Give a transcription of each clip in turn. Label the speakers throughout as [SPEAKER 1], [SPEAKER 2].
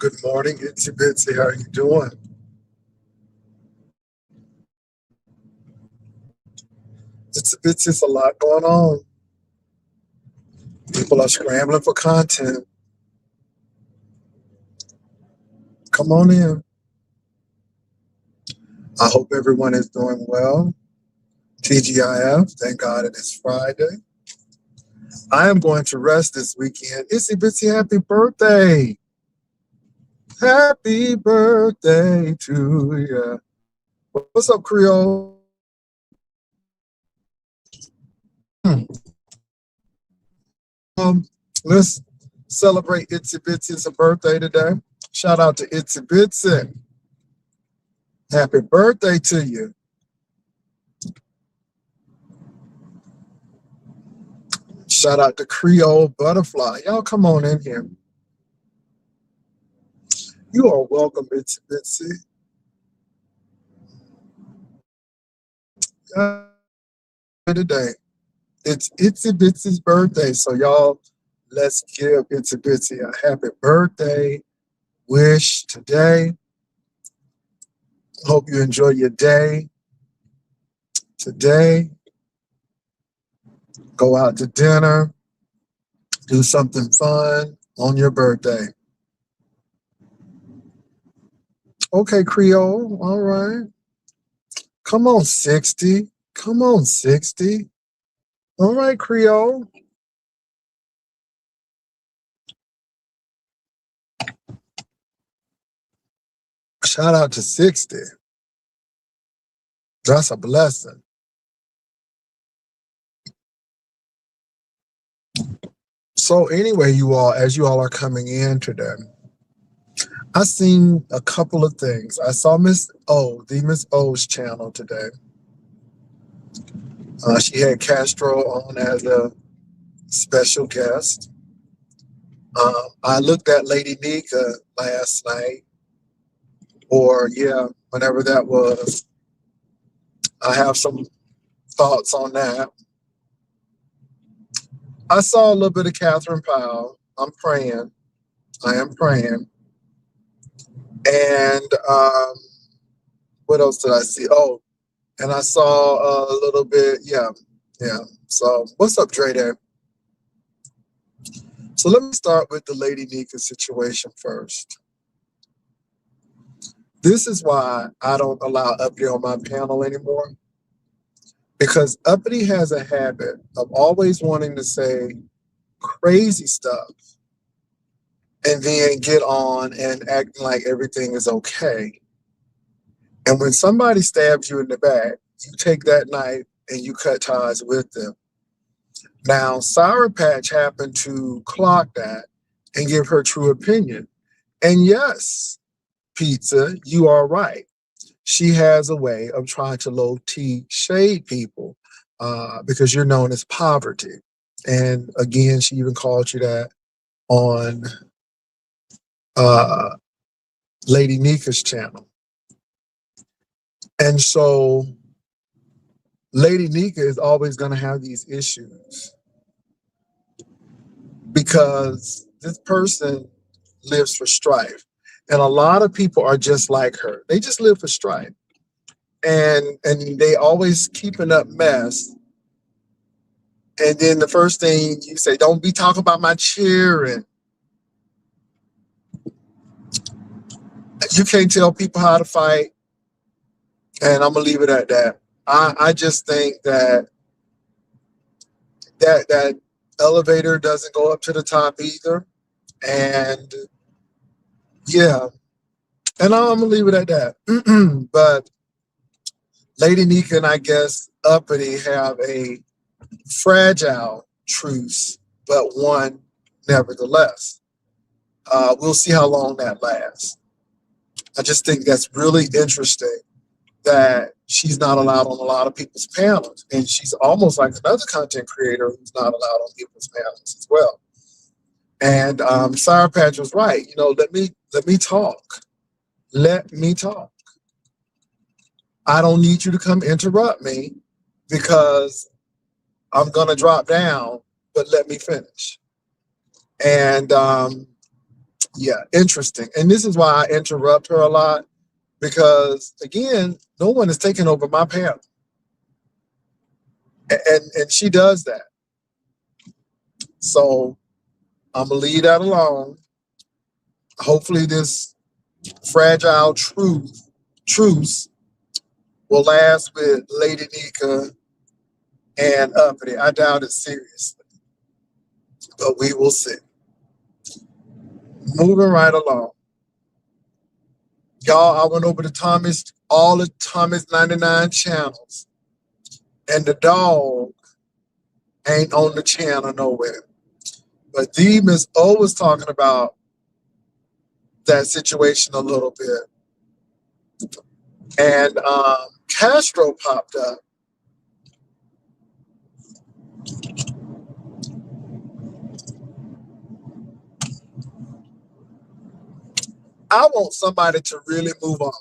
[SPEAKER 1] Good morning, Itsy Bitsy. How are you doing? Itsy Bitsy, it's a lot going on. People are scrambling for content. Come on in. I hope everyone is doing well. TGIF, thank God it is Friday. I am going to rest this weekend. Itsy Bitsy, happy birthday. Happy birthday to you. What's up, Creole? Hmm. Um, let's celebrate Itsy Bitsy's birthday today. Shout out to Itsy Bitsy. Happy birthday to you. Shout out to Creole Butterfly. Y'all come on in here. You are welcome, Itsy Bitsy. Today. It's Itsy Bitsy's birthday. So y'all, let's give Itsy Bitsy a happy birthday wish today. Hope you enjoy your day today. Go out to dinner. Do something fun on your birthday. Okay, Creole. All right. Come on, 60. Come on, 60. All right, Creole. Shout out to 60. That's a blessing. So anyway, you all, as you all are coming in today, I seen a couple of things. I saw Miss O, the Miss O's channel today. She had Castro on as a special guest. I looked at Lady Nika last night, or yeah, whenever that was. I have some thoughts on that. I saw a little bit of Catherine Powell. I'm praying. I am praying. And what else did I see? Oh, and I saw a little bit, yeah. So what's up, Dre there? So let me start with the Lady Nika situation first. This is why I don't allow Uppity on my panel anymore. Because Uppity has a habit of always wanting to say crazy stuff and then get on and acting like everything is okay. And when somebody stabs you in the back, you take that knife and you cut ties with them. Now, Sour Patch happened to clock that and give her true opinion. And yes, Pizza, you are right. She has a way of trying to low-key shade people because you're known as poverty. And again, she even called you that on Lady Nika's channel. And so Lady Nika is always going to have these issues because this person lives for strife. And a lot of people are just like her. They just live for strife. And they always keeping up mess. And then the first thing you say, don't be talking about my cheering. You can't tell people how to fight. And I'm gonna leave it at that. I just think that that elevator doesn't go up to the top either. And yeah, and I'm gonna leave it at that. But Lady Nika and I guess Uppity have a fragile truce, but one nevertheless. We'll see how long that lasts. I just think that's really interesting that she's not allowed on a lot of people's panels. And she's almost like another content creator who's not allowed on people's panels as well. And Sour Patch was right. You know, let me talk. Let me talk. I don't need you to come interrupt me because I'm gonna drop down, but let me finish. And Yeah, interesting. And this is why I interrupt her a lot because, again, no one is taking over my panel. And she does that. So I'm going to leave that alone. Hopefully, this fragile truce will last with Lady Nika and Uppity. I doubt it seriously, but we will see. Moving right along. Y'all, I went over to all the Thomas 99 channels, and the dog ain't on the channel nowhere. But Miss O was talking about that situation a little bit. And Castro popped up. I want somebody to really move on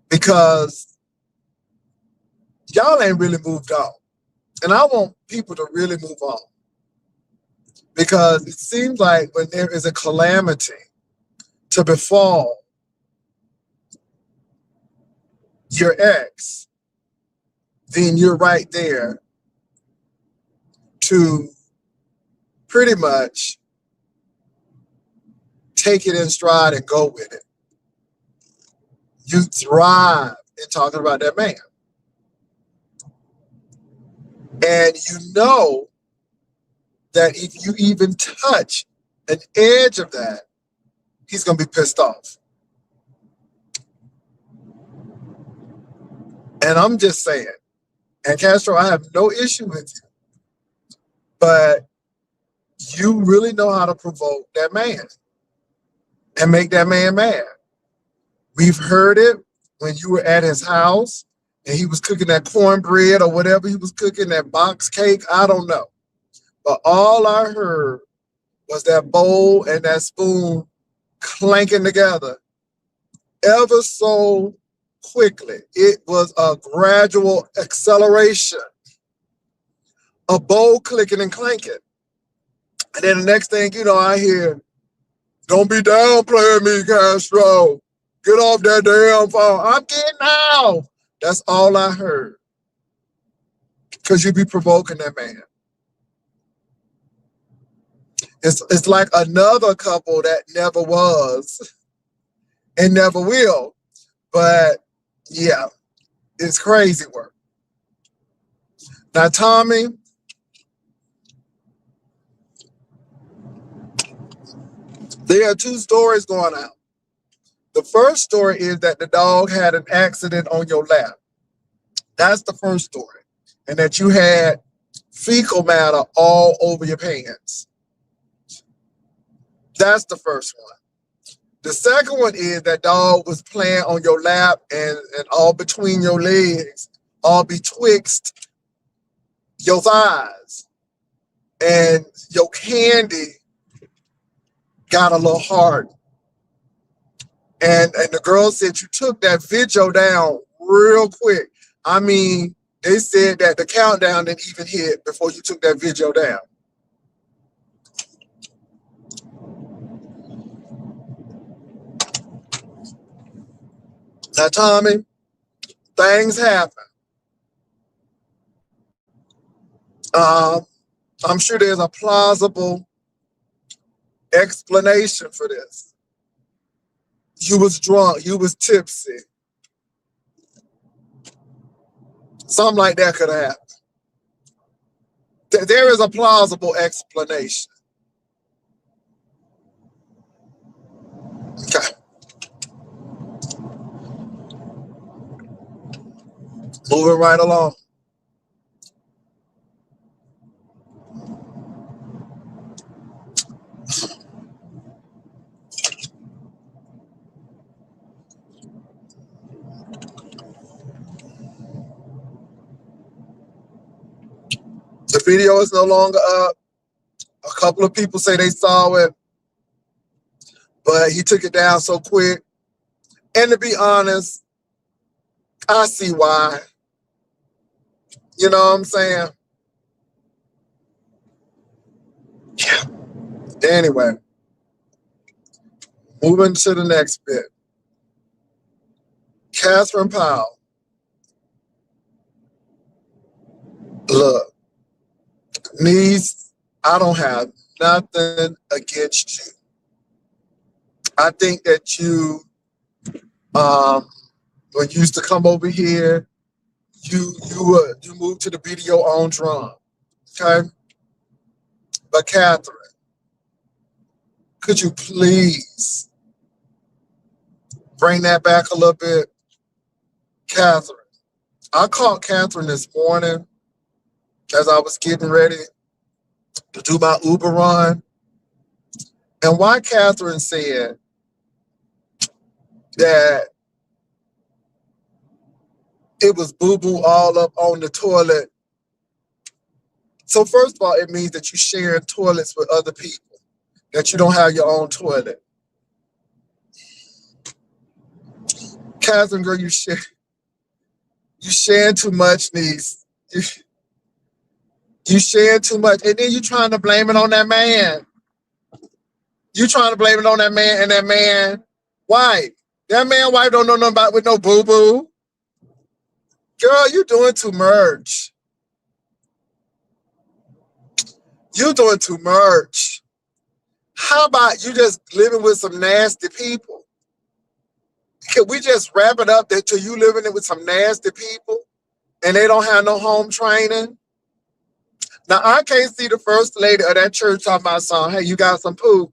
[SPEAKER 1] because y'all ain't really moved on. And I want people to really move on because it seems like when there is a calamity to befall your ex, then you're right there to pretty much take it in stride and go with it. You thrive in talking about that man. And you know that if you even touch an edge of that, he's going to be pissed off. And I'm just saying, and Castro, I have no issue with you, but you really know how to provoke that man and make that man mad. We've heard it when you were at his house and he was cooking that cornbread or whatever he was cooking, that box cake, I don't know. But all I heard was that bowl and that spoon clanking together ever so quickly. It was a gradual acceleration, a bowl clicking and clanking. And then the next thing you know, I hear, "Don't be downplaying me, Castro. Get off that damn phone." I'm getting out. That's all I heard. Because you be provoking that man. It's like another couple that never was and never will. But yeah, it's crazy work. Now, Tommy, there are two stories going out. The first story is that the dog had an accident on your lap. That's the first story. And that you had fecal matter all over your pants. That's the first one. The second one is that dog was playing on your lap and all between your legs, all betwixt your thighs. And your candy got a little hard. And the girl said you took that video down real quick. I mean, they said that the countdown didn't even hit before you took that video down. Now, Tommy, things happen. I'm sure there's a plausible explanation for this. You was drunk, you was tipsy. Something like that could happen. There is a plausible explanation. Okay. Moving right along. The video is no longer up. A couple of people say they saw it, but he took it down so quick. And to be honest, I see why. You know what I'm saying? Yeah. Anyway, Moving to the next bit. Catherine Powell. Look, niece, I don't have nothing against you. I think that you, when you used to come over here, you moved to the beat of your own drum. Okay? But Catherine, could you please bring that back a little bit? Catherine, I called Catherine this morning as I was getting ready to do my Uber run. And why Catherine said that it was boo-boo all up on the toilet. So first of all, it means that you share toilets with other people, that you don't have your own toilet. Catherine, girl, you sharing too much, niece. You sharing too much. And then you trying to blame it on that man. You trying to blame it on that man and that man wife. That man wife don't know nothing about with no boo-boo. Girl, you doing too much. You doing too much. How about you just living with some nasty people? Can we just wrap it up that till you living with some nasty people and they don't have no home training? Now, I can't see the first lady of that church talking about something. Hey, you got some poop.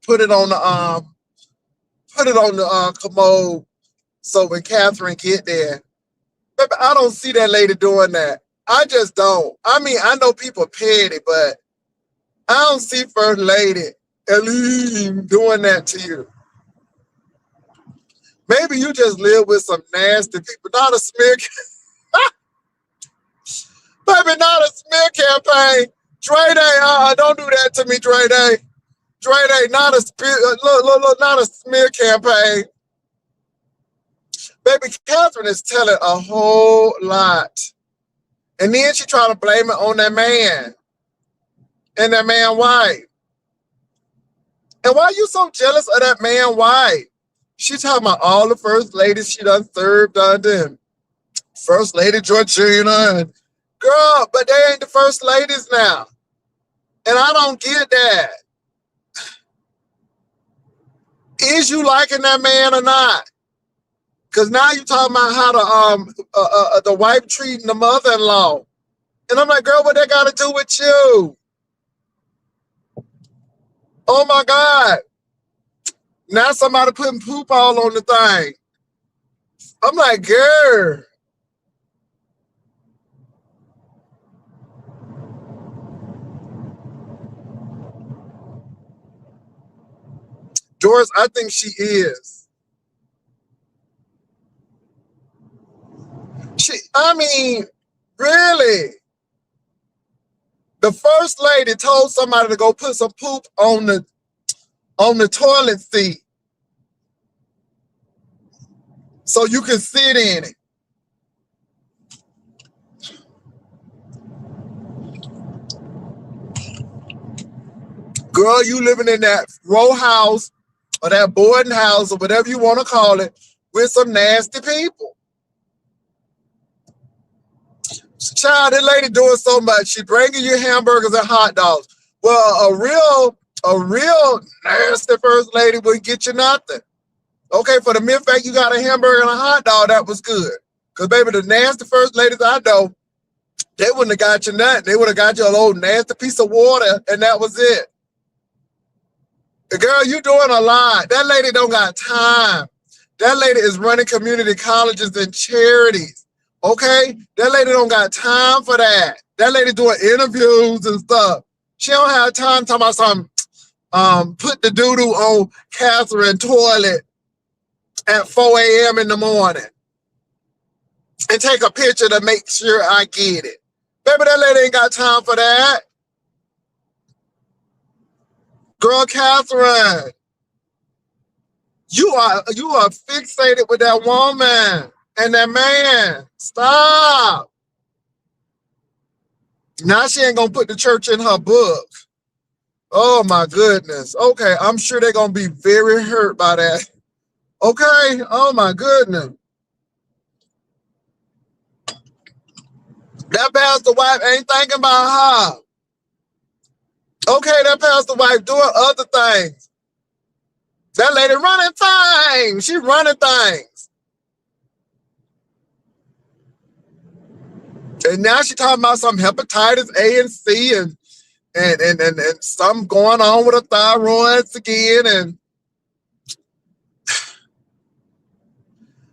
[SPEAKER 1] Put it on the commode so when Catherine get there. Baby, I don't see that lady doing that. I just don't. I mean, I know people petty, but I don't see First Lady Eileen doing that to you. Maybe you just live with some nasty people. Not a smear baby, not a smear campaign. Dre Day, don't do that to me, Dre Day. Dre Day, not a smear campaign. Baby, Catherine is telling a whole lot. And then she trying to blame it on that man and that man wife. And why are you so jealous of that man wife? She talking about all the first ladies she done served under him. First Lady Georgina. And girl, but they ain't the first ladies now. And I don't get that. Is you liking that man or not? Because now you talking about how the wife treating the mother-in-law. And I'm like, girl, what that got to do with you? Oh, my God. Now somebody putting poop all on the thing. I'm like, girl. Doris, I think she is. I mean, really? The first lady told somebody to go put some poop on the toilet seat so you can sit in it. Girl, you living in that row house or that boarding house or whatever you want to call it with some nasty people. Child, that lady doing so much. She bringing you hamburgers and hot dogs. Well, a real nasty first lady wouldn't get you nothing. Okay, for the mere fact you got a hamburger and a hot dog, that was good. Because, baby, the nasty first ladies I know, they wouldn't have got you nothing. They would have got you a little nasty piece of water, and that was it. Girl, you doing a lot. That lady don't got time. That lady is running community colleges and charities. Okay? That lady don't got time for that. That lady doing interviews and stuff. She don't have time talking about something. Put the doo-doo on Catherine toilet at 4 a.m. in the morning and take a picture to make sure I get it. Baby, that lady ain't got time for that. Girl, Catherine, you are fixated with that woman and that man. Stop. Now she ain't gonna put the church in her book. Oh my goodness. Okay, I'm sure they're gonna be very hurt by that. Okay. Oh my goodness. That pastor wife ain't thinking about her. Okay, that pastor wife doing other things. That lady running things. She running things. And now she talking about some hepatitis A and C and something going on with her thyroids again. And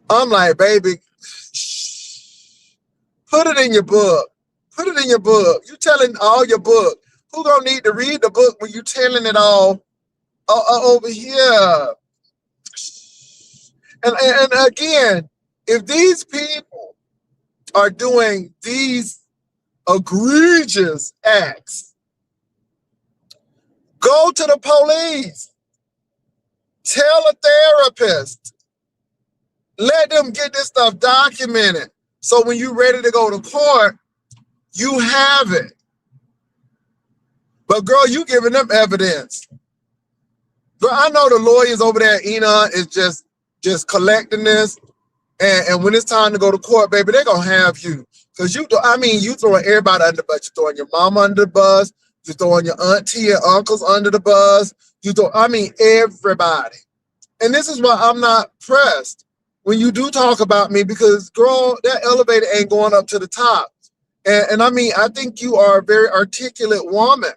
[SPEAKER 1] I'm like, baby, put it in your book. Put it in your book. You telling all your book. Who gonna need to read the book when you telling it all over here? And again, if these people are doing these egregious acts, go to the police. Tell a therapist. Let them get this stuff documented. So when you're ready to go to court, you have it. But girl, you giving them evidence. But I know the lawyers over there, Ina, is just collecting this. And when it's time to go to court, baby, they're gonna have you. Because you throwing everybody under the bus. You're throwing your mama under the bus, you're throwing your auntie and uncles under the bus, everybody. And this is why I'm not pressed when you do talk about me, because girl, that elevator ain't going up to the top. And I think you are a very articulate woman.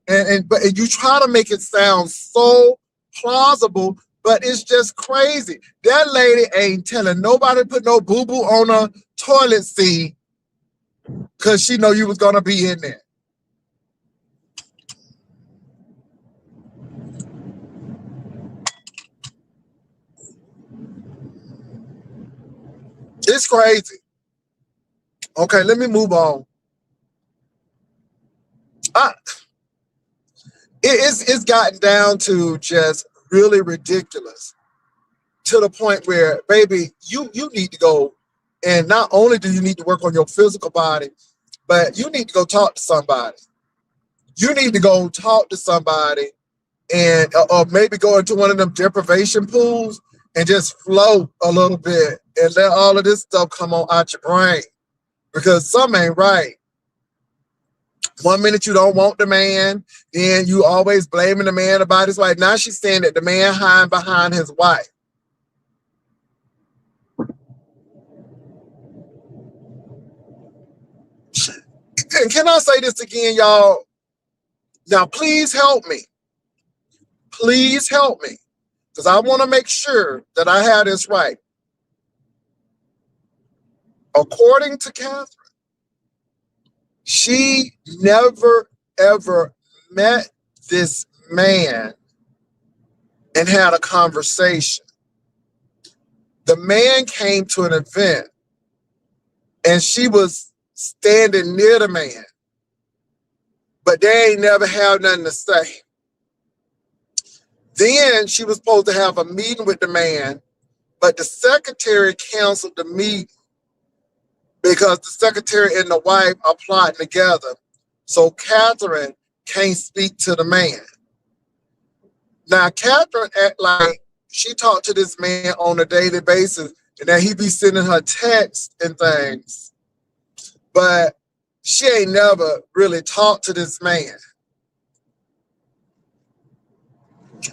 [SPEAKER 1] But you try to make it sound so plausible, but it's just crazy. That lady ain't telling nobody to put no boo-boo on a toilet seat because she know you was gonna be in there. It's crazy. Okay, let me move on. It's gotten down to just really ridiculous, to the point where, baby, you need to go, and not only do you need to work on your physical body, but you need to go talk to somebody. You need to go talk to somebody, and or maybe go into one of them deprivation pools and just float a little bit and let all of this stuff come on out your brain, because something ain't right. One minute you don't want the man, then you always blaming the man about his wife. Now she's saying that the man hiding behind his wife. And can I say this again, y'all? Now, please help me. Please help me, because I want to make sure that I have this right. According to Catherine, she never, ever met this man and had a conversation. The man came to an event and she was standing near the man, but they ain't never had nothing to say. Then she was supposed to have a meeting with the man, but the secretary canceled the meeting because the secretary and the wife are plotting together. So Catherine can't speak to the man. Now, Catherine act like she talked to this man on a daily basis and that he be sending her texts and things. But she ain't never really talked to this man.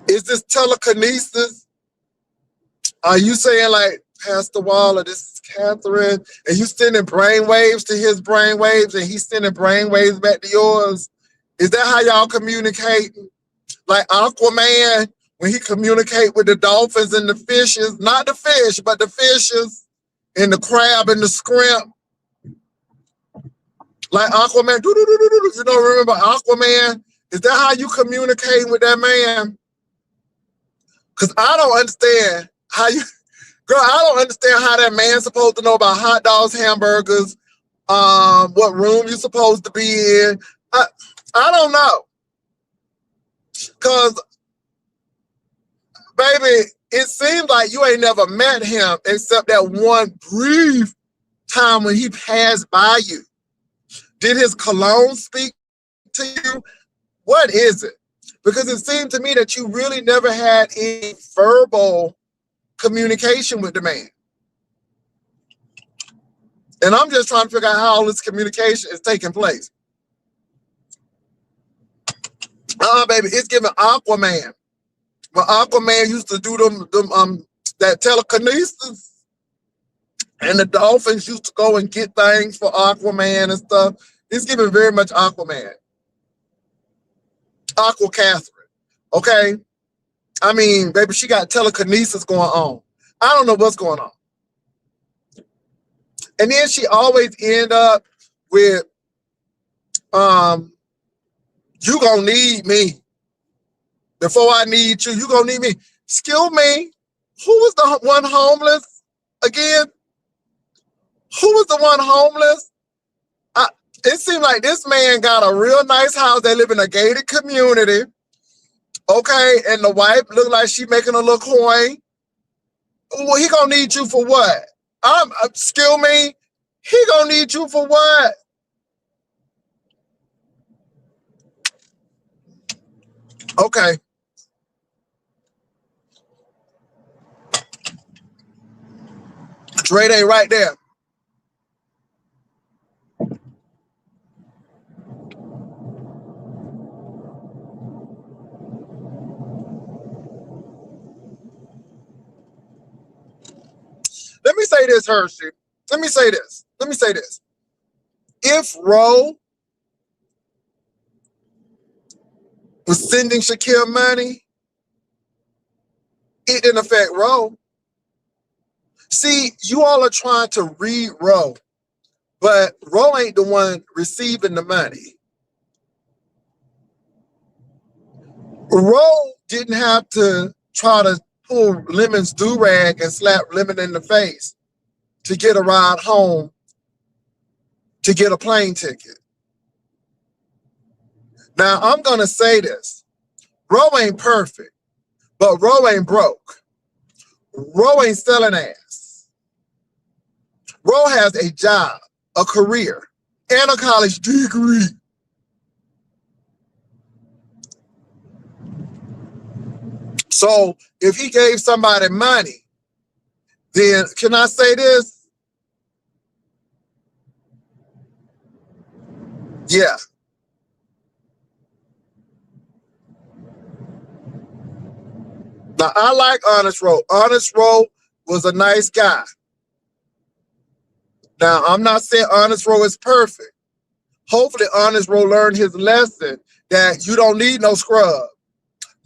[SPEAKER 1] Is this telekinesis? Are you saying like, Pastor Waller, this is Catherine, and you sending brainwaves to his brainwaves and he's sending brainwaves back to yours? Is that how y'all communicate? Like Aquaman, when he communicate with the dolphins and the fishes, not the fish, but the fishes and the crab and the shrimp. Like Aquaman, you don't remember Aquaman? Is that how you communicate with that man? Because I don't understand how you, girl, I don't understand how that man's supposed to know about hot dogs, hamburgers, what room you're supposed to be in. I don't know. Because, baby, it seems like you ain't never met him except that one brief time when he passed by you. Did his cologne speak to you? What is it? because it seemed to me that you really never had any verbal communication with the man. And I'm just trying to figure out how all this communication is taking place. Baby, it's giving Aquaman. When Aquaman used to do that telekinesis, and the dolphins used to go and get things for Aquaman and stuff. It's giving very much Aquaman. Aqua Catherine. Okay? I mean, baby, she got telekinesis going on. I don't know what's going on. And then she always end up with, you gonna need me. Before I need you, you gonna need me. Excuse me, who was the one homeless again? Who was the one homeless? It seemed like this man got a real nice house. They live in a gated community. Okay, and the wife look like she making a little coin. Well, he gonna need you for what? Excuse me, he gonna need you for what? Okay. Dre ain't right there. Let me say this, Hershey. Let me say this. If Roe was sending Shakir money, it didn't affect Roe. See, you all are trying to read Roe, but Roe ain't the one receiving the money. Roe didn't have to try to pull Lemon's do-rag and slap Lemon in the face to get a ride home, to get a plane ticket. Now, I'm going to say this. Roe ain't perfect, but Roe ain't broke. Roe ain't selling ass. Roe has a job, a career, and a college degree. So if he gave somebody money, then can I say this? Yeah. Now, I like Honest Roe. Honest Roe was a nice guy. Now, I'm not saying Honest Roe is perfect. Hopefully, Honest Roe learned his lesson that you don't need no scrub.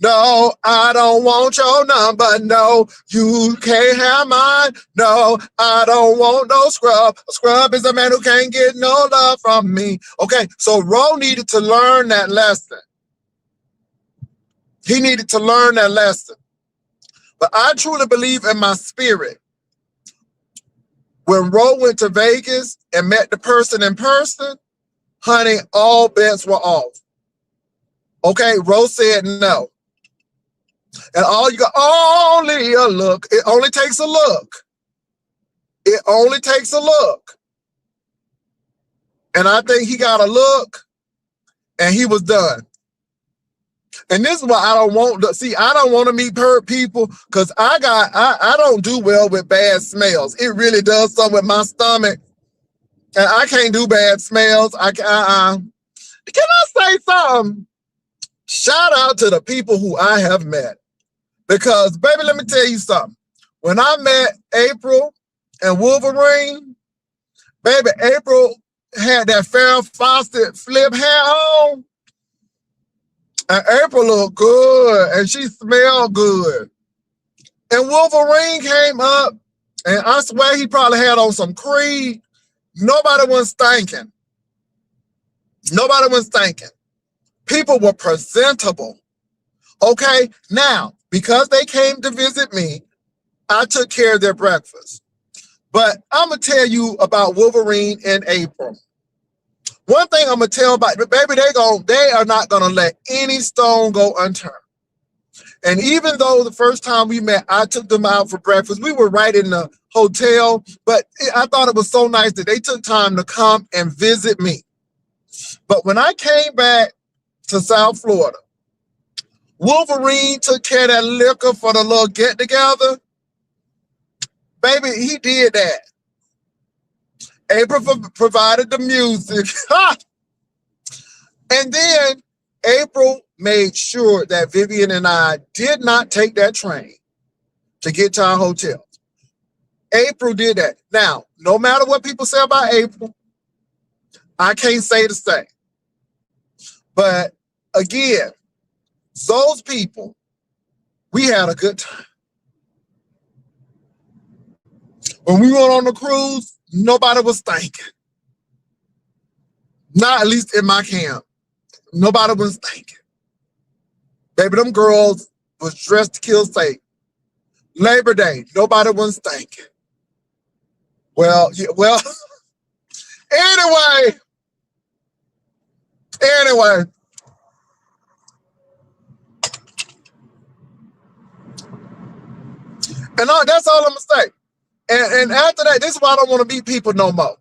[SPEAKER 1] No, I don't want your number. No, you can't have mine. No, I don't want no scrub. A scrub is a man who can't get no love from me. Okay, so Roe needed to learn that lesson. He needed to learn that lesson. But I truly believe in my spirit. When Roe went to Vegas and met the person in person, honey, all bets were off. Okay, Roe said no. And all you got, only a look. It only takes a look. It only takes a look. And I think he got a look and he was done. And this is why I don't want to see, I don't want to meet people because I don't do well with bad smells. It really does something with my stomach. And I can't do bad smells. Can I say something? Shout out to the people who I have met. Because, baby, let me tell you something. When I met April and Wolverine, baby, April had that Farrah Fawcett flip hair on. And April looked good, and she smelled good. And Wolverine came up, and I swear he probably had on some Creed. Nobody was stinking. Nobody was stinking. People were presentable. Okay, now, because they came to visit me, I took care of their breakfast. But I'm going to tell you about Wolverine and April. One thing I'm going to tell about, baby, they are not going to let any stone go unturned. And even though the first time we met, I took them out for breakfast, we were right in the hotel, but I thought it was so nice that they took time to come and visit me. But when I came back to South Florida, Wolverine took care of that liquor for the little get together. Baby, he did that. April provided the music. And then April made sure that Vivian and I did not take that train to get to our hotel. April did that. Now, no matter what people say about April, I can't say the same. But again, those people, we had a good time. When we went on the cruise, nobody was thinking. Not at least in my camp. Nobody was thinking. Baby, them girls was dressed to kill Satan. Labor Day, nobody was thinking. Well, yeah, well, anyway. And that's all I'm going to say. And after that, this is why I don't want to meet people no more.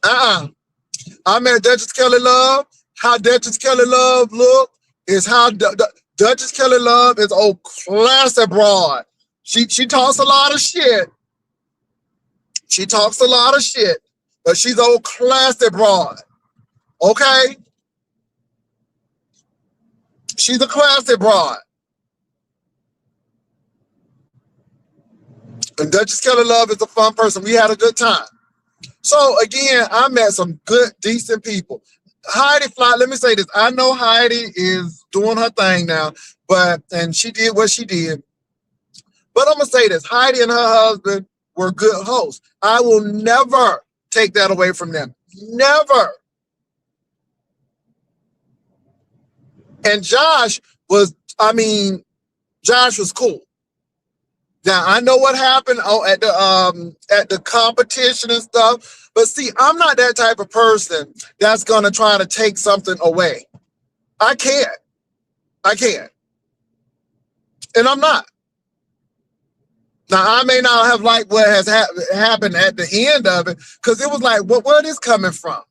[SPEAKER 1] I met Duchess Kelly Love. How Duchess Kelly Love look is how Duchess Kelly Love is old classy broad. She talks a lot of shit. She talks a lot of shit, but she's old classy broad. Okay? She's a classy broad. And Duchess Kelly Love is a fun person. We had a good time. So again, I met some good, decent people. Heidi Fly, let me say this. I know Heidi is doing her thing now, and she did what she did. But I'm going to say this. Heidi and her husband were good hosts. I will never take that away from them. Never. And Josh was cool. Now I know what happened at the competition and stuff, but see, I'm not that type of person that's gonna try to take something away. I can't, and I'm not. Now I may not have liked what has happened at the end of it, because it was like, where is this coming from?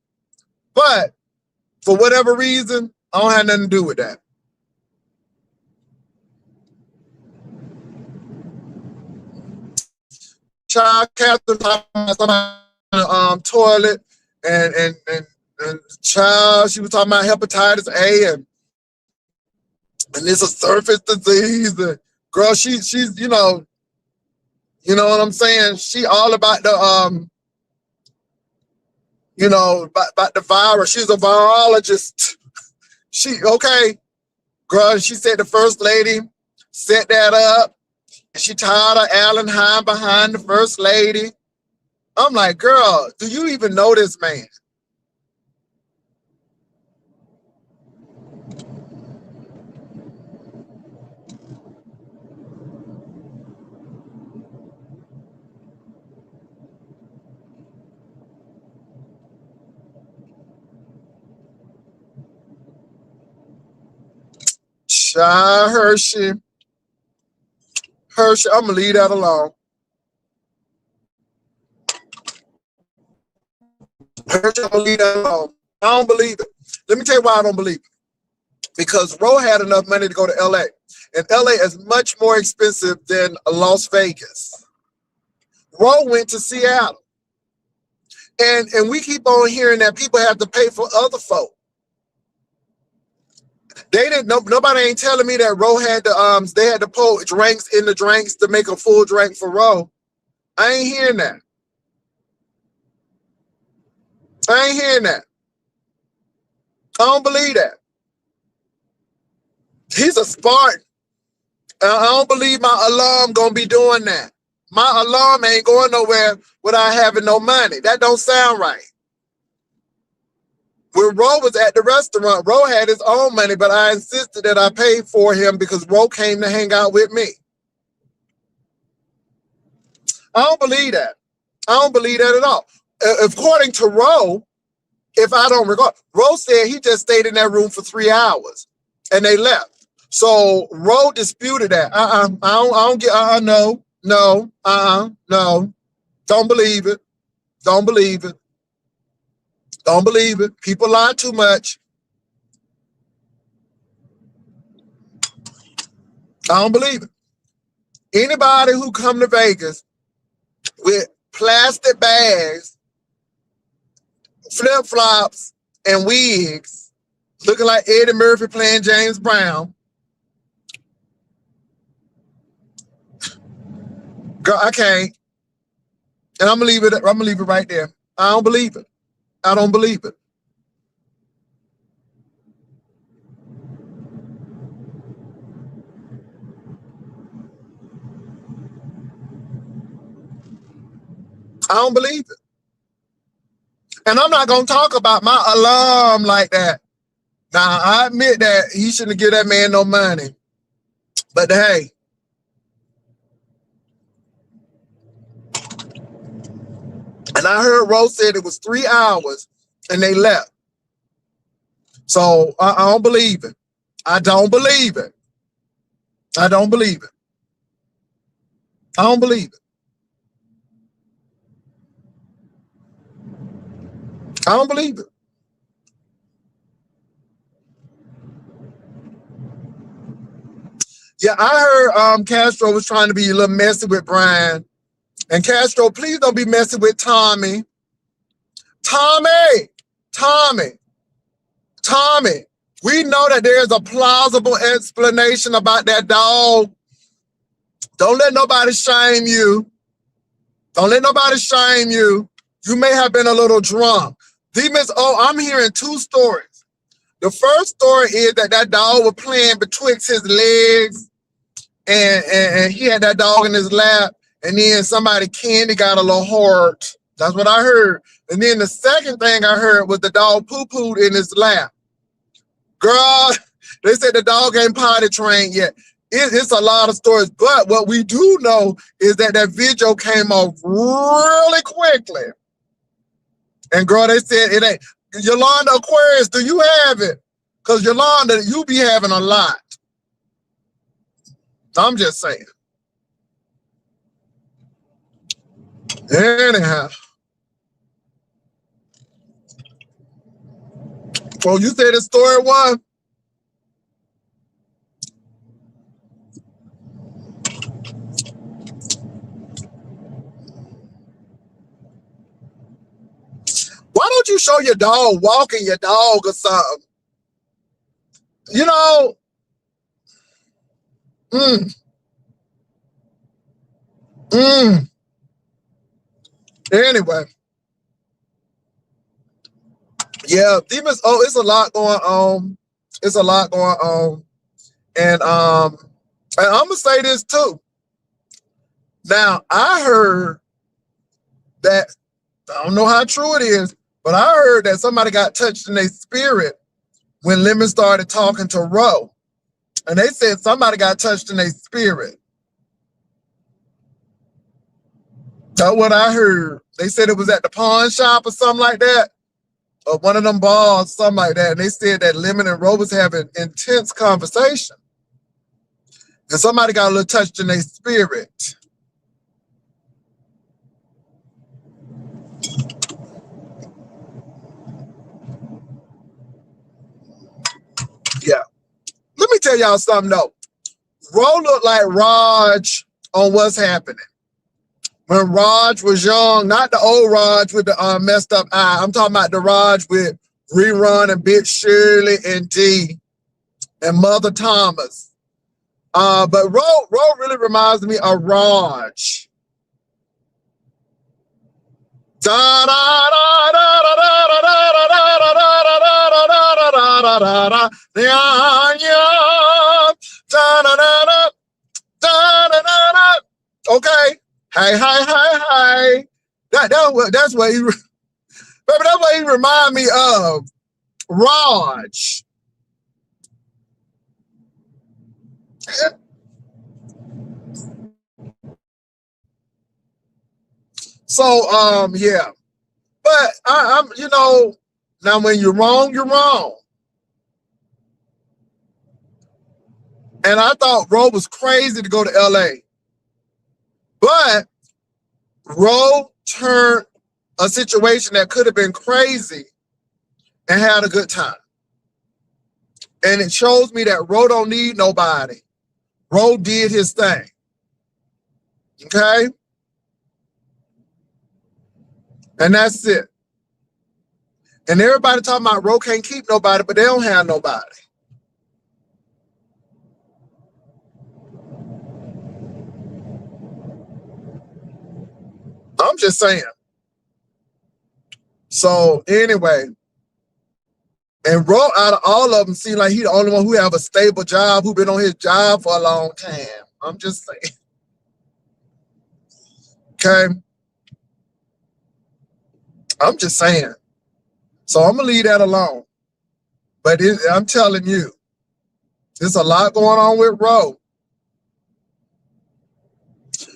[SPEAKER 1] But for whatever reason, I don't have nothing to do with that. Child Catherine talking about somebody in the toilet, and child, she was talking about hepatitis A, and it's a surface disease. And girl, she's you know what I'm saying? She all about the about the virus. She's a virologist. Girl, she said the first lady set that up. She tied her Alan Hine behind the first lady. I'm like, girl, do you even know this man? Hershey, I'm gonna leave that alone. Hershey, I'm gonna leave that alone. I don't believe it. Let me tell you why I don't believe it. Because Ro had enough money to go to LA. And LA is much more expensive than Las Vegas. Ro went to Seattle. And we keep on hearing that people have to pay for other folk. They didn't know. Nobody ain't telling me that Ro had to they had to pour drinks in the drinks to make a full drink for Ro. I ain't hearing that. I don't believe that. He's a Spartan. I don't believe my alarm gonna be doing that. My alarm ain't going nowhere without having no money. That don't sound right. When Ro was at the restaurant, Ro had his own money, but I insisted that I paid for him because Ro came to hang out with me. I don't believe that. I don't believe that at all. According to Ro, if I don't recall, Ro said he just stayed in that room for 3 hours and they left. So Ro disputed that. I don't get, no. Don't believe it. Don't believe it. Don't believe it. People lie too much. I don't believe it. Anybody who come to Vegas with plastic bags, flip-flops, and wigs, looking like Eddie Murphy playing James Brown, girl, I can't. And I'm gonna leave it right there. I don't believe it. I don't believe it. I don't believe it. And I'm not gonna talk about my alarm like that. Now I admit that he shouldn't give that man no money. But hey. And I heard Rose said it was 3 hours and they left. So I don't believe it. I don't believe it. I don't believe it. I don't believe it. I don't believe it. Yeah, I heard Castro was trying to be a little messy with Brian. And Castro, please don't be messing with Tommy. Tommy, we know that there's a plausible explanation about that dog. Don't let nobody shame you. Don't let nobody shame you. You may have been a little drunk. Demons, I'm hearing 2 stories. The first story is that dog was playing betwixt his legs and he had that dog in his lap. And then somebody candy got a little hard. That's what I heard. And then the second thing I heard was the dog poo-pooed in his lap. Girl, they said the dog ain't potty trained yet. It's a lot of stories. But what we do know is that video came off really quickly. And girl, they said it ain't. Yolanda Aquarius, do you have it? Because Yolanda, you be having a lot. I'm just saying. Anyhow. Well, you said the story was? Why don't you show your dog walking your dog or something? You know, Anyway. Yeah, demons. It's a lot going on. It's a lot going on. And I'm gonna say this too. Now, I heard that, I don't know how true it is, but I heard that somebody got touched in their spirit when Lemon started talking to Ro. And they said somebody got touched in their spirit. That's what I heard. They said it was at the pawn shop or something like that. Or one of them bars, something like that. And they said that Lemon and Ro was having intense conversation. And somebody got a little touched in their spirit. Yeah. Let me tell y'all something though. Ro looked like Raj on What's Happening. When Raj was young, not the old Raj with the messed up eye. I'm talking about the Raj with Rerun and Bitch Shirley and D and Mother Thomas. But Ro really reminds me of Raj. Okay. Hey. That's what he, baby, that's what he remind me of. Raj. So, yeah. But I'm, now when you're wrong, you're wrong. And I thought Ro was crazy to go to LA. But Ro turned a situation that could have been crazy and had a good time. And it shows me that Ro don't need nobody. Ro did his thing. Okay? And that's it. And everybody talking about Ro can't keep nobody, but they don't have nobody. I'm just saying. So anyway, and Ro out of all of them seems like he the only one who have a stable job, who been on his job for a long time. I'm just saying. Okay? I'm just saying. So I'm going to leave that alone. But I'm telling you, there's a lot going on with Ro.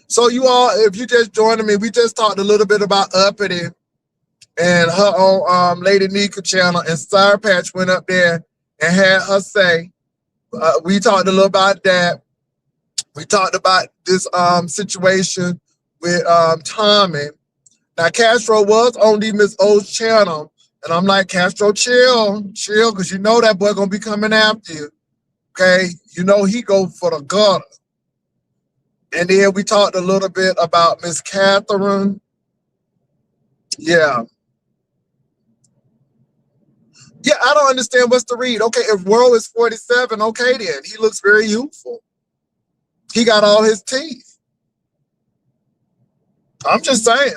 [SPEAKER 1] So you all, if you just joining me, we just talked a little bit about Uppity and her own Lady Nika channel, and Star Patch went up there and had her say. We talked a little about that. We talked about this situation with Tommy. Now Castro was on the Miss O's channel, and I'm like, Castro, chill, because you know that boy gonna be coming after you. Okay, you know he go for the gutter. And then we talked a little bit about Miss Catherine. Yeah. Yeah, I don't understand what's the read. Okay, if Ro is 47, okay then. He looks very youthful. He got all his teeth. I'm just saying.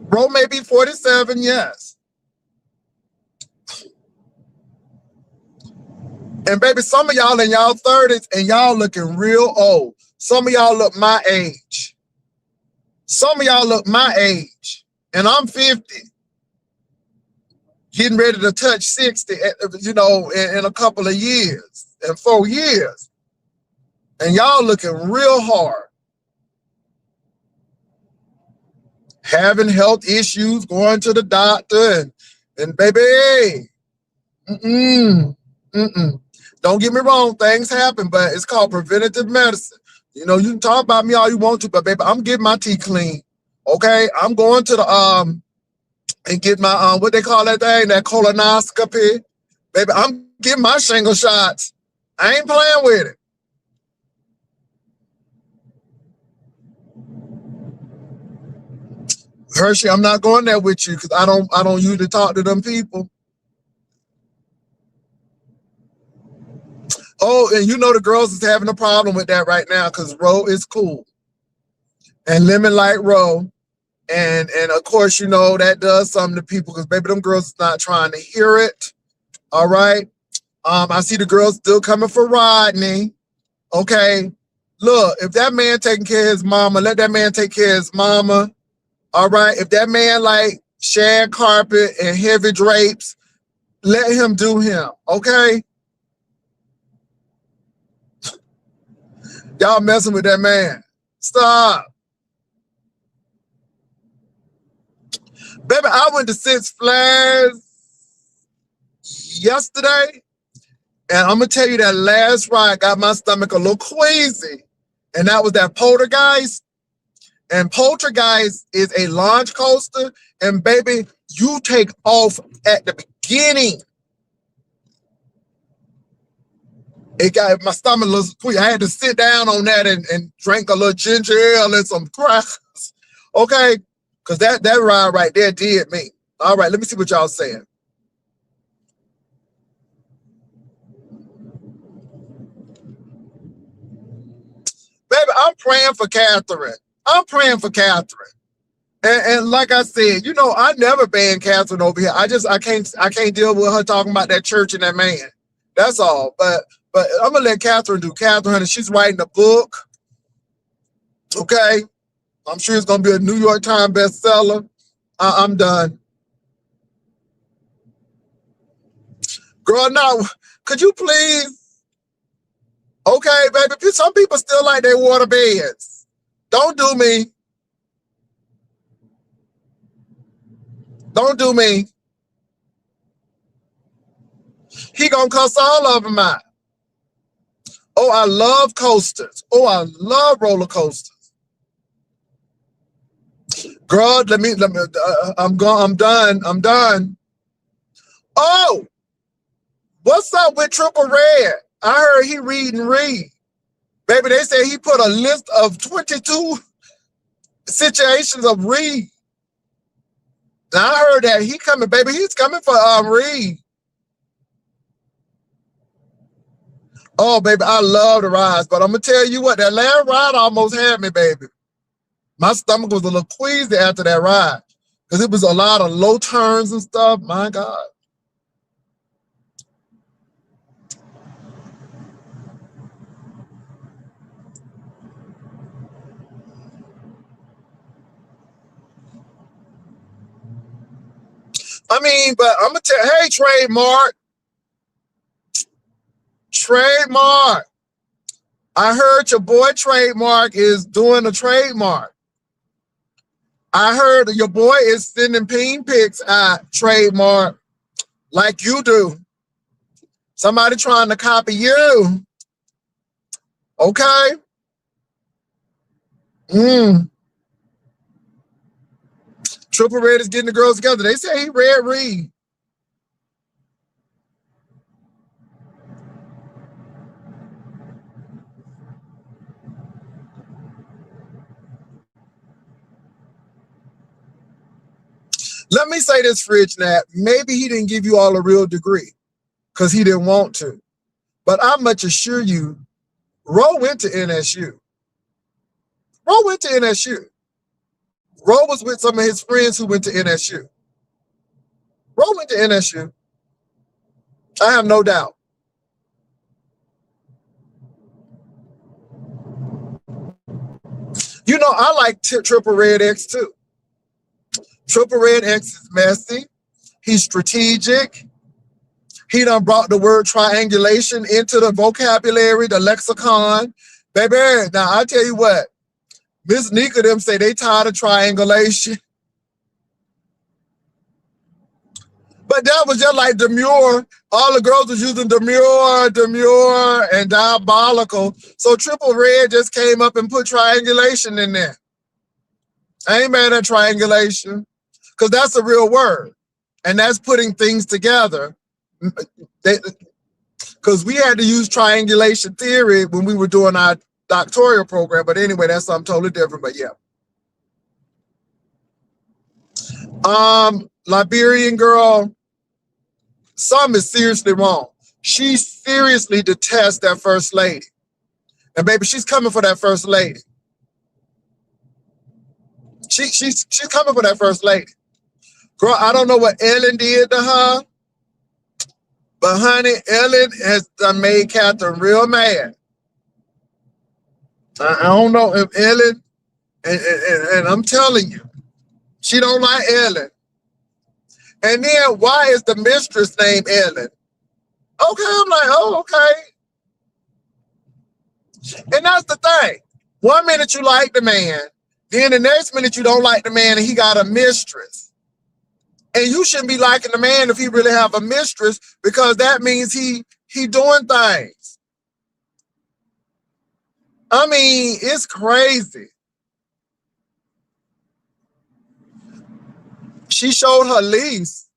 [SPEAKER 1] Ro may be 47, yes. And baby, some of y'all in y'all 30s and y'all looking real old. Some of y'all look my age. Some of y'all look my age. And I'm 50. Getting ready to touch 60, you know, in a couple of years, in 4 years. And y'all looking real hard. Having health issues, going to the doctor, and baby, don't get me wrong, things happen, but it's called preventative medicine. You know, you can talk about me all you want to, but baby, I'm getting my teeth clean. Okay, I'm going to the and get my what they call that thing, that colonoscopy. Baby, I'm getting my shingle shots. I ain't playing with it. Hershey, I'm not going there with you because I don't usually talk to them people. Oh, and you know the girls is having a problem with that right now because Ro is cool. And Lemon like Ro. And of course, you know, that does something to people because baby, them girls is not trying to hear it. All right. I see the girls still coming for Rodney. Okay. Look, if that man taking care of his mama, let that man take care of his mama. All right. If that man like shag carpet and heavy drapes, let him do him. Okay. Y'all messing with that man. Stop. Baby, I went to Six Flags yesterday, and I'm going to tell you that last ride got my stomach a little queasy, and that was that Poltergeist. And Poltergeist is a launch coaster, and baby, you take off at the beginning. It got my stomach a little queasy. I had to sit down on that and drink a little ginger ale and some crackers. Okay? Because that ride right there did me. All right, let me see what y'all saying. Baby, I'm praying for Catherine. I'm praying for Catherine. And like I said, you know, I never banned Catherine over here. I can't deal with her talking about that church and that man. That's all. But I'm gonna let Catherine do Catherine, and she's writing a book. Okay. I'm sure it's gonna be a New York Times bestseller. I'm done. Girl, now, could you please? Okay, baby. Some people still like their water beds. Don't do me. Don't do me. He gonna cuss all of them out. Oh, I love coasters. Oh, I love roller coasters. Girl, let me. I'm done. Oh, What's up with Triple Red? I heard he read and read. Baby, they say he put a list of 22 situations of read. Now I heard that he coming, baby. He's coming for Reed. Oh, baby, I love the rides, but I'm gonna tell you what, that last ride almost had me, baby. My stomach was a little queasy after that ride because it was a lot of low turns and stuff. My God. I mean, but I'm gonna tell, hey, Trademark. I heard your boy Trademark is doing a trademark. I heard your boy is sending peen pics at Trademark like you do. Somebody trying to copy you. Okay. Triple Red is getting the girls together. They say he read. Let me say this, Fridge Nat. Maybe he didn't give you all a real degree because he didn't want to. But I much assure you, Ro went to NSU. Ro went to NSU. Ro was with some of his friends who went to NSU. Ro went to NSU. I have no doubt. You know, I like Triple Red X too. Triple Red X is messy. He's strategic. He done brought the word triangulation into the vocabulary, the lexicon. Baby, now I tell you what, Miss Nika them say they tired of triangulation. But that was just like demure. All the girls was using demure, and diabolical. So Triple Red just came up and put triangulation in there. I ain't mad at triangulation because that's a real word. And that's putting things together. Because we had to use triangulation theory when we were doing our doctoral program. But anyway, that's something totally different. But yeah. Liberian girl, something is seriously wrong. She seriously detests that first lady. And baby, she's coming for that first lady. She's coming for that first lady. Girl, I don't know what Ellen did to her, but honey, Ellen has done made Catherine real mad. I don't know if Ellen, and I'm telling you, she don't like Ellen. And then why is the mistress named Ellen? Okay, I'm like, oh, okay. And that's the thing. 1 minute you like the man, then the next minute you don't like the man and he got a mistress. And you shouldn't be liking the man if he really have a mistress because that means he doing things. I mean, it's crazy. She showed her lease.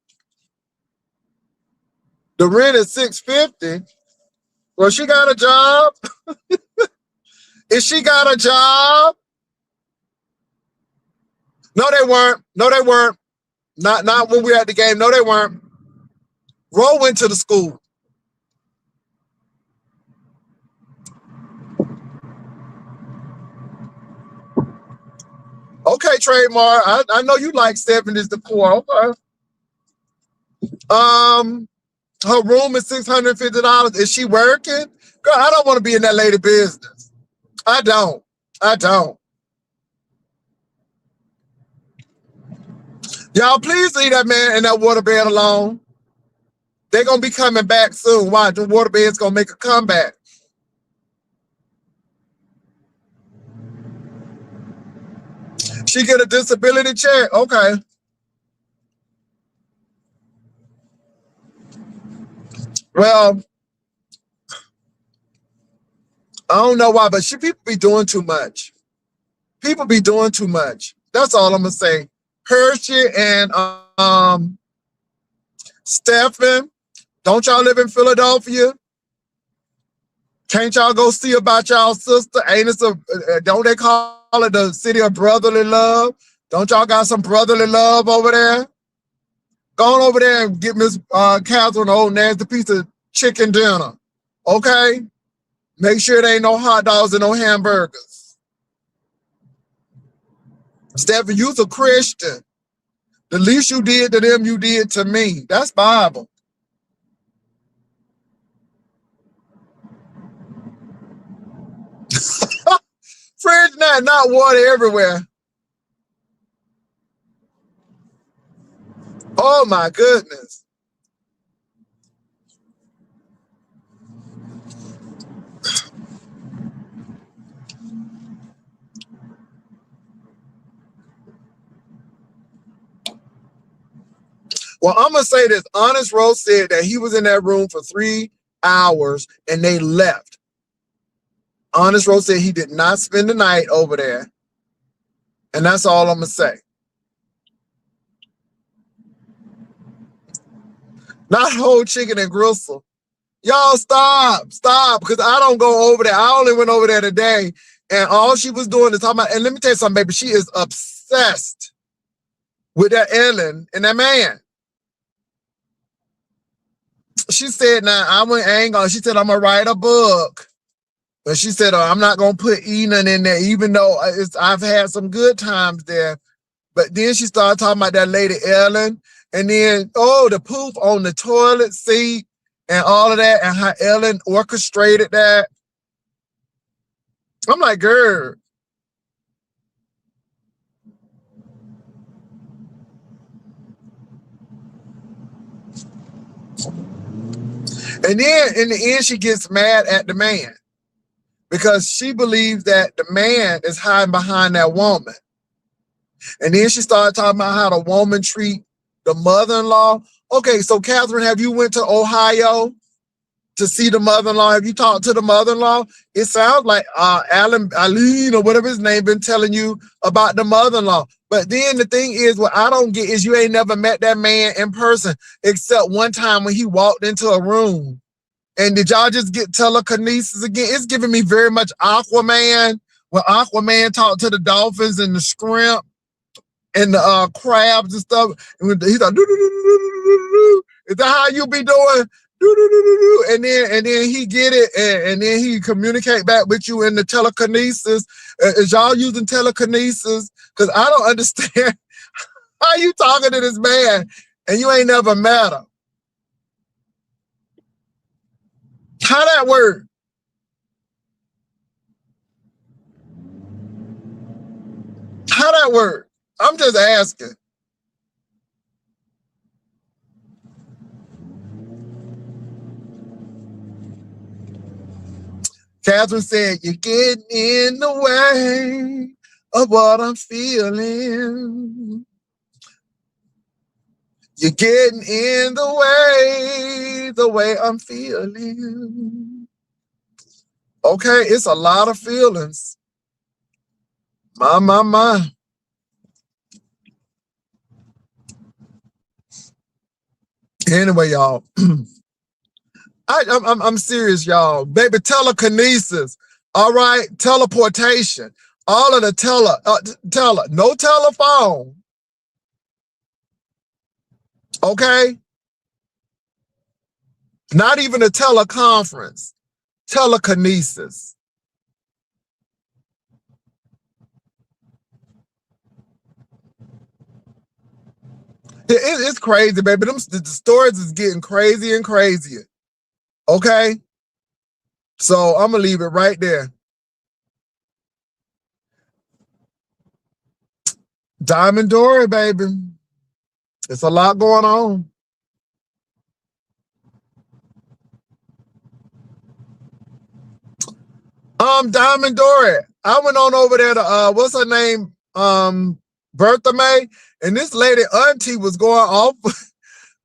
[SPEAKER 1] The rent is $650. Well, she got a job. If she got a job. No, they weren't. No, they weren't. Not when we were at the game. No, they weren't. Ro went to the school. Okay, Trademark. I know you like 70s decor. Okay. Her room is $650. Is she working? Girl, I don't want to be in that lady business. I don't. Y'all, please leave that man in that waterbed alone. They're going to be coming back soon. Why? The waterbed's going to make a comeback. She get a disability check? Okay. Well, I don't know why, but people be doing too much. People be doing too much. That's all I'm going to say. Hershey and Stephen, Don't y'all live in Philadelphia? Can't y'all go see about y'all sister? Ain't it don't they call it the city of brotherly love? Don't y'all got some brotherly love over there? Go on over there and get Miss Catherine an old nasty piece of chicken dinner. Okay? Make sure there ain't no hot dogs and no hamburgers. Stephen, you's a Christian. The least you did to them, you did to me. That's Bible. Fridge not water everywhere. Oh my goodness. Well, I'm going to say this. Honest Rose said that he was in that room for 3 hours and they left. Honest Rose said he did not spend the night over there. And that's all I'm going to say. Not whole chicken and gristle. Y'all stop, because I don't go over there. I only went over there today. And all she was doing is talking about, and let me tell you something, baby, she is obsessed with that Ellen and that man. She said, she said, I'm going to write a book. But she said, I'm not going to put Enon in there, even though I've had some good times there. But then she started talking about that lady Ellen. And then, the poop on the toilet seat and all of that, and how Ellen orchestrated that. I'm like, girl. And then in the end, she gets mad at the man because she believes that the man is hiding behind that woman. And then she started talking about how the woman treat the mother-in-law. Okay, so Catherine, have you went to Ohio to see the mother-in-law? Have you talked to the mother-in-law? It sounds like Aline or whatever his name been telling you about the mother-in-law. But then the thing is, what I don't get is you ain't never met that man in person except one time when he walked into a room. And did y'all just get telekinesis again? It's giving me very much Aquaman, when Aquaman talked to the dolphins and the shrimp and the crabs and stuff. And he's like, is that how you be doing? And then he get it, and then he communicate back with you in the telekinesis. Is y'all using telekinesis? Because I don't understand how you talking to this man and you ain't never met him. How that work? How that work? I'm just asking. Catherine said, you're getting in the way of what I'm feeling. You're getting in the way I'm feeling. Okay, it's a lot of feelings. My. Anyway, y'all. I'm serious, y'all. Baby, telekinesis. All right, teleportation. All of the teller. No telephone. Okay? Not even a teleconference. Telekinesis. It's crazy, baby. The stories is getting crazier and crazier. Okay? So I'm going to leave it right there. Diamond Dory, baby. It's a lot going on. Diamond Dory. I went on over there to what's her name? Bertha May. And this lady auntie was going off.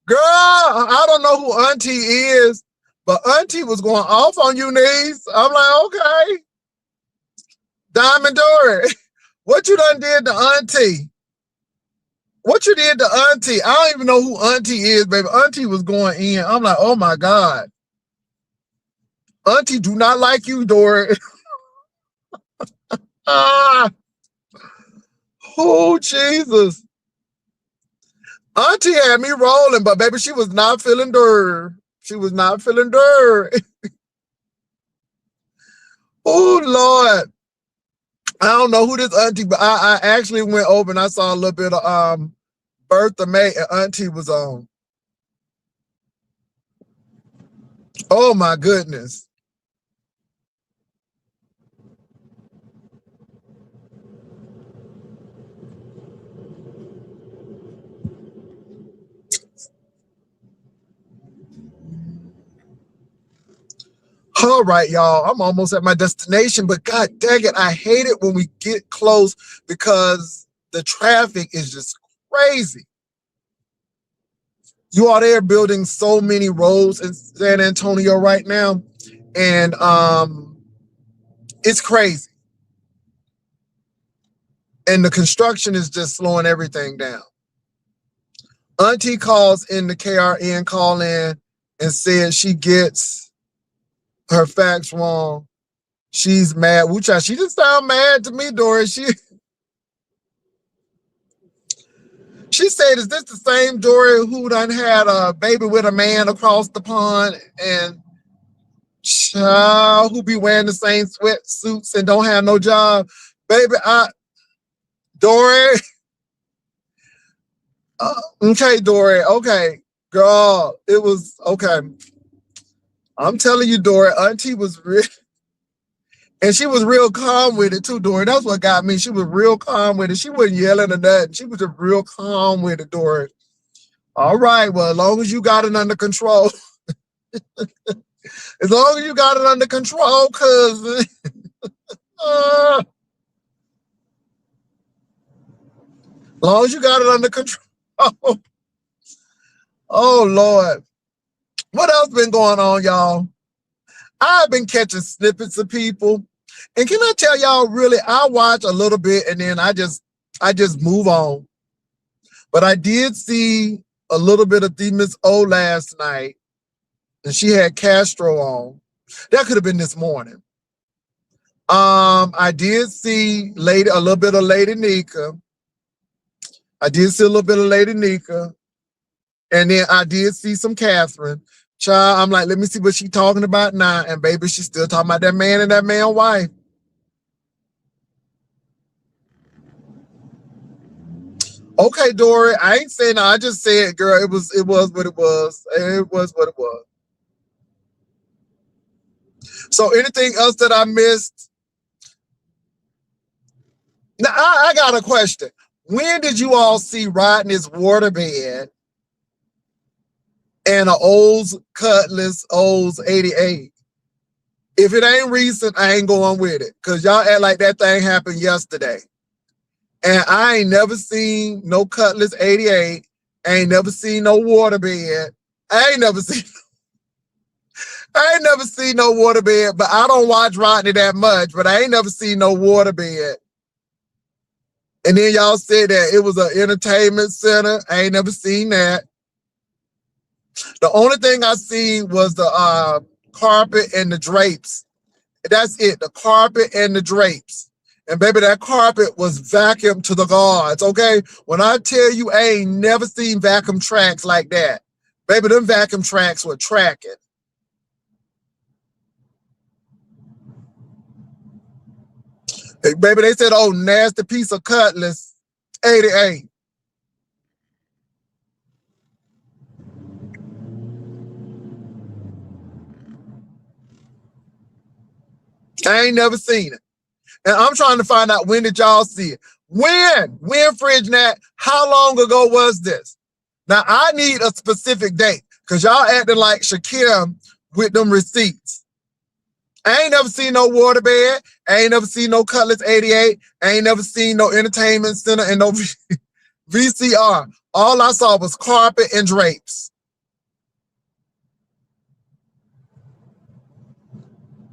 [SPEAKER 1] Girl, I don't know who auntie is, but auntie was going off on you, niece. I'm like, okay. Diamond Dory, what you done did to auntie? What you did to Auntie? I don't even know who Auntie is, baby. Auntie was going in. I'm like, oh my God. Auntie do not like you, Dory. Ah, oh, Jesus. Auntie had me rolling, but baby, she was not feeling dirt. She was not feeling dirt. Oh, Lord. I don't know who this Auntie, but I actually went over and I saw a little bit of Bertha May and Auntie was on. Oh, my goodness. All right, y'all. I'm almost at my destination, but God dang it, I hate it when we get close because the traffic is just crazy. You are there building so many roads in San Antonio right now, and it's crazy. And the construction is just slowing everything down. Auntie calls in the KRN call in and says she gets her facts wrong. She's mad. Wucha, she just sound mad to me, Doris. She said, is this the same Dory who done had a baby with a man across the pond and child who be wearing the same sweatsuits and don't have no job? Baby, Dory. Okay, Dory. Okay, girl, it was okay. I'm telling you, Dory, Auntie was real. And she was real calm with it too, Dory. That's what got me. She was real calm with it. She wasn't yelling or nothing. She was just real calm with it, Dory. All right, well, as long as you got it under control. As long as you got it under control, cousin. As long as you got it under control. Oh, Lord. What else been going on, y'all? I've been catching snippets of people. And can I tell y'all, really, I watch a little bit and then I just move on. But I did see a little bit of Miss O last night, and she had Castro on. That could have been this morning. I did see a little bit of Lady Nika. I did see a little bit of Lady Nika. And then I did see some Catherine. Child, I'm like, let me see what she's talking about now. And baby, she's still talking about that man and that man's wife. Okay, Dory, I ain't saying no, I just said, girl, it was what it was. It was what it was. So anything else that I missed? Now, I got a question. When did you all see Rodney's waterbed and an Olds Cutlass Olds 88? If it ain't recent, I ain't going with it. Because y'all act like that thing happened yesterday. And I ain't never seen no Cutlass 88. I ain't never seen no waterbed. I ain't never seen no waterbed, but I don't watch Rodney that much, but I ain't never seen no waterbed. And then y'all said that it was an entertainment center. I ain't never seen that. The only thing I seen was the carpet and the drapes. That's it, the carpet and the drapes. And baby, that carpet was vacuumed to the gods, okay? When I tell you I ain't never seen vacuum tracks like that. Baby, them vacuum tracks were tracking. Hey, baby, they said, oh, nasty piece of Cutlass, 88. I ain't never seen it. And I'm trying to find out, when did y'all see it? When, Fridge Nat? How long ago was this? Now, I need a specific date because y'all acting like Shakira with them receipts. I ain't never seen no waterbed. I ain't never seen no Cutlass 88. I ain't never seen no entertainment center and no VCR. All I saw was carpet and drapes.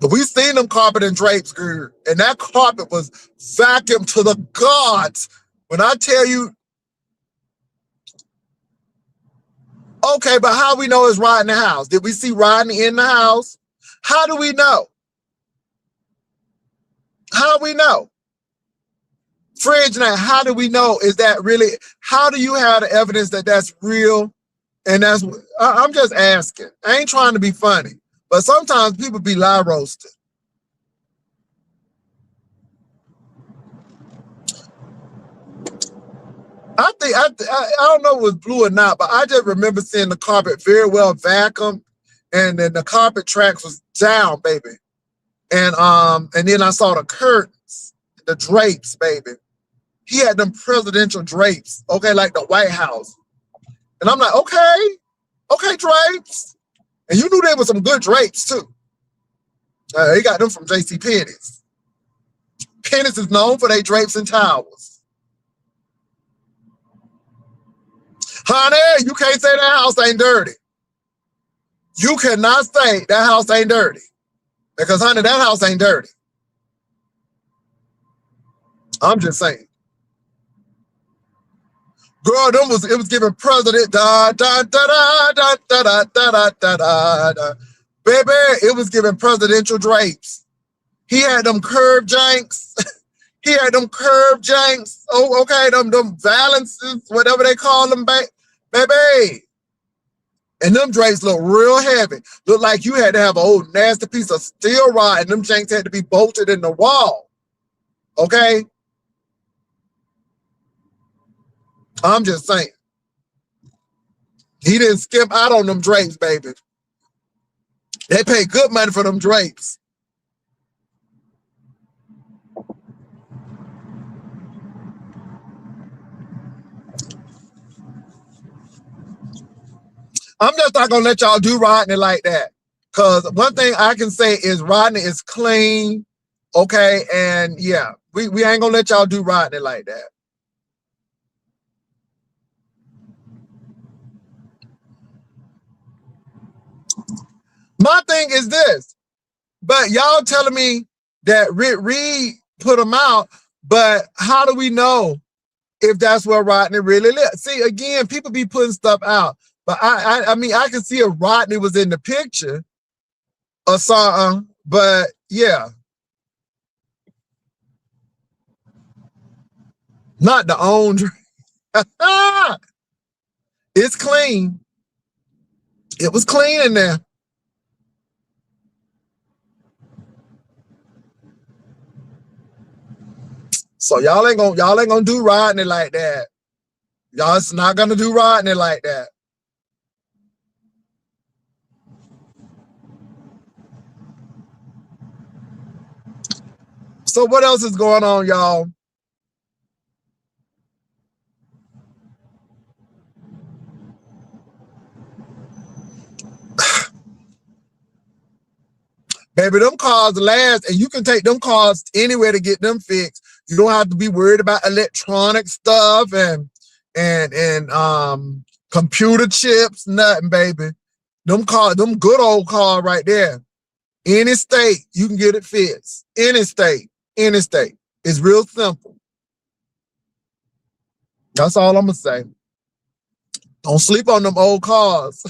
[SPEAKER 1] But we seen them carpet and drapes, girl. And that carpet was vacuumed to the gods. When I tell you, Okay, but how we know it's Rodney house? Did we see Rodney in the house? How do we know? How do we know? Fridge now, how do we know? Is that really, how do you have the evidence that that's real? And that's, I'm just asking. I ain't trying to be funny, but sometimes people be lie roasted. I don't know if it was blue or not, but I just remember seeing the carpet very well vacuumed, and then the carpet tracks was down, baby. And then I saw the curtains, the drapes, baby. He had them presidential drapes, okay, like the White House. And I'm like, okay, drapes. And you knew there were some good drapes too. He got them from J.C. Penney's. Penney's is known for their drapes and towels. Honey, you can't say that house ain't dirty. You cannot say that house ain't dirty. Because, honey, that house ain't dirty. I'm just saying. Girl, it was giving president da da da da da da da da da da. Baby, it was giving presidential drapes. He had them curved janks. He had them curved janks. Oh, okay, them valances, whatever they call them, baby. And them drapes look real heavy. Look like you had to have an old nasty piece of steel rod, and them janks had to be bolted in the wall. Okay? I'm just saying. He didn't skimp out on them drapes, baby. They paid good money for them drapes. I'm just not gonna let y'all do Rodney like that. Cause one thing I can say is Rodney is clean, okay? And yeah, we ain't gonna let y'all do Rodney like that. My thing is this, but y'all telling me that Rick Reed put him out, but how do we know if that's where Rodney really lives? See, again, people be putting stuff out, but I mean, I can see if Rodney was in the picture or something, but yeah. Not the own. It's clean. It was clean in there. So y'all ain't gonna do Rodney like that. Y'all's not gonna do Rodney like that. So what else is going on, y'all? Baby, them cars last, and you can take them cars anywhere to get them fixed. You don't have to be worried about electronic stuff and computer chips, nothing, baby. Them good old cars right there. Any state, you can get it fixed. Any state. It's real simple. That's all I'm gonna say. Don't sleep on them old cars.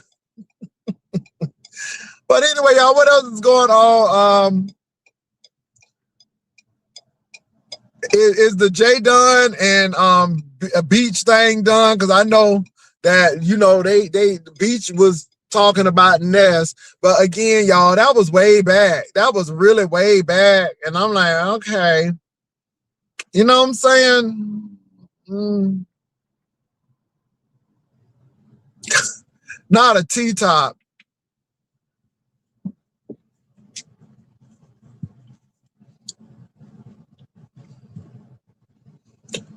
[SPEAKER 1] But anyway, y'all, what else is going on? Is the J done and a beach thing done? Because I know that, you know, the beach was talking about Ness, but again, y'all, that was way back. That was really way back, and I'm like, okay, you know what I'm saying? Not a T-top.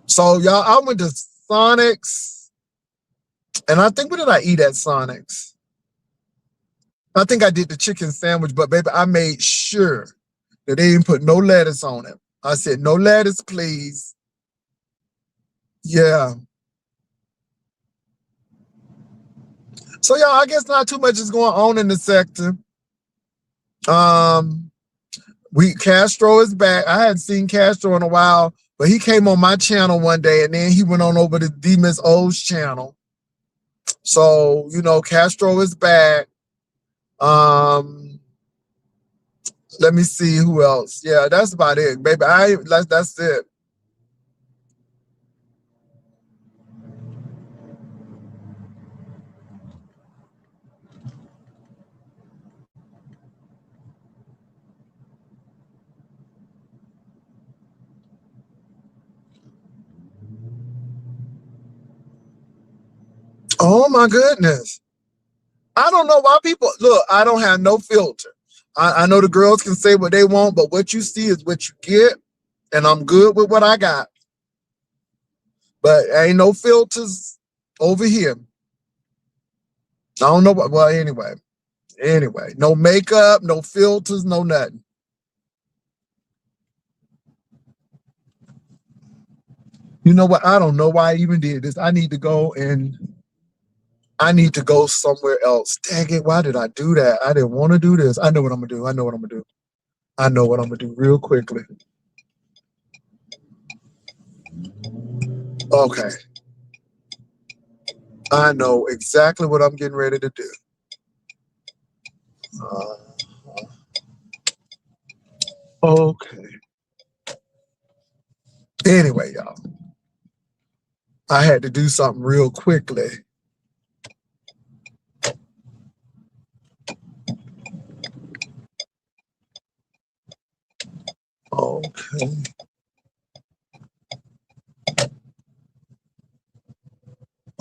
[SPEAKER 1] So y'all, I went to Sonic's, and I think, what did I eat at Sonic's? I think I did the chicken sandwich, but baby, I made sure that they didn't put no lettuce on it. I said, no lettuce, please. Yeah. So y'all, I guess not too much is going on in the sector. Castro is back. I hadn't seen Castro in a while, but he came on my channel one day, and then he went on over to D-Miss O's channel. So, Castro is back. Um, let me see who else. Yeah, that's about it, baby. That's it. Oh my goodness. I don't know why people look. I don't have no filter. I know the girls can say what they want, but what you see is what you get, and I'm good with what I got. But ain't no filters over here. I don't know what. Well, anyway, no makeup, no filters, no nothing. You know what? I don't know why I even did this. I need to go somewhere else. Dang it! Why did I do that? I didn't want to do this. I know what I'm gonna do. I know what I'm gonna do. I know what I'm gonna do real quickly. Okay. I know exactly what I'm getting ready to do. Uh, okay. Anyway, y'all, I had to do something real quickly. Okay.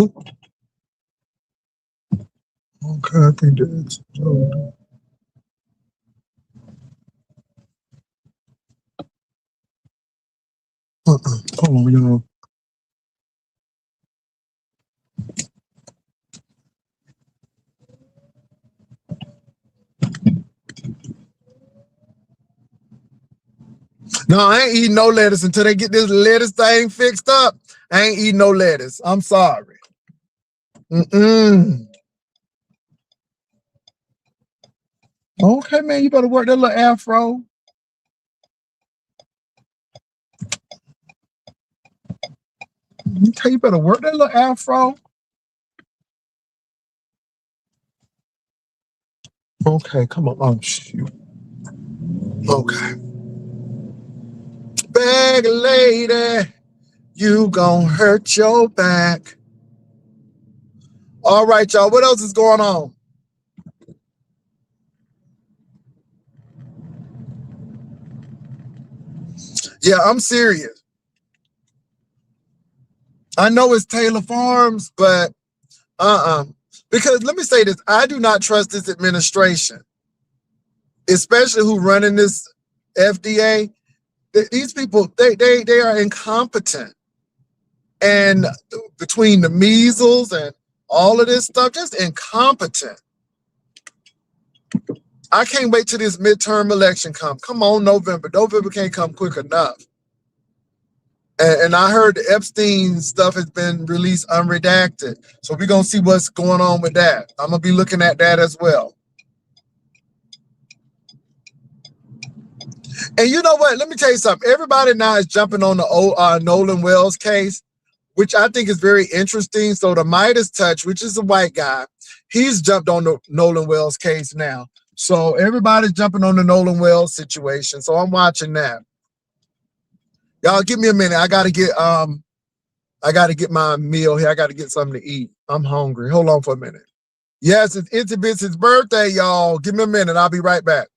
[SPEAKER 1] Oop, okay, I think that's. Hold on, y'all. No, I ain't eating no lettuce until they get this lettuce thing fixed up. I ain't eating no lettuce. I'm sorry. Mm-mm. Okay, man, you better work that little afro. Okay, you better work that little afro. Okay, come on. Oh, shoot. Okay. Bag lady, you gon' hurt your back. All right, y'all. What else is going on? Yeah, I'm serious. I know it's Taylor Farms, but uh-uh. Because let me say this, I do not trust this administration, especially who running this FDA. These people, they are incompetent. And between the measles and all of this stuff, just incompetent. I can't wait till this midterm election come. Come on, November. November can't come quick enough. And I heard the Epstein stuff has been released unredacted. So we're gonna see what's going on with that. I'm gonna be looking at that as well. And you know what? Let me tell you something. Everybody now is jumping on the Nolan Wells case, which I think is very interesting. So the Midas Touch, which is a white guy, he's jumped on the Nolan Wells case now. So everybody's jumping on the Nolan Wells situation. So I'm watching that. Y'all give me a minute. I gotta get my meal here. I gotta get something to eat. I'm hungry. Hold on for a minute. Yes, it's Itsy Bitsy's birthday, y'all. Give me a minute. I'll be right back.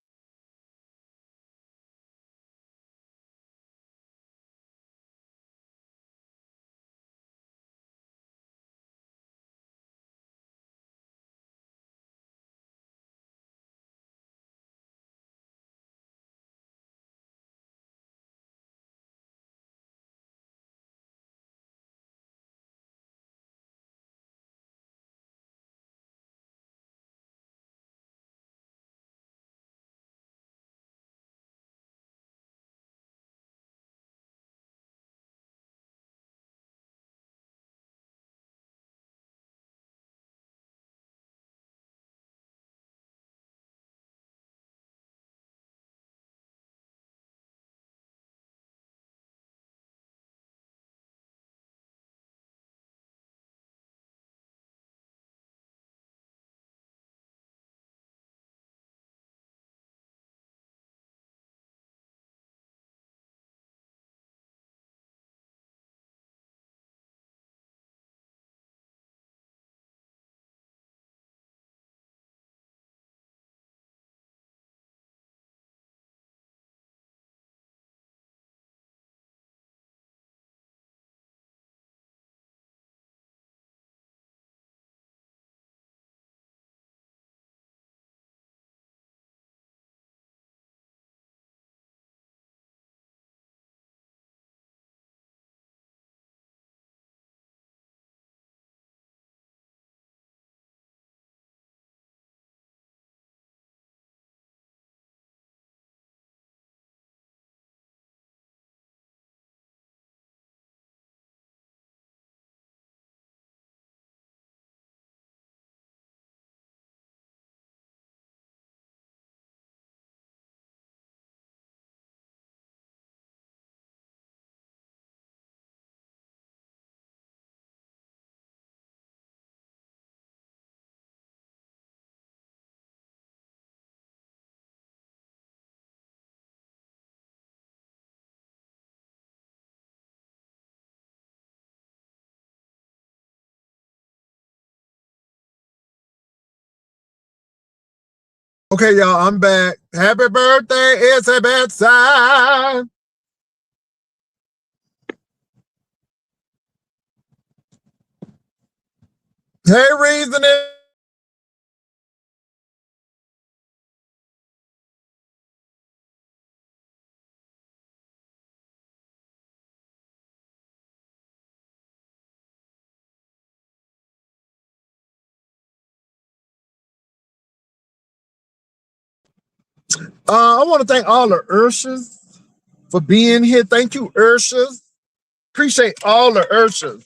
[SPEAKER 1] Okay, y'all, I'm back. Happy birthday, it's a bad sign. Hey, reasoning. I want to thank all the Urshas for being here. Thank you, Urshas. Appreciate all the Urshas.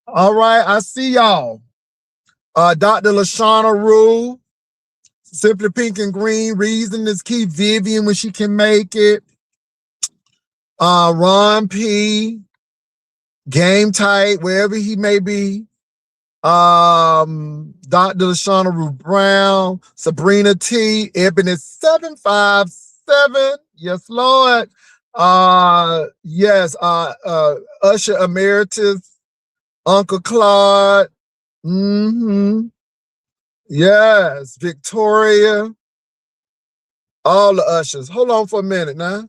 [SPEAKER 1] All right, I see y'all. Dr. Lashana Rule, Simply Pink and Green, Reason is Key, Vivian when she can make it. Ron P, Game Tight, wherever he may be. Dr. Lashana Rue Brown, Sabrina T, Ebony 757. Yes, Lord. Yes, Usher Emeritus, Uncle Claude. Yes, Victoria. All the ushers. Hold on for a minute now.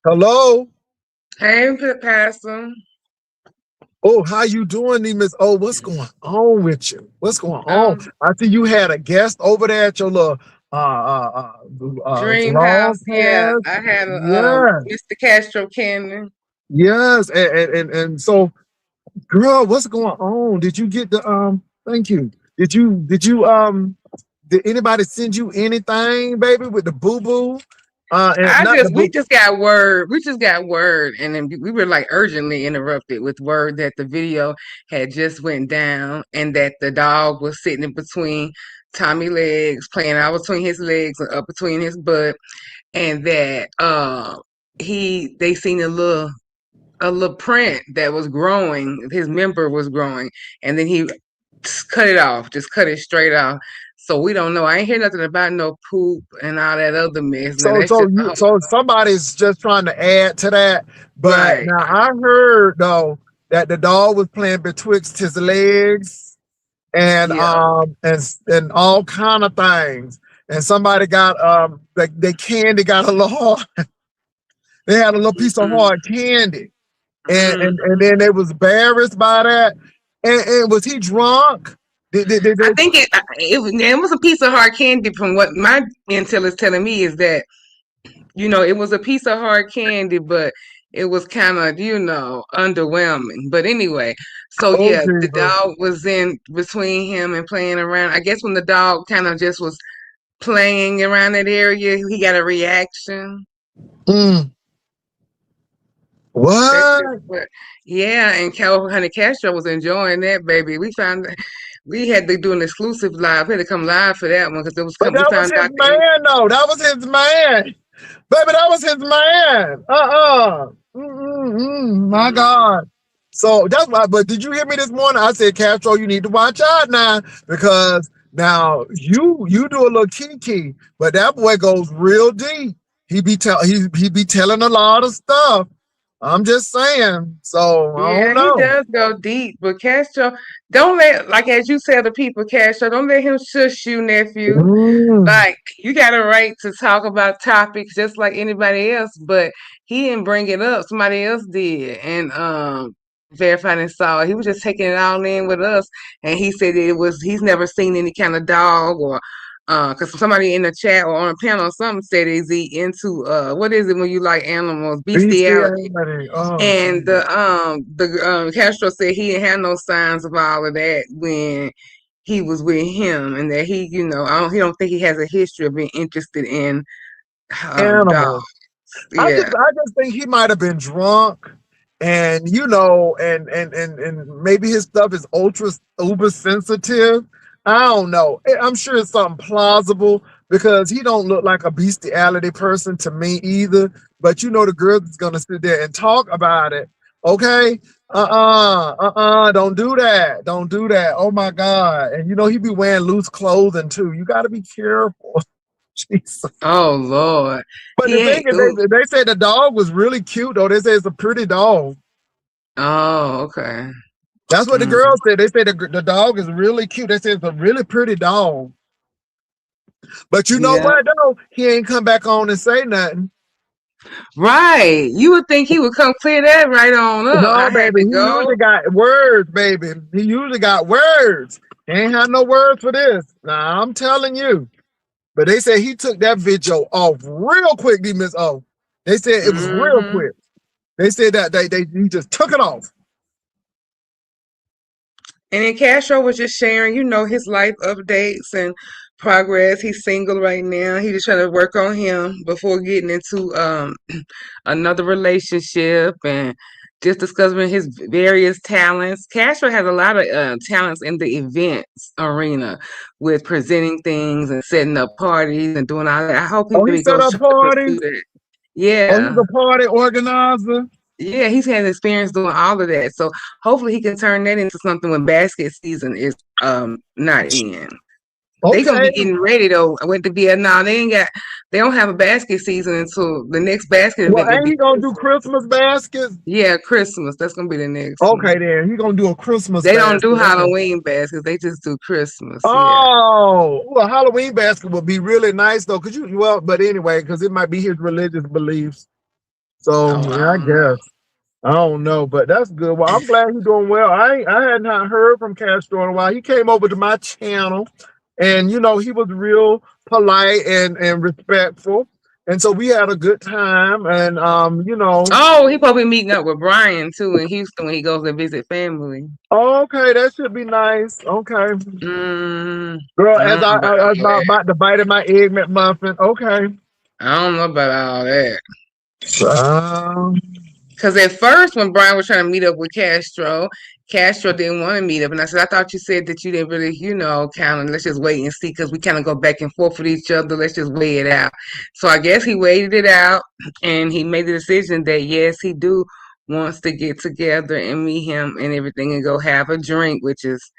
[SPEAKER 1] Hello.
[SPEAKER 2] Hey, Pastor.
[SPEAKER 1] Oh, how you doing, Miss? Oh, what's going on with you? What's going on?
[SPEAKER 2] Um,
[SPEAKER 1] I see you had a guest over there at your little
[SPEAKER 2] Dream
[SPEAKER 1] vlog
[SPEAKER 2] House. Yeah,
[SPEAKER 1] cast.
[SPEAKER 2] I had
[SPEAKER 1] Yes,
[SPEAKER 2] Mr. Castro Cannon.
[SPEAKER 1] yes, and so, girl, what's going on? Did you get the Thank you. Did anybody send you anything, baby, with the boo boo? And not the
[SPEAKER 2] We
[SPEAKER 1] boo.
[SPEAKER 2] just got word. We just got word, and then we were like urgently interrupted with word that the video had just went down, and that the dog was sitting in between Tommy legs, playing out between his legs and up between his butt, and that they seen a little print that was growing. His member was growing, and then he just cut it off, just cut it straight off. So we don't know. I ain't hear nothing about no poop and all that other mess. Now
[SPEAKER 1] So
[SPEAKER 2] that's just a whole
[SPEAKER 1] so somebody's just trying to add to that. But
[SPEAKER 2] right.
[SPEAKER 1] now I heard though that the dog was playing betwixt his legs and
[SPEAKER 2] Yeah.
[SPEAKER 1] and all kind of things. And somebody got they candy got a little they had a little piece of
[SPEAKER 2] Mm-hmm.
[SPEAKER 1] hard candy. And
[SPEAKER 2] Mm-hmm.
[SPEAKER 1] and then they was embarrassed by that. And was he drunk?
[SPEAKER 2] I think it was a piece of hard candy. From what my intel is telling me is that it was a piece of hard candy, but it was kind of underwhelming. But anyway, so
[SPEAKER 1] Oh
[SPEAKER 2] yeah, the
[SPEAKER 1] Jesus.
[SPEAKER 2] dog was in between him and playing around. I guess when the dog kind of just was playing around that area, he got a reaction.
[SPEAKER 1] Mm.
[SPEAKER 2] That's just
[SPEAKER 1] What?
[SPEAKER 2] what, yeah. And Honey Castro was enjoying that, baby. We had to do an exclusive live. We had to come live for that one because it was
[SPEAKER 1] But
[SPEAKER 2] we
[SPEAKER 1] that was
[SPEAKER 2] found
[SPEAKER 1] his
[SPEAKER 2] out
[SPEAKER 1] man, though. That was his man. Baby, that was his man. My
[SPEAKER 2] Mhm.
[SPEAKER 1] God. So that's why, but did you hear me this morning? I said, Castro, you need to watch out now because now you do a little kiki, but that boy goes real deep. He be telling a lot of stuff. I'm just saying. So I don't
[SPEAKER 2] Yeah, he
[SPEAKER 1] know.
[SPEAKER 2] does go deep, but Castro, don't let, like as you tell the people, Castro, don't let him shush you, nephew.
[SPEAKER 1] Mm.
[SPEAKER 2] Like you got a right to talk about topics just like anybody else, but he didn't bring it up. Somebody else did, and verified and saw it. He was just taking it all in with us, and he said he's never seen any kind of dog or. Because somebody in the chat or on a panel or something said is he into what is it when you like animals, bestiality.
[SPEAKER 1] Bestiality. Oh,
[SPEAKER 2] And
[SPEAKER 1] Jesus.
[SPEAKER 2] the Castro said he didn't have no signs of all of that when he was with him, and that he don't think he has a history of being interested in dogs.
[SPEAKER 1] Animals.
[SPEAKER 2] Yeah,
[SPEAKER 1] I just think he might have been drunk and and maybe his stuff is ultra uber sensitive. I don't know. I'm sure it's something plausible because he don't look like a bestiality person to me either. But the girl is gonna sit there and talk about it. Okay. Don't do that. Don't do that. Oh my God. And he be wearing loose clothing too. You gotta be careful. Jesus.
[SPEAKER 2] oh Lord,
[SPEAKER 1] But the
[SPEAKER 2] he
[SPEAKER 1] thing
[SPEAKER 2] ain't.
[SPEAKER 1] is,
[SPEAKER 2] Ooh.
[SPEAKER 1] they say the dog was really cute though. They say it's a pretty dog.
[SPEAKER 2] Oh, okay.
[SPEAKER 1] That's what the
[SPEAKER 2] Mm.
[SPEAKER 1] girls said. They say the dog is really cute. They say it's a really pretty dog. But you know
[SPEAKER 2] Yeah.
[SPEAKER 1] what though? He ain't come back on and say nothing.
[SPEAKER 2] Right. You would think he would come clear that right on up.
[SPEAKER 1] No,
[SPEAKER 2] I had
[SPEAKER 1] baby,
[SPEAKER 2] to
[SPEAKER 1] he
[SPEAKER 2] go.
[SPEAKER 1] usually got words, baby. He usually got words. He ain't had no words for this. Nah, I'm telling you. But they said he took that video off real quick, Miss O. They said it was real
[SPEAKER 2] Hmm.
[SPEAKER 1] quick. They said that he just took it off.
[SPEAKER 2] And then Castro was just sharing, his life updates and progress. He's single right now. He just trying to work on him before getting into another relationship and just discovering his various talents. Castro has a lot of talents in the events arena with presenting things and setting up parties and doing all that. I hope he
[SPEAKER 1] Oh, he
[SPEAKER 2] maybe
[SPEAKER 1] set
[SPEAKER 2] goes
[SPEAKER 1] up
[SPEAKER 2] to pursue
[SPEAKER 1] parties.
[SPEAKER 2] that.
[SPEAKER 1] Oh, he's
[SPEAKER 2] Yeah.
[SPEAKER 1] a party organizer.
[SPEAKER 2] Yeah, he's had experience doing all of that. So hopefully he can turn that into something when basket season is not in. They gonna
[SPEAKER 1] Okay.
[SPEAKER 2] be getting ready though. I went to Vietnam. They don't have a basket season until the next basket
[SPEAKER 1] Well,
[SPEAKER 2] event will
[SPEAKER 1] ain't
[SPEAKER 2] be
[SPEAKER 1] he gonna do
[SPEAKER 2] Christmas.
[SPEAKER 1] Christmas baskets?
[SPEAKER 2] Yeah, Christmas. That's gonna be the next one.
[SPEAKER 1] Okay, then he gonna do a Christmas
[SPEAKER 2] They don't do
[SPEAKER 1] basket. Okay.
[SPEAKER 2] Halloween baskets. They just do Christmas. Yeah.
[SPEAKER 1] Oh, well, a Halloween basket would be really nice though. But anyway, because it might be his religious beliefs. So
[SPEAKER 2] Oh,
[SPEAKER 1] yeah,
[SPEAKER 2] I
[SPEAKER 1] I
[SPEAKER 2] don't know.
[SPEAKER 1] guess. I don't know, but that's good. Well, I'm glad he's doing well. I had not heard from Castro in a while. He came over to my channel, and he was real polite and respectful, and so we had a good time. And
[SPEAKER 2] Oh, he probably meeting up with Brian too in Houston when he goes to visit family.
[SPEAKER 1] okay, that should be nice. Okay,
[SPEAKER 2] Mm,
[SPEAKER 1] girl,
[SPEAKER 2] I
[SPEAKER 1] as
[SPEAKER 2] don't
[SPEAKER 1] I,
[SPEAKER 2] know about
[SPEAKER 1] I was
[SPEAKER 2] all that.
[SPEAKER 1] about to bite in my egg McMuffin. Okay.
[SPEAKER 2] I don't know about all that.
[SPEAKER 1] Um,
[SPEAKER 2] Because at first, when Brian was trying to meet up with Castro, Castro didn't want to meet up. And I said, I thought you said that you didn't really, kind of, let's just wait and see because we kind of go back and forth with each other. Let's just weigh it out. So I guess he waited it out and he made the decision that, yes, he do wants to get together and meet him and everything and go have a drink, which is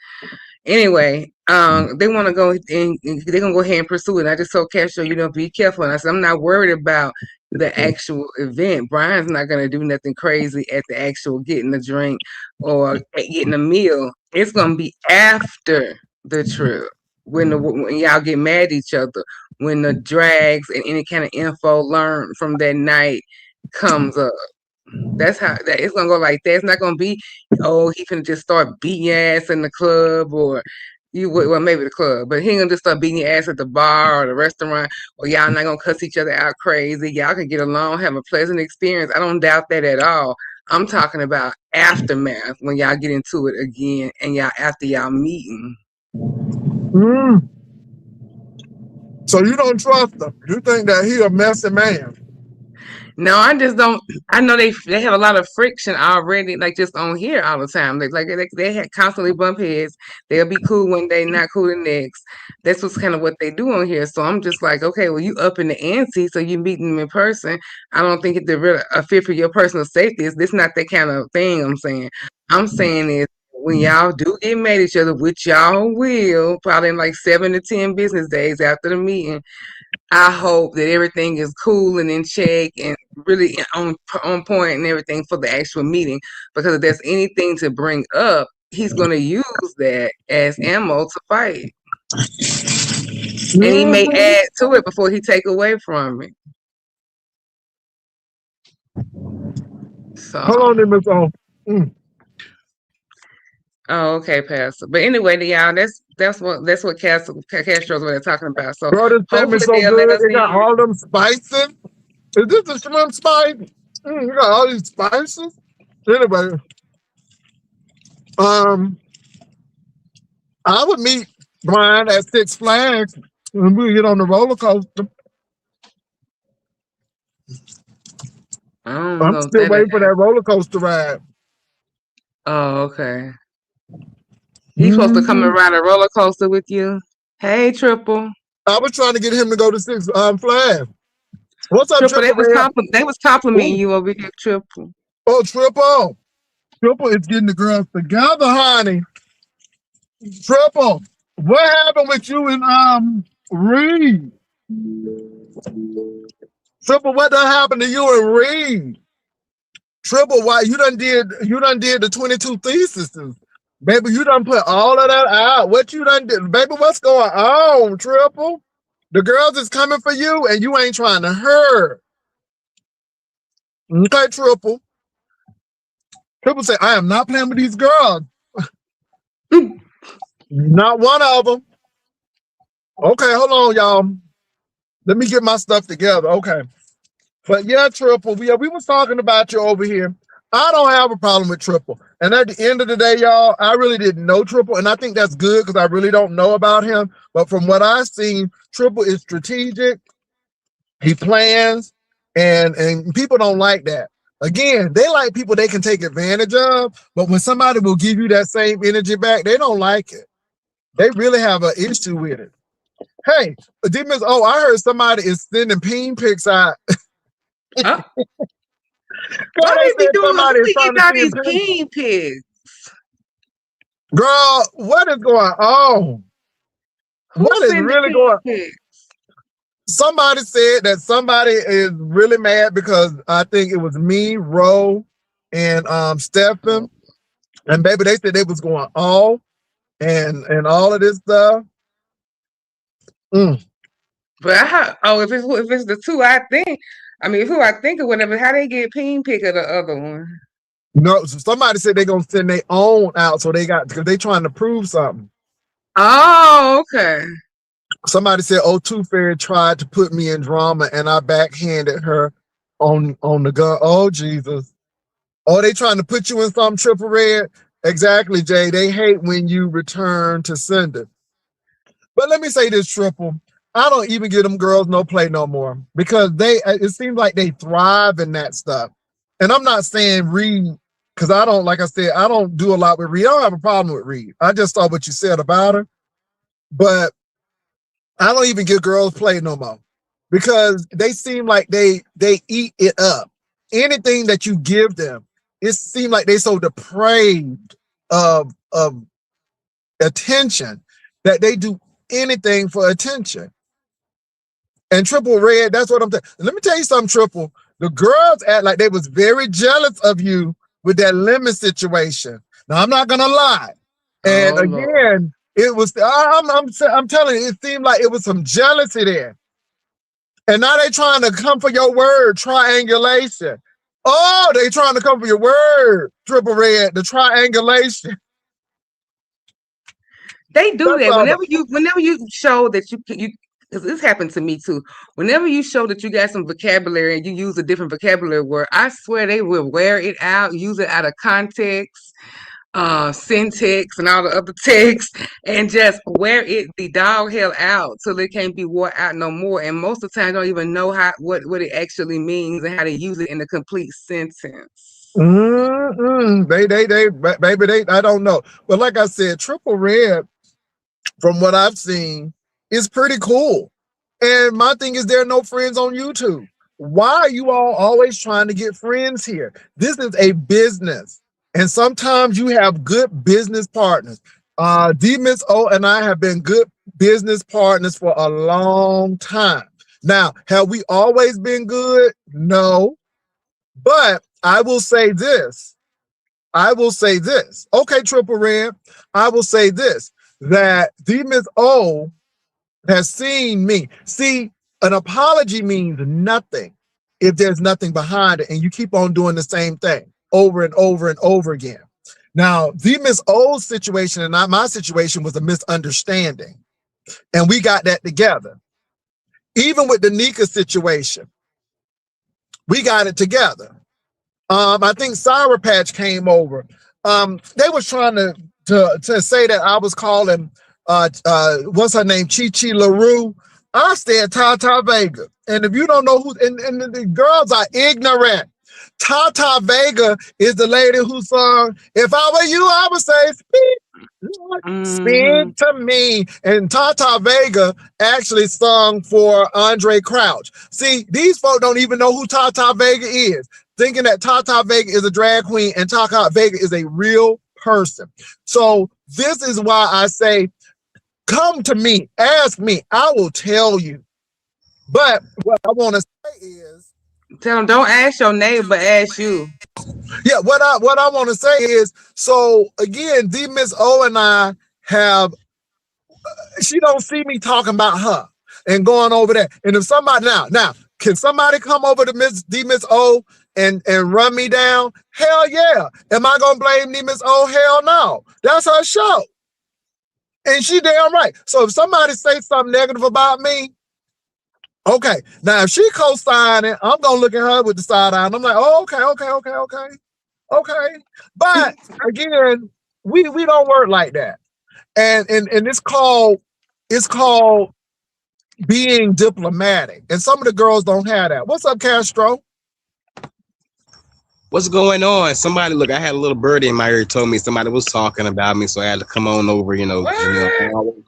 [SPEAKER 2] anyway, they want to go and they're gonna go ahead and pursue it. I just told Castro, be careful. And I said, I'm not worried about the actual event. Brian's not gonna do nothing crazy at the actual getting a drink or getting a meal. It's gonna be after the trip when y'all get mad at each other, when the drags and any kind of info learned from that night comes up. That's how that it's gonna go like that. It's not gonna be, oh, he can just start beating your ass in the club or well maybe the club, but he ain't gonna just start beating your ass at the bar or the restaurant, or y'all not gonna cuss each other out crazy. Y'all can get along, have a pleasant experience. I don't doubt that at all. I'm talking about aftermath when y'all get into it again and after y'all meeting.
[SPEAKER 1] mm. So you don't trust him? You think that he a messy man?
[SPEAKER 2] No, I just don't. I know they have a lot of friction already, like just on here all the time. They had constantly bump heads. They'll be cool one day, not cool the next. That's what's kind of what they do on here. So I'm just like, okay, well, you up in the ante, so you meeting them in person. I don't think they're really a fit for your personal safety. This not that kind of thing. I'm saying is when y'all do get mad at each other, which y'all will, probably in like 7 to 10 business days after the meeting. I hope that everything is cool and in check and really on point and everything for the actual meeting. Because if there's anything to bring up, he's going to use that as ammo to fight, and he may
[SPEAKER 1] Mm-hmm.
[SPEAKER 2] add to it before he take away from it. So,
[SPEAKER 1] Hold on, Miss O. Mm.
[SPEAKER 2] oh, okay, Pastor. But anyway, y'all, that's what Castro's what they're talking about. So
[SPEAKER 1] Bro, this salmon
[SPEAKER 2] hopefully
[SPEAKER 1] so
[SPEAKER 2] they'll let
[SPEAKER 1] good.
[SPEAKER 2] us
[SPEAKER 1] It got
[SPEAKER 2] in.
[SPEAKER 1] all them spices. Is this the shrimp spice? You got all these spices. Anyway, I would meet Brian at Six Flags and we get on the roller coaster.
[SPEAKER 2] I don't
[SPEAKER 1] I'm
[SPEAKER 2] know if
[SPEAKER 1] still
[SPEAKER 2] that'll
[SPEAKER 1] waiting for
[SPEAKER 2] happen.
[SPEAKER 1] that roller coaster ride.
[SPEAKER 2] Oh, okay. He's supposed to come
[SPEAKER 1] Mm-hmm.
[SPEAKER 2] and ride a roller coaster with you. Hey, Triple.
[SPEAKER 1] I was trying to get him to go to Six Flags. What's up,
[SPEAKER 2] Triple,
[SPEAKER 1] Triple Red?
[SPEAKER 2] they was complimenting
[SPEAKER 1] Ooh.
[SPEAKER 2] you over here, Triple.
[SPEAKER 1] Oh, Triple. Triple is getting the girls together, honey. Triple. What happened with you and Reed? Triple, what done happened to you and Reed? Triple, why you done did the 22 theses. Baby, you done put all of that out. What you done did? Baby, what's going on, Triple? The girls is coming for you, and you ain't trying to hurt. Okay, Triple. Triple say, I am not playing with these girls. Not one of them. Okay, hold on, y'all. Let me get my stuff together. Okay. But yeah, Triple, we was talking about you over here. I don't have a problem with Triple. And at the end of the day, y'all, I really didn't know Triple. And I think that's good because I really don't know about him. But from what I've seen, Triple is strategic. He plans. And people don't like that. Again, they like people they can take advantage of. But when somebody will give you that same energy back, they don't like it. They really have an issue with it. Hey, Demons, oh, I heard somebody is sending peen pics out.
[SPEAKER 2] Huh?
[SPEAKER 1] Girl,
[SPEAKER 2] Why
[SPEAKER 1] they
[SPEAKER 2] they
[SPEAKER 1] said
[SPEAKER 2] be doing?
[SPEAKER 1] somebody
[SPEAKER 2] Who
[SPEAKER 1] is
[SPEAKER 2] be
[SPEAKER 1] trying
[SPEAKER 2] getting
[SPEAKER 1] to
[SPEAKER 2] all
[SPEAKER 1] send
[SPEAKER 2] these
[SPEAKER 1] peen.
[SPEAKER 2] peen pics?
[SPEAKER 1] Girl, what is going on?
[SPEAKER 2] Who
[SPEAKER 1] What is
[SPEAKER 2] sending
[SPEAKER 1] really
[SPEAKER 2] peen
[SPEAKER 1] going on?
[SPEAKER 2] pics?
[SPEAKER 1] Somebody said that somebody is really mad because I think it was me, Ro, and Stephen. And baby, they said they was going off and all of this stuff.
[SPEAKER 2] But if it's the two I think, I mean who I think or whatever, how they get peen pick of the other one?
[SPEAKER 1] No, so somebody said they're gonna send their own out, so they got because they trying to prove something.
[SPEAKER 2] Oh, okay.
[SPEAKER 1] Somebody said, "Oh, Tooth Fairy tried to put me in drama, and I backhanded her on the gun." Oh, Jesus! Oh, they trying to put you in some Triple Red? Exactly, Jay. They hate when you return to sender. But let me say this, Triple. I don't even give them girls no play no more because it seems like they thrive in that stuff. And I'm not saying Reed, because I don't, like I said, I don't do a lot with Reed. I don't have a problem with Reed. I just saw what you said about her. But I don't even give girls play no more because they seem like they eat it up. Anything that you give them, it seems like they so depraved of attention that they do anything for attention. And Triple Red, that's what I'm saying. Let me tell you something, Triple. The girls act like they was very jealous of you with that lemon situation. Now I'm not gonna lie. And
[SPEAKER 2] Oh,
[SPEAKER 1] again,
[SPEAKER 2] Lord.
[SPEAKER 1] it was I'm telling you, it seemed like it was some jealousy there. And now they trying to come for your word, triangulation. Oh, they trying to come for your word, Triple Red, the triangulation.
[SPEAKER 2] They do
[SPEAKER 1] That's
[SPEAKER 2] that
[SPEAKER 1] all.
[SPEAKER 2] whenever you show that you because this happened to me too. Whenever you show that you got some vocabulary and you use a different vocabulary word, I swear they will wear it out, use it out of context, syntax and all the other texts, and just wear it the dog hell out till it can't be wore out no more. And most of the time, don't even know what it actually means and how to use it in a complete sentence.
[SPEAKER 1] Baby, I don't know. But like I said, Triple Red, from what I've seen, is pretty cool. And my thing is, there are no friends on YouTube. Why are you all always trying to get friends here? This is a business. And sometimes you have good business partners. D-Miss O and I have been good business partners for a long time. Now, have we always been good? No. But I will say this. Okay, Triple Red, I will say this, that D-Miss O has seen me. See, an apology means nothing if there's nothing behind it and you keep on doing the same thing over and over and over again. Now, D-Miss O's situation and not my situation was a misunderstanding. And we got that together. Even with the Nika situation, we got it together. I think Sour Patch came over. They was trying to say that I was calling what's her name, Chi Chi LaRue. I said Tata Vega. And if you don't know who, and the girls are ignorant. Tata Vega is the lady who sung, "If I Were You, I Would Say, Speak to Me." And Tata Vega actually sung for Andre Crouch. See, these folks don't even know who Tata Vega is, thinking that Tata Vega is a drag queen and Tata Vega is a real person. So this is why I say, come to me, ask me, I will tell you. But what I want to say is,
[SPEAKER 2] tell them don't ask your neighbor, ask you.
[SPEAKER 1] Yeah, what I want to say is, so again, D-Miss O and I have, she don't see me talking about her. and going over there. And if somebody now, can somebody come over to Miss O and run me down? Hell yeah. Am I gonna blame Miss O? Hell no. That's her show. And she damn right. So if somebody say something negative about me, okay. Now if she co-signing, I'm gonna look at her with the side eye and I'm like, oh, okay. But again, we don't work like that. And it's called being diplomatic. And some of the girls don't have that. What's up, Castro?
[SPEAKER 3] What's going on? Somebody, look, I had a little birdie in my ear told me somebody was talking about me, so I had to come on over,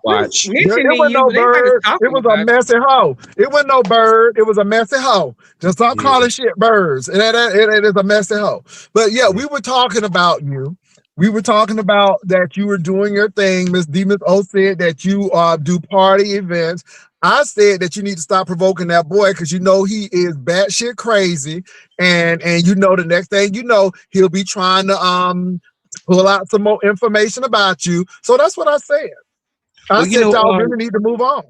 [SPEAKER 3] watch.
[SPEAKER 1] It wasn't no bird. It was a messy hoe. It wasn't no bird. It was a messy hoe. Just stop calling shit birds. It is a messy hoe. But yeah, we were talking about you. We were talking about that you were doing your thing. Miss O said that you do party events. I said that you need to stop provoking that boy because you know he is batshit crazy, and you know the next thing you know he'll be trying to pull out some more information about you. So that's what I said. I said y'all really need to move on.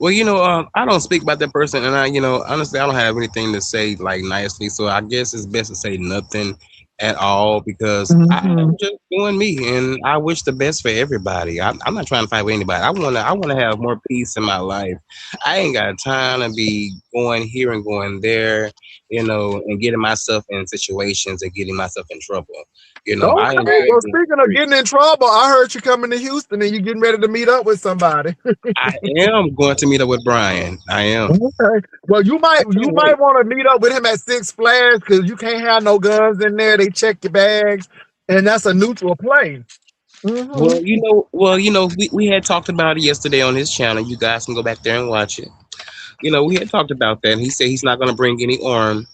[SPEAKER 3] Well, I don't speak about that person, and honestly, I don't have anything to say like nicely. So I guess it's best to say nothing at all because I'm just doing me, and I wish the best for everybody. I'm not trying to fight with anybody. I wanna have more peace in my life. I ain't got time to be going here and going there, and getting myself in situations and getting myself in trouble.
[SPEAKER 1] Okay. Well, speaking of getting in trouble, I heard you coming to Houston and you getting ready to meet up with somebody.
[SPEAKER 3] I am going to meet up with Brian. I am.
[SPEAKER 1] Okay. Well, you might want to meet up with him at Six Flags because you can't have no guns in there. They check your bags, and that's a neutral place.
[SPEAKER 3] Well, we had talked about it yesterday on his channel. You guys can go back there and watch it. We had talked about that. And he said he's not going to bring any armor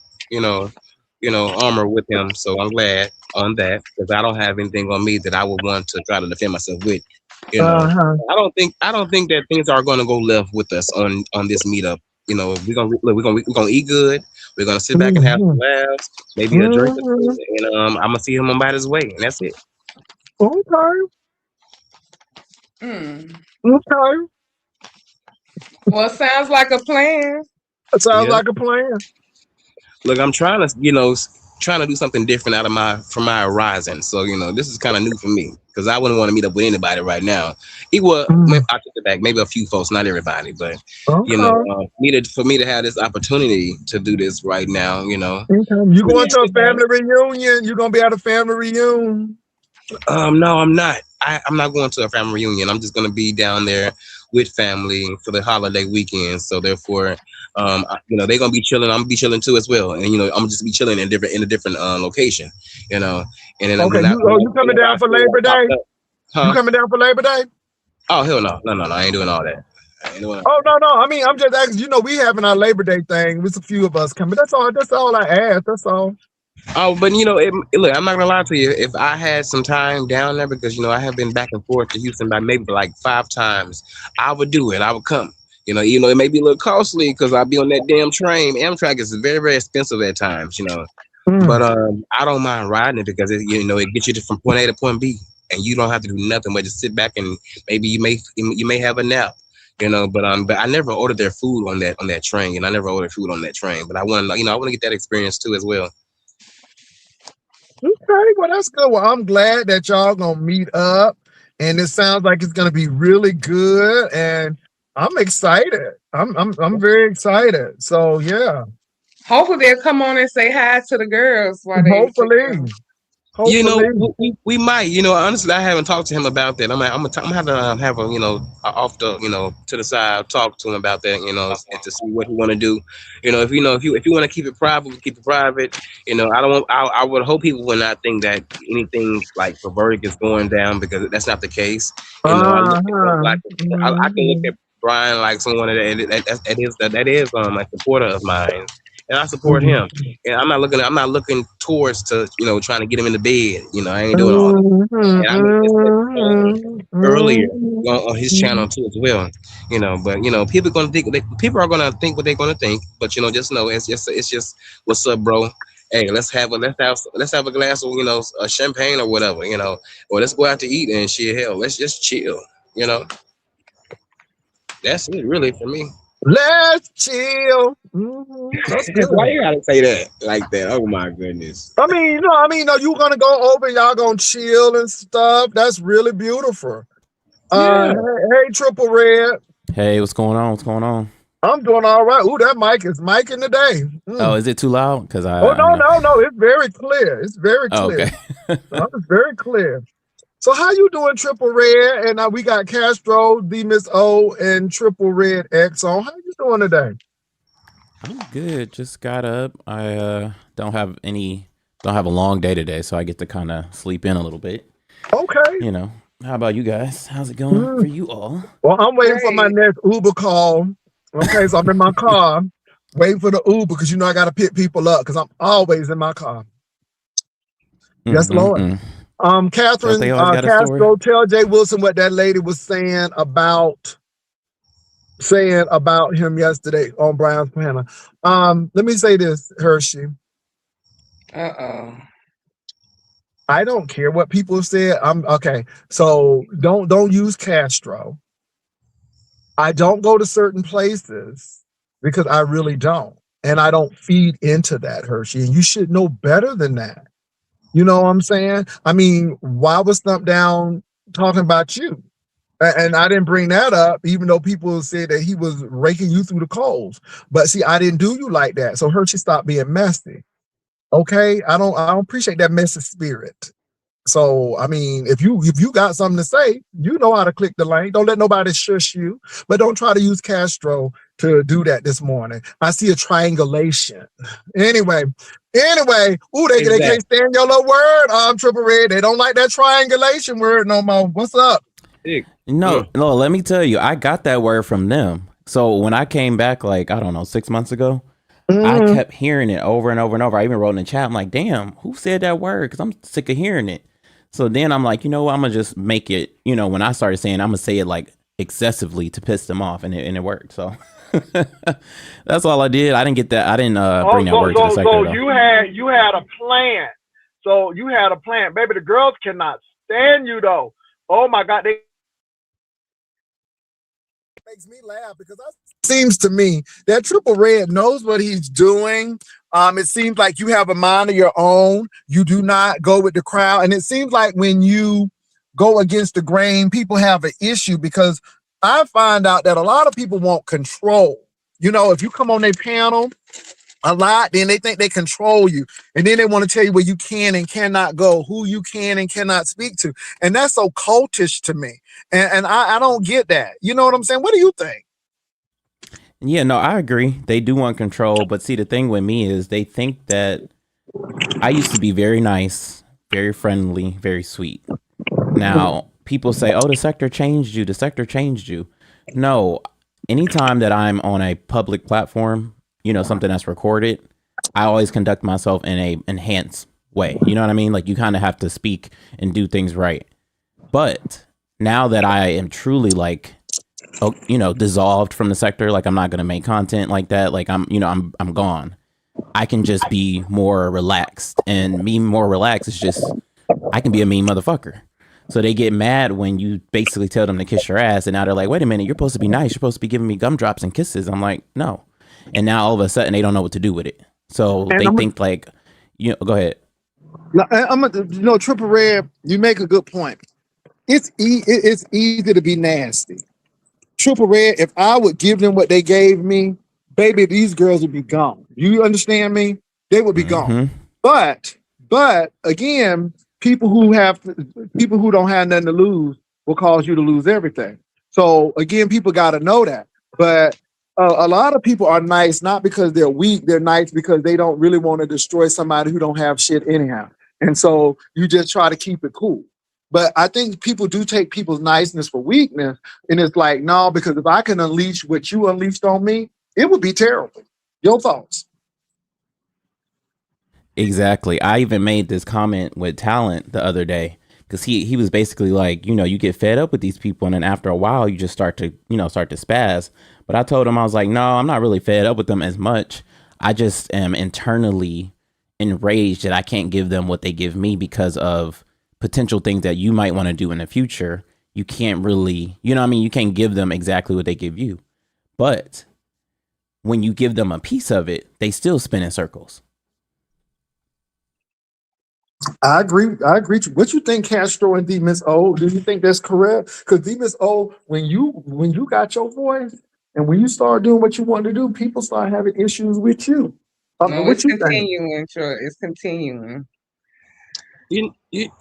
[SPEAKER 3] with him. So I'm glad on that because I don't have anything on me that I would want to try to defend myself with. I don't think that things are going to go left with us on this meetup. We're gonna eat good. We're gonna sit back and have some laughs, maybe a drink, and I'm gonna see him about his way, and that's it.
[SPEAKER 1] Okay. Okay.
[SPEAKER 2] Well, it sounds like a plan.
[SPEAKER 1] It sounds like a plan.
[SPEAKER 3] Look, I'm trying to do something different from my horizon. So, this is kind of new for me because I wouldn't want to meet up with anybody right now. I took it back, maybe a few folks, not everybody, but for me to have this opportunity to do this right now,
[SPEAKER 1] You going to a family reunion? You gonna be at a family reunion?
[SPEAKER 3] No, I'm not. I'm not going to a family reunion. I'm just gonna be down there with family for the holiday weekend. So therefore, they're gonna be chilling. I'm gonna be chilling too as well, and I'm just be chilling in a different location, And then
[SPEAKER 1] you coming down for Labor Day?
[SPEAKER 3] Huh?
[SPEAKER 1] You coming down for Labor Day?
[SPEAKER 3] Oh hell no, I ain't doing all that.
[SPEAKER 1] Oh no! I mean, I'm just asking. We having our Labor Day thing. There's a few of us coming. That's all. That's all I asked. That's all.
[SPEAKER 3] Oh, but look, I'm not gonna lie to you. If I had some time down there, because I have been back and forth to Houston by maybe like 5 times, I would do it. I would come. Even though it may be a little costly because I'll be on that damn train. Amtrak is very, very expensive at times. But I don't mind riding it because it gets you from point A to point B, and you don't have to do nothing but just sit back and maybe you may have a nap. But I never ordered their food on that train, and I never ordered food on that train. But I want to get that experience too as well.
[SPEAKER 1] Okay, well that's good. Well, I'm glad that y'all gonna meet up, and it sounds like it's gonna be really good, and I'm excited. I'm very excited. So yeah.
[SPEAKER 2] Hopefully they'll come on and say hi to the girls while they.
[SPEAKER 1] Hopefully.
[SPEAKER 3] We might. Honestly, I haven't talked to him about that. I'm gonna have to have a off the to the side talk to him about that. And to see what he want to do. If you want to keep it private, we keep it private. I would hope people would not think that anything like perverted is going down because that's not the case. I can look at Brian like someone that is a supporter of mine. And I support him. And I'm not looking towards to, trying to get him in the bed. I ain't doing all that. And I mentioned earlier on his channel too as well. But people are gonna think what they're gonna think. But just know it's just what's up, bro. Hey, let's have a glass of a champagne or whatever, or let's go out to eat and shit. Hell, let's just chill. That's it really for me.
[SPEAKER 1] Let's chill. That's good.
[SPEAKER 3] Why you gotta say that like that? Oh my goodness.
[SPEAKER 1] No, you gonna go over, y'all gonna chill and stuff. That's really beautiful.
[SPEAKER 3] Yeah.
[SPEAKER 1] Hey, Triple Red.
[SPEAKER 4] Hey, what's going on? What's going on?
[SPEAKER 1] I'm doing all right. Ooh, that mic is micing today.
[SPEAKER 4] Oh, is it too loud? Because
[SPEAKER 1] no. It's very clear. It's very clear.
[SPEAKER 4] Oh, okay.
[SPEAKER 1] It's very clear. So how you doing, Triple Red? And we got Castro, D Miss O, and Triple Red X on. How you doing today?
[SPEAKER 4] I'm good. Just got up. I don't have a long day today, so I get to kind of sleep in a little bit.
[SPEAKER 1] Okay.
[SPEAKER 4] You know, how about you guys? How's it going for you all?
[SPEAKER 1] Well, I'm waiting for my next Uber call. Okay, so I'm in my car waiting for the Uber because I got to pick people up because I'm always in my car. Yes, Lord. Catherine Castro, tell Jay Wilson what that lady was saying about him yesterday on Brian's panel. Let me say this, Hershey. I don't care what people said. Okay. So don't use Castro. I don't go to certain places because I really don't. And I don't feed into that, Hershey. And you should know better than that. You know what I'm saying? I mean, why was Thump Down talking about you? And I didn't bring that up, even though people said that he was raking you through the coals. But see, I didn't do you like that. So Hershey, stop being messy. Okay? I don't appreciate that messy spirit. So, I mean, if you got something to say, you know how to click the link. Don't let nobody shush you, but don't try to use Castro to do that this morning. I see a triangulation. Anyway, they can't stand your little word, Triple Red. They don't like that triangulation word no more. What's up?
[SPEAKER 4] No, let me tell you, I got that word from them. So when I came back, like, I don't know, 6 months ago, I kept hearing it over and over and over. I even wrote in the chat, I'm like, damn, who said that word? Because I'm sick of hearing it. So then I'm like, you know what? I'm going to just make it, when I started saying, I'm going to say it like excessively to piss them off. And it worked. So that's all I did. I didn't get that. I didn't bring that word to the sector.
[SPEAKER 1] So you had a plan. So you had a plan. Baby, the girls cannot stand you, though. Oh, my God. It makes me laugh because it seems to me that Triple Red knows what he's doing. It seems like you have a mind of your own. You do not go with the crowd. And it seems like when you go against the grain, people have an issue because I find out that a lot of people want control. If you come on their panel a lot, then they think they control you. And then they want to tell you where you can and cannot go, who you can and cannot speak to. And that's so cultish to me. And I don't get that. You know what I'm saying? What do you think?
[SPEAKER 4] Yeah, no, I agree. They do want control. But see, the thing with me is they think that I used to be very nice, very friendly, very sweet. Now, people say, oh, the sector changed you. The sector changed you. No, anytime that I'm on a public platform, something that's recorded, I always conduct myself in a enhanced way. You know what I mean? Like, you kind of have to speak and do things right. But now that I am truly like, dissolved from the sector, like I'm not going to make content like that. Like I'm gone. I can just be more relaxed, and me more relaxed is just, I can be a mean motherfucker. So they get mad when you basically tell them to kiss your ass. And now they're like, wait a minute, you're supposed to be nice. You're supposed to be giving me gumdrops and kisses. I'm like, no. And now all of a sudden they don't know what to do with it. So they think like, go ahead.
[SPEAKER 1] Triple Red, you make a good point. It's easy to be nasty. Triple Red, if I would give them what they gave me, baby, these girls would be gone. You understand me? They would be gone. But again, people who don't have nothing to lose will cause you to lose everything. So again, people got to know that. But a lot of people are nice, not because they're weak. They're nice because they don't really want to destroy somebody who don't have shit anyhow. And so you just try to keep it cool. But I think people do take people's niceness for weakness. And it's like, no, because if I can unleash what you unleashed on me, it would be terrible. Your thoughts?
[SPEAKER 4] Exactly. I even made this comment with Talent the other day because he was basically like, you get fed up with these people. And then after a while, you just start to spaz. But I told him, I was like, no, I'm not really fed up with them as much. I just am internally enraged that I can't give them what they give me because of potential things that you might want to do in the future. You can't really, you can't give them exactly what they give you. But when you give them a piece of it, they still spin in circles.
[SPEAKER 1] I agree. I agree. What you think, Castro and D Miss O? Do you think that's correct? Because D Miss O, when you got your voice and when you start doing what you want to do, people start having issues with you.
[SPEAKER 2] No,
[SPEAKER 1] What
[SPEAKER 2] it's
[SPEAKER 1] you think?
[SPEAKER 2] continuing, Troy. It's continuing.
[SPEAKER 3] You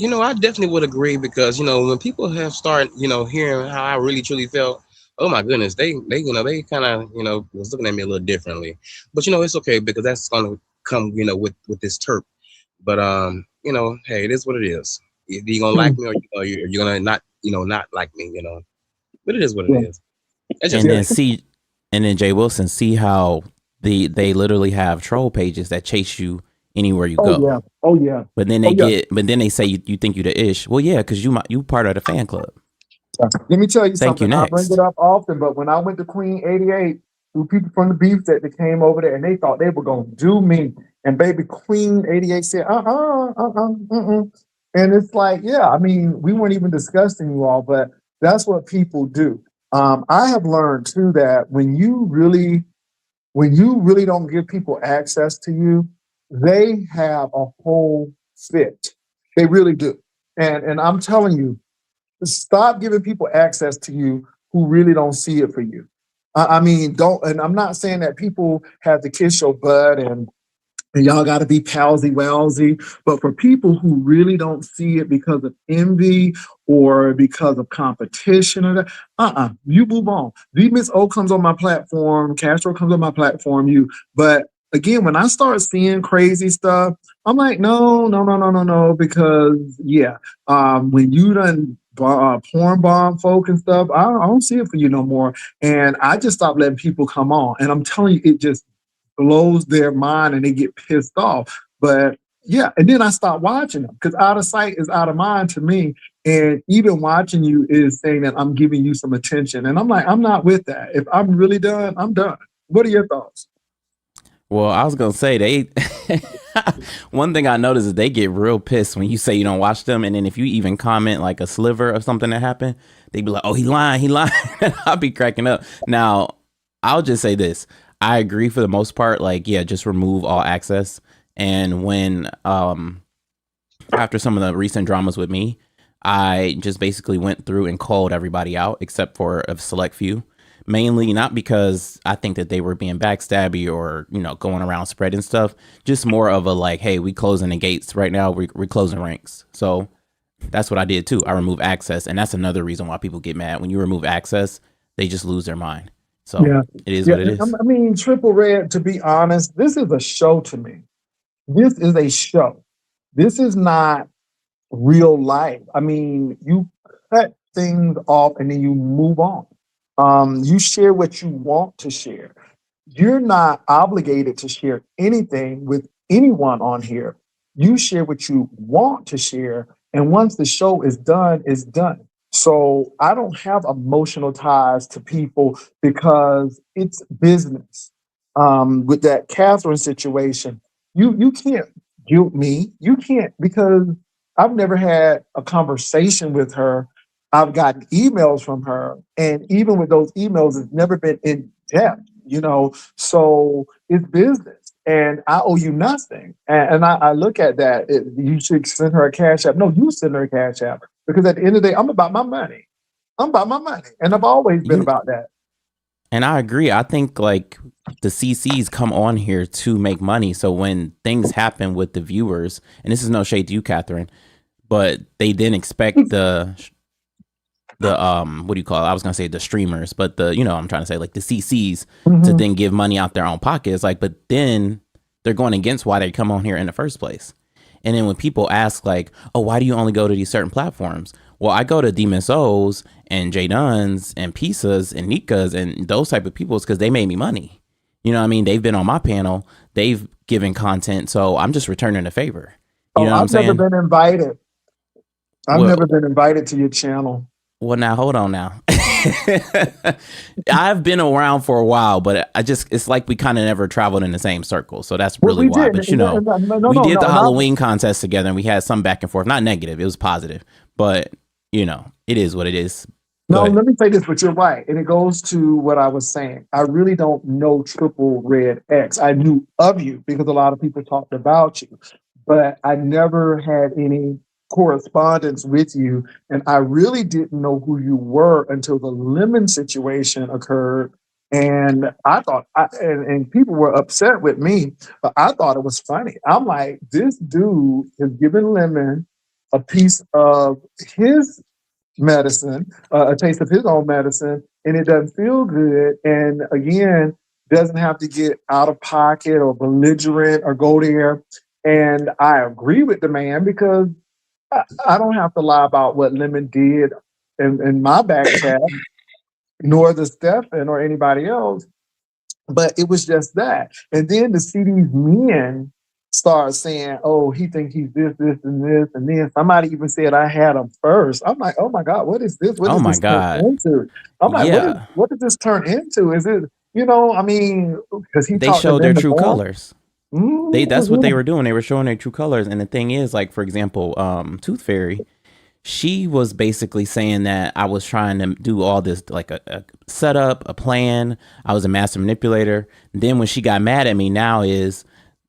[SPEAKER 3] know, I definitely would agree because when people have started hearing how I really truly felt, oh my goodness, they kind of was looking at me a little differently. But it's okay because that's gonna come with this terp. But hey, it is what it is. Either you gonna like me or you're gonna not like me. But it is what it
[SPEAKER 1] Yeah.
[SPEAKER 3] is. That's just
[SPEAKER 4] And
[SPEAKER 3] it.
[SPEAKER 4] then and then Jay Wilson, see how they literally have troll pages that chase you anywhere you go.
[SPEAKER 1] Yeah. Oh yeah.
[SPEAKER 4] But then they say you think you the ish. Well, yeah, because you part of the fan club.
[SPEAKER 1] Let me tell you
[SPEAKER 4] Thank you,
[SPEAKER 1] something. I bring
[SPEAKER 4] next.
[SPEAKER 1] it up often, but when I went to Queen 88, there were people from the beef that came over there and they thought they were gonna do me. And baby Queen 88 said, and it's like, yeah, I mean, we weren't even discussing you all, but that's what people do. I have learned too that when you really don't give people access to you, they have a whole fit. They really do. And I'm telling you, stop giving people access to you who really don't see it for you. I mean, don't, and I'm not saying that people have to kiss your butt and y'all got to be palsy walsy, but for people who really don't see it because of envy or because of competition, or that, you move on. The Miss O comes on my platform, Castro comes on my platform, but again, when I start seeing crazy stuff, I'm like, no, because when you done porn bomb folk and stuff, I don't see it for you no more, and I just stopped letting people come on, and I'm telling you, it just blows their mind and they get pissed off. But yeah, and then I stop watching them because out of sight is out of mind to me. And even watching you is saying that I'm giving you some attention. And I'm like, I'm not with that. If I'm really done, I'm done. What are your thoughts?
[SPEAKER 4] Well, I was gonna say they. One thing I noticed is they get real pissed when you say you don't watch them, and then if you even comment like a sliver of something that happened, they be like, "Oh, he lying." I'll be cracking up. Now, I'll just say this: I agree for the most part. Like, yeah, just remove all access. And when after some of the recent dramas with me, I just basically went through and called everybody out except for a select few. Mainly not because I think that they were being backstabby or, going around spreading stuff. Just more of a like, hey, we closing the gates right now. We're closing ranks. So that's what I did too. I removed access. And that's another reason why people get mad. When you remove access, they just lose their mind. So it is what it is.
[SPEAKER 1] I mean, Triple Red, to be honest, this is a show to me. This is a show. This is not real life. I mean, you cut things off and then you move on. You share what you want to share. You're not obligated to share anything with anyone on here. You share what you want to share. And once the show is done, it's done. So I don't have emotional ties to people because it's business. With that Catherine situation, you can't guilt me. You can't, because I've never had a conversation with her. I've gotten emails from her, and even with those emails, it's never been in depth, so it's business, and I owe you nothing. And I look at that. You should send her a cash app. No, you send her a cash app, because at the end of the day, I'm about my money. And I've always been about that.
[SPEAKER 4] And I agree. I think like the CCs come on here to make money. So when things happen with the viewers, and this is no shade to you, Catherine, but they didn't expect the what do you call it? I was gonna say the streamers, but I'm trying to say like the CCs to then give money out their own pockets. Like, but then they're going against why they come on here in the first place. And then when people ask like, oh, why do you only go to these certain platforms? Well, I go to Demons O's and J Duns and Pizzas and Nikas and those type of people because they made me money. You know what I mean? They've been on my panel. They've given content. So I'm just returning the favor. You know what I'm saying?
[SPEAKER 1] I've never been invited. I've never been invited to your channel.
[SPEAKER 4] Well, now hold on now. I've been around for a while, but it's like we kind of never traveled in the same circle. So that's really why. But we did the Halloween contest together and we had some back and forth. Not negative. It was positive. But, it is what it is.
[SPEAKER 1] No,
[SPEAKER 4] ahead.
[SPEAKER 1] let me say this, but you're right. And it goes to what I was saying. I really don't know Triple Red X. I knew of you because a lot of people talked about you, but I never had any correspondence with you. And I really didn't know who you were until the Lemon situation occurred. And I thought, and people were upset with me, but I thought it was funny. I'm like, this dude is giving Lemon a piece of his medicine, a taste of his own medicine, and it doesn't feel good. And again, doesn't have to get out of pocket or belligerent or go there. And I agree with the man because I don't have to lie about what Lemon did in my back chat, nor the Stefan or anybody else. But it was just that. And then to see these men start saying, oh, he thinks he's this, this, and this. And then somebody even said I had him first. I'm like, oh my God, what is this? What
[SPEAKER 4] Oh
[SPEAKER 1] does
[SPEAKER 4] my
[SPEAKER 1] this turn
[SPEAKER 4] God.
[SPEAKER 1] into? I'm like,
[SPEAKER 4] Yeah.
[SPEAKER 1] what did this turn into? Is it, you know, I mean, because he
[SPEAKER 4] They
[SPEAKER 1] talked to
[SPEAKER 4] showed their
[SPEAKER 1] them
[SPEAKER 4] true
[SPEAKER 1] before.
[SPEAKER 4] colors. That's what they were doing. They were showing their true colors. And the thing is, like, for example, Tooth Fairy, she was basically saying that I was trying to do all this, like a setup, a plan. I was a master manipulator. Then when she got mad at me, now is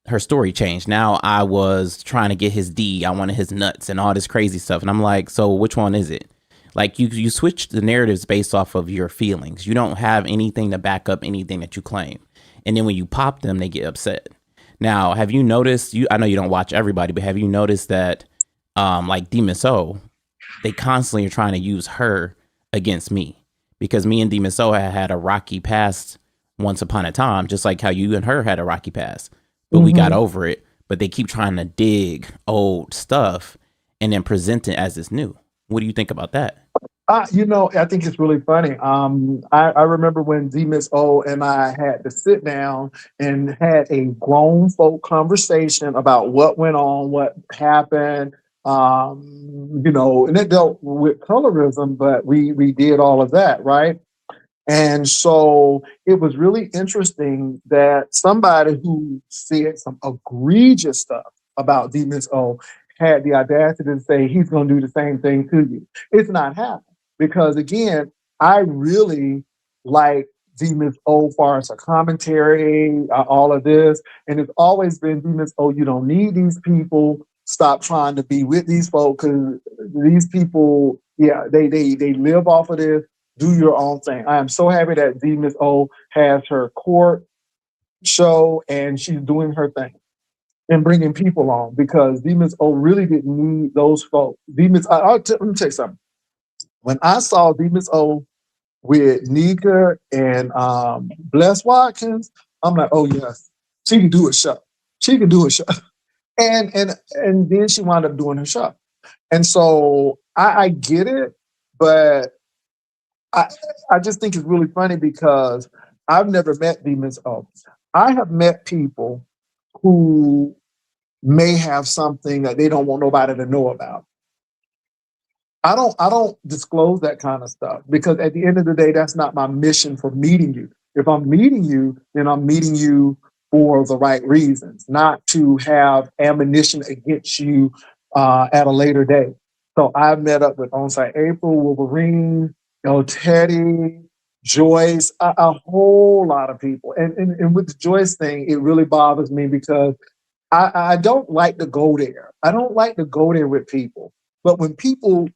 [SPEAKER 4] her story changed. Now I was trying to get his D. I wanted his nuts and all this crazy stuff. And I'm like, so which one is it? Like you switch the narratives based off of your feelings. You don't have anything to back up anything that you claim. And then when you pop them, they get upset. Now, have you noticed, I know you don't watch everybody, but have you noticed that like Demon Soul, they constantly are trying to use her against me because me and Demon Soul had a rocky past once upon a time, just like how you and her had a rocky past, but we got over it. But they keep trying to dig old stuff and then present it as it's new. What do you think about that?
[SPEAKER 1] You know, I think it's really funny. I remember when Demis O and I had to sit down and had a grown folk conversation about what went on, what happened. You know, and it dealt with colorism, but we did all of that, right? And so it was really interesting that somebody who said some egregious stuff about Demis O had the audacity to say he's going to do the same thing to you. It's not happening because, again, I really like Demis O far as a commentary, all of this, and it's always been Demis O. You don't need these people. Stop trying to be with these folks because these people, yeah, they live off of this. Do your own thing. I am so happy that Demis O has her court show and she's doing her thing and bringing people on because Demis O really didn't need those folks. Let me tell you something. When I saw Demis O with Nika and Bless Watkins, I'm like, oh yes, she can do a show. She can do a show. And then she wound up doing her show. And so I get it, but I just think it's really funny because I've never met Demis O. I have met people who may have something that they don't want nobody to know about. I don't disclose that kind of stuff because at the end of the day, that's not my mission for meeting you. If I'm meeting you, then I'm meeting you for the right reasons, not to have ammunition against you at a later date. So I met up with On-Site April, Wolverine, Teddy, Joyce, a whole lot of people. And with the Joyce thing, it really bothers me because I don't like to go there. I don't like to go there with people. But when people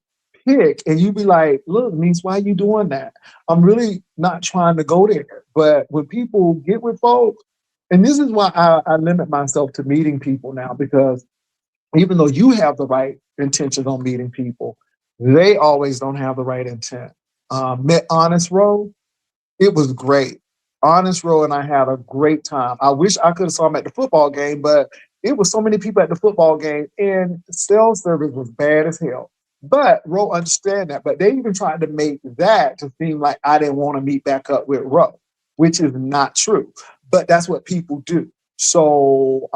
[SPEAKER 1] pick and you be like, look, niece, why are you doing that? I'm really not trying to go there. But when people get with folks, and this is why I limit myself to meeting people now, because even though you have the right intentions on meeting people, they always don't have the right intent. Met Honest Row, it was great. Honest Row and I had a great time. I wish I could have saw him at the football game, but it was so many people at the football game and cell service was bad as hell. But Row understand that, but they even tried to make that to seem like I didn't want to meet back up with Row, which is not true. But that's what people do. So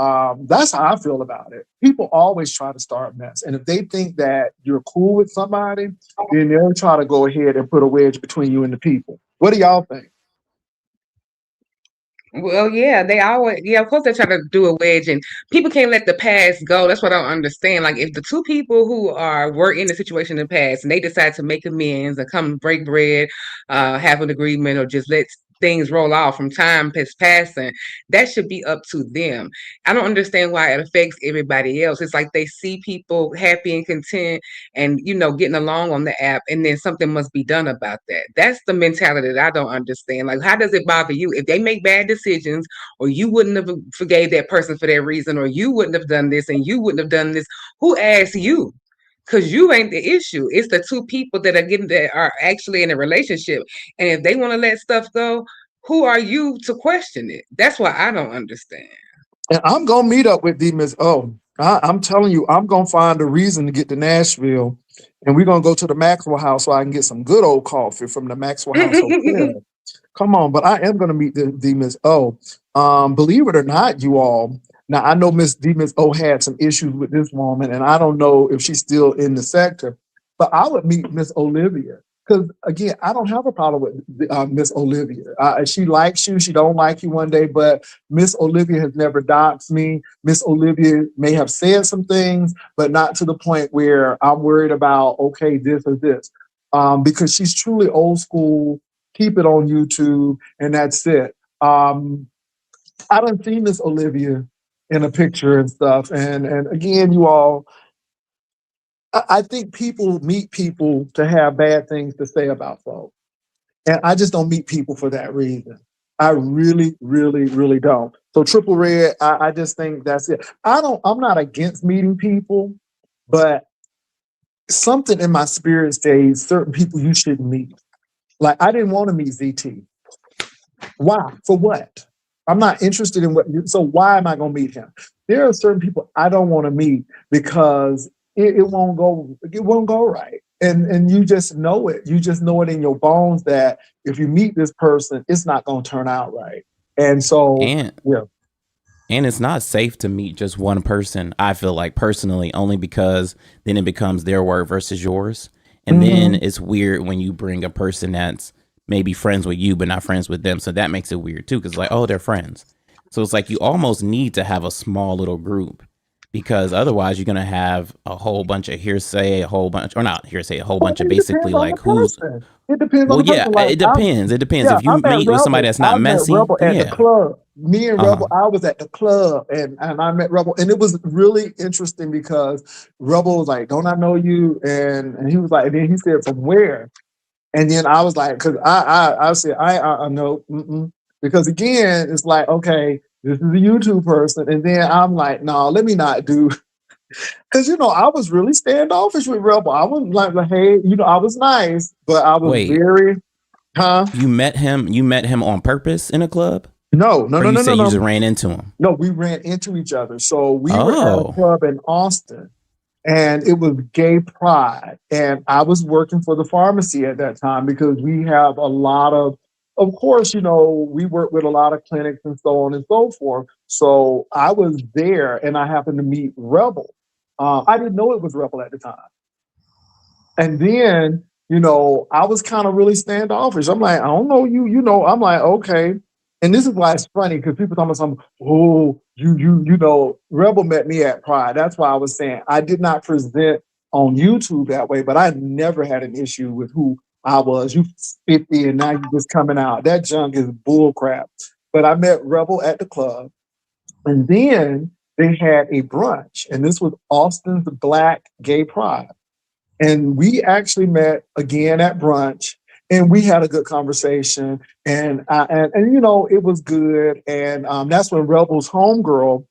[SPEAKER 1] that's how I feel about it. People always try to start mess. And if they think that you're cool with somebody, then they'll try to go ahead and put a wedge between you and the people. What do y'all think?
[SPEAKER 2] Well, yeah, they always, yeah, of course they try to do a wedge, and people can't let the past go. That's what I don't understand. Like, if the two people who were in the situation in the past and they decide to make amends and come break bread, have an agreement, or just let things roll off from time is passing, that should be up to them. I don't understand why it affects everybody else. It's like they see people happy and content and getting along on the app, and then something must be done about that. That's the mentality that I don't understand. Like, how does it bother you if they make bad decisions, or you wouldn't have forgave that person for that reason, or you wouldn't have done this and you wouldn't have done this? Who asked you? Because you ain't the issue. It's the two people that are actually in a relationship, and if they want to let stuff go, who are you to question it? That's what I don't understand.
[SPEAKER 1] And I'm gonna meet up with D Miss O. I'm telling you, I'm gonna find a reason to get to Nashville, and we're gonna go to the Maxwell House so I can get some good old coffee from the Maxwell House Hotel. Come on, but I am gonna meet the D Miss O. Believe it or not, you all. Now I know Miss D Miss O had some issues with this woman, and I don't know if she's still in the sector. But I would meet Miss Olivia because again, I don't have a problem with Miss Olivia. She likes you, she don't like you one day, but Miss Olivia has never doxed me. Miss Olivia may have said some things, but not to the point where I'm worried about, okay, this or this. Because she's truly old school, keep it on YouTube, and that's it. I done seen Miss Olivia in a picture and stuff. And again, you all, I think people meet people to have bad things to say about folks. And I just don't meet people for that reason. I really, really, really don't. So Triple Red, I just think that's it. I'm not against meeting people, but something in my spirit says certain people you shouldn't meet. Like I didn't want to meet ZT. Why? For what? I'm not interested in what, so why am I going to meet him? There are certain people I don't want to meet because it won't go right. And you just know it. You just know it in your bones that if you meet this person, it's not going to turn out right. And so, yeah.
[SPEAKER 4] And it's not safe to meet just one person, I feel like personally, only because then it becomes their word versus yours. And then it's weird when you bring a person that's maybe friends with you, but not friends with them. So that makes it weird too, because like, oh, they're friends. So it's like you almost need to have a small little group because otherwise you're going to have a whole bunch of hearsay, a whole bunch of basically like who's.
[SPEAKER 1] It depends
[SPEAKER 4] Well,
[SPEAKER 1] on the
[SPEAKER 4] yeah,
[SPEAKER 1] person. Like,
[SPEAKER 4] it depends. It depends.
[SPEAKER 1] Yeah,
[SPEAKER 4] If you meet with somebody that's not messy,
[SPEAKER 1] I met Rebel at
[SPEAKER 4] yeah.
[SPEAKER 1] the club. Me and Rebel, I was at the club and I met Rebel, and it was really interesting because Rebel was like, "Don't I know you?" And he was like, and then he said, "From where?" And then I was like, because I said, I know, because again, it's like, okay, this is a YouTube person, and then I'm like, no, let me not do. Because I was really standoffish with Rebel. I was like, hey, I was nice, but I was very,
[SPEAKER 4] You met him on purpose in a club?
[SPEAKER 1] No.
[SPEAKER 4] You just ran into him?
[SPEAKER 1] No, we ran into each other. So we were at a club in Austin, and it was Gay Pride, and I was working for the pharmacy at that time because we have a lot of course, we work with a lot of clinics and so on and so forth. So I was there, and I happened to meet Rebel. I didn't know it was Rebel at the time. And then, I was kind of really standoffish. I'm like, I don't know you, I'm like, okay. And this is why it's funny because people talking about something, oh, Rebel met me at Pride. That's why I was saying I did not present on YouTube that way, but I never had an issue with who I was. You 50 and now you just coming out. That junk is bull crap. But I met Rebel at the club, and then they had a brunch, and this was Austin's Black Gay Pride. And we actually met again at brunch, and we had a good conversation, and it was good. And that's when Rebel's homegirl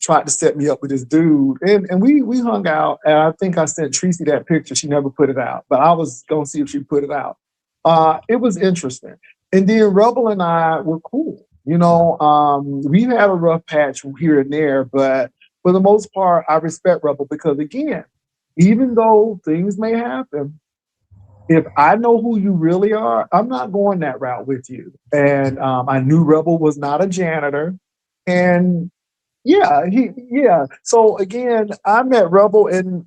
[SPEAKER 1] tried to set me up with this dude, and we hung out. And I think I sent Tracy that picture. She never put it out, but I was gonna see if she put it out. It was interesting. And then Rebel and I were cool. We had a rough patch here and there, but for the most part, I respect Rebel because again, even though things may happen, if I know who you really are, I'm not going that route with you. And I knew Rebel was not a janitor. And so again, I met Rebel and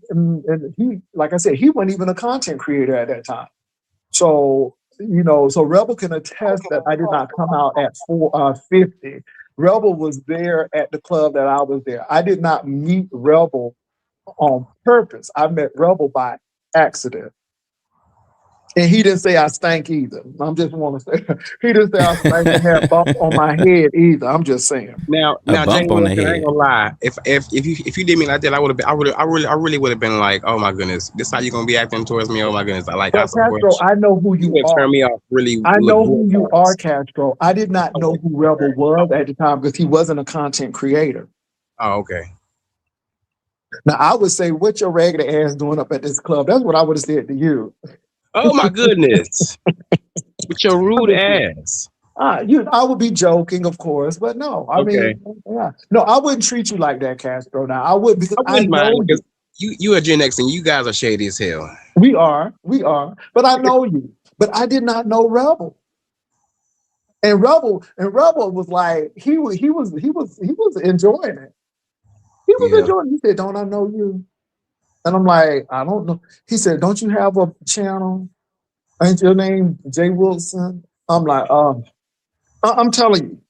[SPEAKER 1] he, like I said, he wasn't even a content creator at that time. So so Rebel can attest that I did not come out at 50. Rebel was there at the club that I was there. I did not meet Rebel on purpose. I met Rebel by accident. And he didn't say I stank either. I'm just want to say he didn't say I stank and had bump on my head either. I'm just saying.
[SPEAKER 3] Now,
[SPEAKER 4] bump
[SPEAKER 3] Jay
[SPEAKER 4] on the
[SPEAKER 3] Wilson, I
[SPEAKER 4] head.
[SPEAKER 3] ain't gonna lie. If you did me like that, I really would have been like, oh my goodness, this how you gonna be acting towards me? Oh my goodness, I
[SPEAKER 1] But
[SPEAKER 3] support
[SPEAKER 1] Castro,
[SPEAKER 3] you.
[SPEAKER 1] I know who you
[SPEAKER 3] would
[SPEAKER 1] are.
[SPEAKER 3] turn me off really.
[SPEAKER 1] I know who you
[SPEAKER 3] legit.
[SPEAKER 1] are, Castro. I did not know who Rebel was at the time because he wasn't a content creator.
[SPEAKER 3] Oh, okay.
[SPEAKER 1] Now I would say, "What your raggedy ass doing up at this club?" That's what I would have said to you.
[SPEAKER 3] Oh my goodness, with your rude ass.
[SPEAKER 1] I would be joking, of course, but no, I
[SPEAKER 3] Okay.
[SPEAKER 1] mean, yeah, no, I wouldn't treat you like that, Castro. Now I would because
[SPEAKER 3] I
[SPEAKER 1] I
[SPEAKER 3] wouldn't
[SPEAKER 1] know
[SPEAKER 3] mind
[SPEAKER 1] you.
[SPEAKER 3] because you are Gen X and you guys are shady as hell.
[SPEAKER 1] We are, but I know you. But I did not know Rebel. And Rebel was like he was enjoying it. He was
[SPEAKER 3] Yeah.
[SPEAKER 1] enjoying it. He said, "Don't I know you?" And I'm like, "I don't know." He said, "Don't you have a channel? Ain't your name Jay Wilson?" I'm like, I'm telling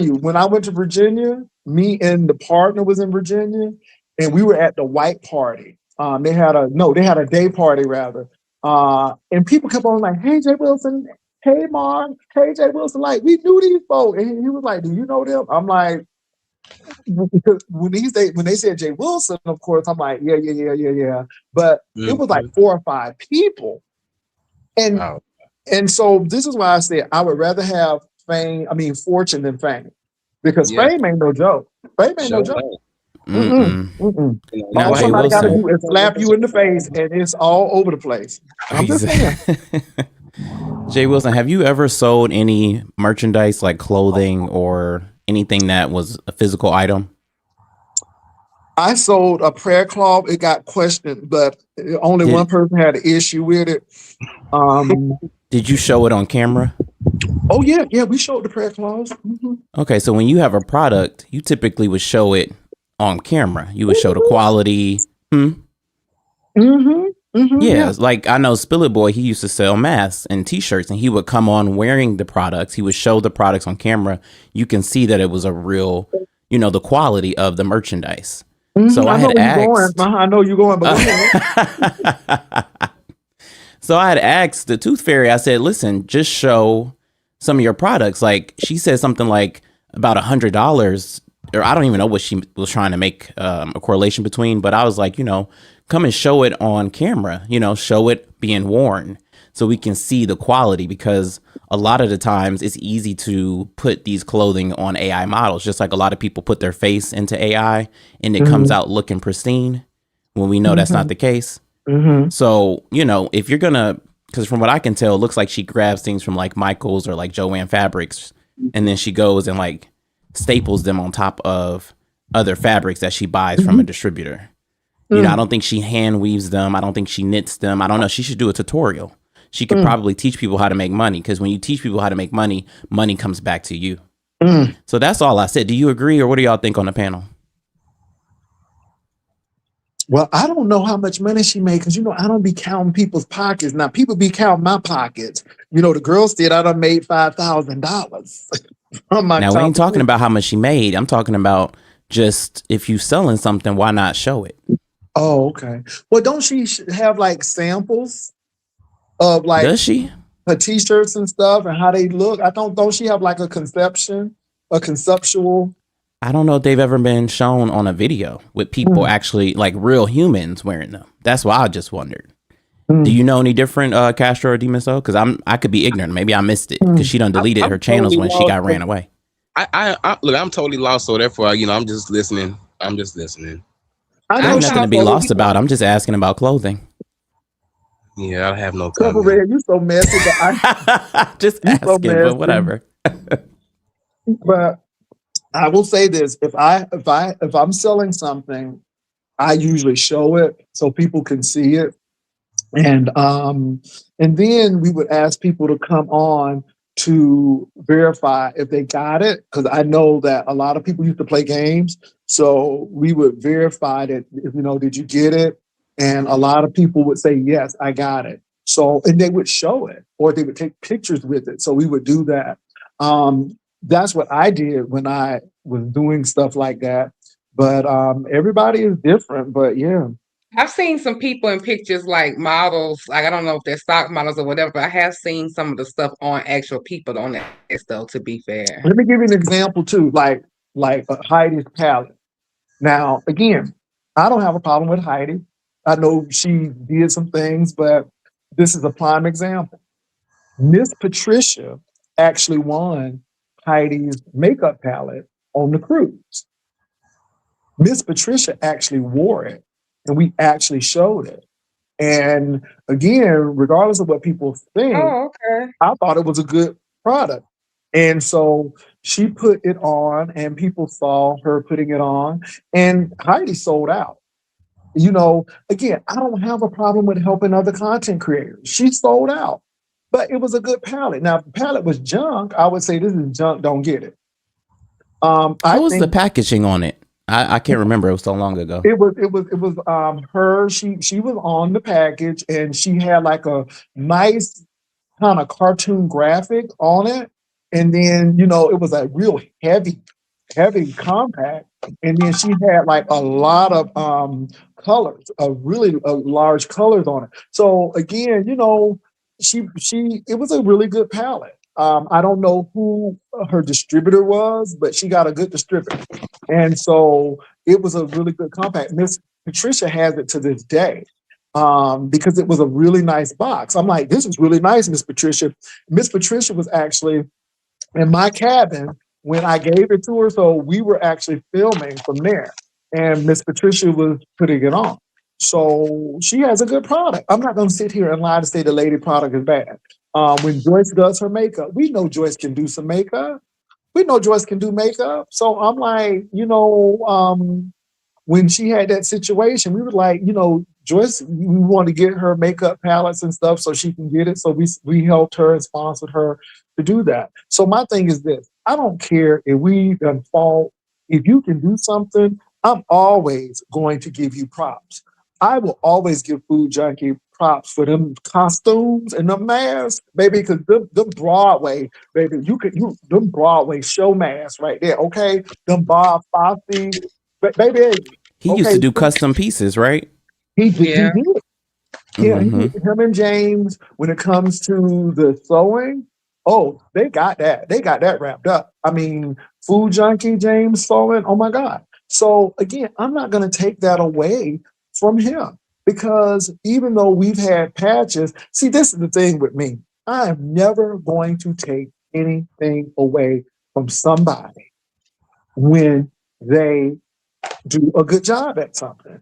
[SPEAKER 1] you, when I went to Virginia, me and the partner was in Virginia, and we were at the white party. They had a day party rather. And people kept on like, "Hey Jay Wilson, hey Mark, hey Jay Wilson." Like we knew these folks, and he was like, "Do you know them?" I'm like, because when they said Jay Wilson, of course, I'm like, yeah. But it was like 4 or 5 people, and
[SPEAKER 3] Wow.
[SPEAKER 1] and so this is why I said I would rather have fortune than fame, because
[SPEAKER 3] Yeah.
[SPEAKER 1] fame ain't no joke. Fame ain't no
[SPEAKER 3] Sure.
[SPEAKER 1] joke.
[SPEAKER 4] Mm-mm.
[SPEAKER 1] Mm-mm.
[SPEAKER 4] Now,
[SPEAKER 1] All
[SPEAKER 4] Jay
[SPEAKER 1] somebody got to
[SPEAKER 4] Wilson.
[SPEAKER 1] do is slap you in the face, and it's all over the place. I'm just saying.
[SPEAKER 4] Jay Wilson, have you ever sold any merchandise like clothing or anything that was a physical item?
[SPEAKER 1] I sold a prayer cloth. It got questioned, but only one person had an issue with it.
[SPEAKER 4] Did you show it on camera?
[SPEAKER 1] Oh yeah, we showed the prayer cloths. Mm-hmm.
[SPEAKER 4] Okay, so when you have a product, you typically would show it on camera. You would show the quality. Yeah, like I know Spill It Boy, he used to sell masks and t-shirts, and he would come on wearing the products. He would show the products on camera. You can see that it was a real, the quality of the merchandise. So I had asked.
[SPEAKER 1] I know you're going, but go ahead.
[SPEAKER 4] So I had asked the Tooth Fairy, I said, listen, just show some of your products. Like she said something like about $100, or I don't even know what she was trying to make a correlation between, but I was like, come and show it on camera, show it being worn so we can see the quality, because a lot of the times it's easy to put these clothing on AI models, just like a lot of people put their face into AI and it comes out looking pristine when we know that's not the case. So, if you're gonna, because from what I can tell, it looks like she grabs things from like Michael's or like Joanne Fabrics, and then she goes and like staples them on top of other fabrics that she buys from a distributor. I don't think she hand weaves them. I don't think she knits them. I don't know. She should do a tutorial. She could probably teach people how to make money, because when you teach people how to make money, money comes back to you. So that's all I said. Do you agree, or what do y'all think on the panel?
[SPEAKER 1] Well, I don't know how much money she made, because I don't be counting people's pockets. Now people be counting my pockets. The girl said I done made $5,000.
[SPEAKER 4] Now we ain't talking about how much she made. I'm talking about just if you selling something, why not show it?
[SPEAKER 1] Oh, okay. Well, don't she have like samples of like
[SPEAKER 4] Does she?
[SPEAKER 1] Her t-shirts and stuff and how they look? Don't she have like a conceptual?
[SPEAKER 4] I don't know if they've ever been shown on a video with people actually like real humans wearing them. That's why I just wondered. Do you know any different Castro or Demiso? Because I could be ignorant. Maybe I missed it because she done deleted her channels when she got ran away.
[SPEAKER 3] I look, I'm totally lost, so therefore, I'm just listening.
[SPEAKER 1] I
[SPEAKER 4] There's nothing to be lost about. I'm just asking about clothing.
[SPEAKER 3] Yeah, I have no
[SPEAKER 1] Couple
[SPEAKER 3] comment.
[SPEAKER 1] Red, you so messy. But
[SPEAKER 4] just asking, but whatever.
[SPEAKER 1] But I will say this: if I'm selling something, I usually show it so people can see it, and then we would ask people to come on to verify if they got it, because I know that a lot of people used to play games, so we would verify that, did you get it? And a lot of people would say, yes, I got it. So, and they would show it or they would take pictures with it. So we would do that. That's what I did when I was doing stuff like that. But everybody is different. But yeah.
[SPEAKER 2] I've seen some people in pictures like models, like I don't know if they're stock models or whatever, but I have seen some of the stuff on actual people on that though, to be fair.
[SPEAKER 1] Let me give you an example too, like Heidi's palette. Now, again, I don't have a problem with Heidi. I know she did some things, but this is a prime example. Miss Patricia actually won Heidi's makeup palette on the cruise. Miss Patricia actually wore it, and we actually showed it. And again, regardless of what people think,
[SPEAKER 2] Oh, okay.
[SPEAKER 1] I thought it was a good product. And so she put it on, and people saw her putting it on, and Heidi sold out. You know, again, I don't have a problem with helping other content creators. She sold out, but it was a good palette. Now, if the palette was junk, I would say this is junk, don't get it.
[SPEAKER 4] How was the packaging on it? I can't remember. It was so long ago.
[SPEAKER 1] It was her. She was on the package, and she had like a nice kind of cartoon graphic on it. And then, you know, it was a real heavy compact. And then she had like a lot of colors, really large colors on it. So again, you know, it was a really good palette. I don't know who her distributor was, but she got a good distributor. And so it was a really good compact. Miss Patricia has it to this day. Because it was a really nice box. I'm like, this is really nice, Miss Patricia. Miss Patricia was actually in my cabin when I gave it to her. So we were actually filming from there. And Miss Patricia was putting it on. So she has a good product. I'm not going to sit here and lie to say the lady product is bad. When Joyce does her makeup, we know Joyce can do some makeup. We know Joyce can do makeup. So I'm like, you know, when she had that situation, we were like, you know, Joyce, we want to get her makeup palettes and stuff so she can get it. So we helped her and sponsored her to do that. So my thing is this: I don't care if we done fault. If you can do something, I'm always going to give you props. I will always give Food Junkie props for them costumes and the masks, baby, because them Broadway, baby, them Broadway show masks right there, okay? Them Bob Fosse, baby.
[SPEAKER 4] He used to do custom pieces, right?
[SPEAKER 1] He did.
[SPEAKER 2] Yeah.
[SPEAKER 1] Yeah,
[SPEAKER 4] Mm-hmm.
[SPEAKER 1] him and James, when it comes to the sewing, oh, they got that. They got that wrapped up. I mean, Food Junkie, James sewing, oh my God. So again, I'm not going to take that away from him because even though we've had patches, see, this is the thing with me. I am never going to take anything away from somebody when they do a good job at something.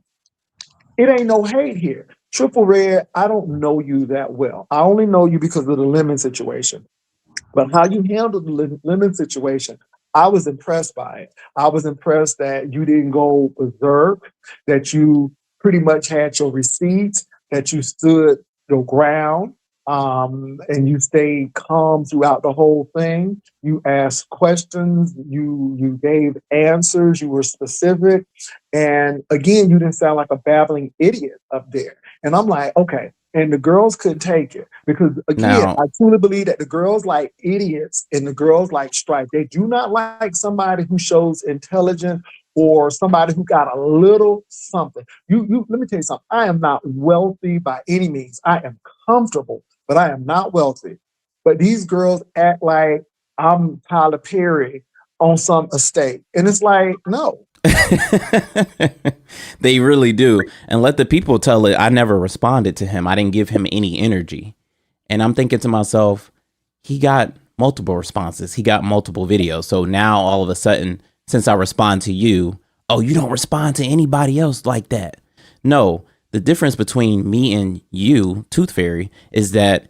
[SPEAKER 1] It ain't no hate here. Triple Red, I don't know you that well. I only know you because of the lemon situation. But how you handled the lemon situation, I was impressed by it. I was impressed that you didn't go berserk, that you pretty much had your receipts, that you stood your ground, and you stayed calm throughout the whole thing. You asked questions, you gave answers, you were specific. And again, you didn't sound like a babbling idiot up there. And I'm like, okay. And the girls couldn't take it because, again, I truly believe that the girls like idiots and the girls like strife. They do not like somebody who shows intelligence or somebody who got a little something. You let me tell you something. I am not wealthy by any means. I am comfortable, but I am not wealthy. But these girls act like I'm Tyler Perry on some estate. And it's like, no.
[SPEAKER 4] They really do. And let the people tell it. I never responded to him. I didn't give him any energy. And I'm thinking to myself, he got multiple responses. He got multiple videos. So now all of a sudden, since I respond to you, oh, you don't respond to anybody else like that. No, the difference between me and you, Tooth Fairy, is that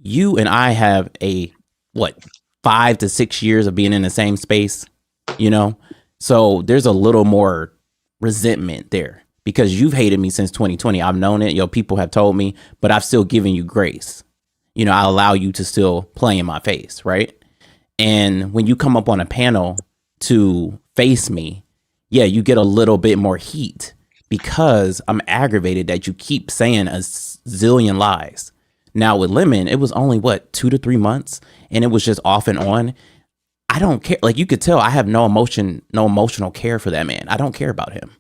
[SPEAKER 4] you and I have 5 to 6 years of being in the same space, you know? So there's a little more resentment there because you've hated me since 2020. I've known it. People have told me, but I've still given you grace. You know, I allow you to still play in my face, right? And when you come up on a panel to face me, yeah, you get a little bit more heat because I'm aggravated that you keep saying a zillion lies. Now with Lemon, it was only what 2 to 3 months, and it was just off and on. I don't care. Like you could tell, I have no emotional care for that man. I don't care about him.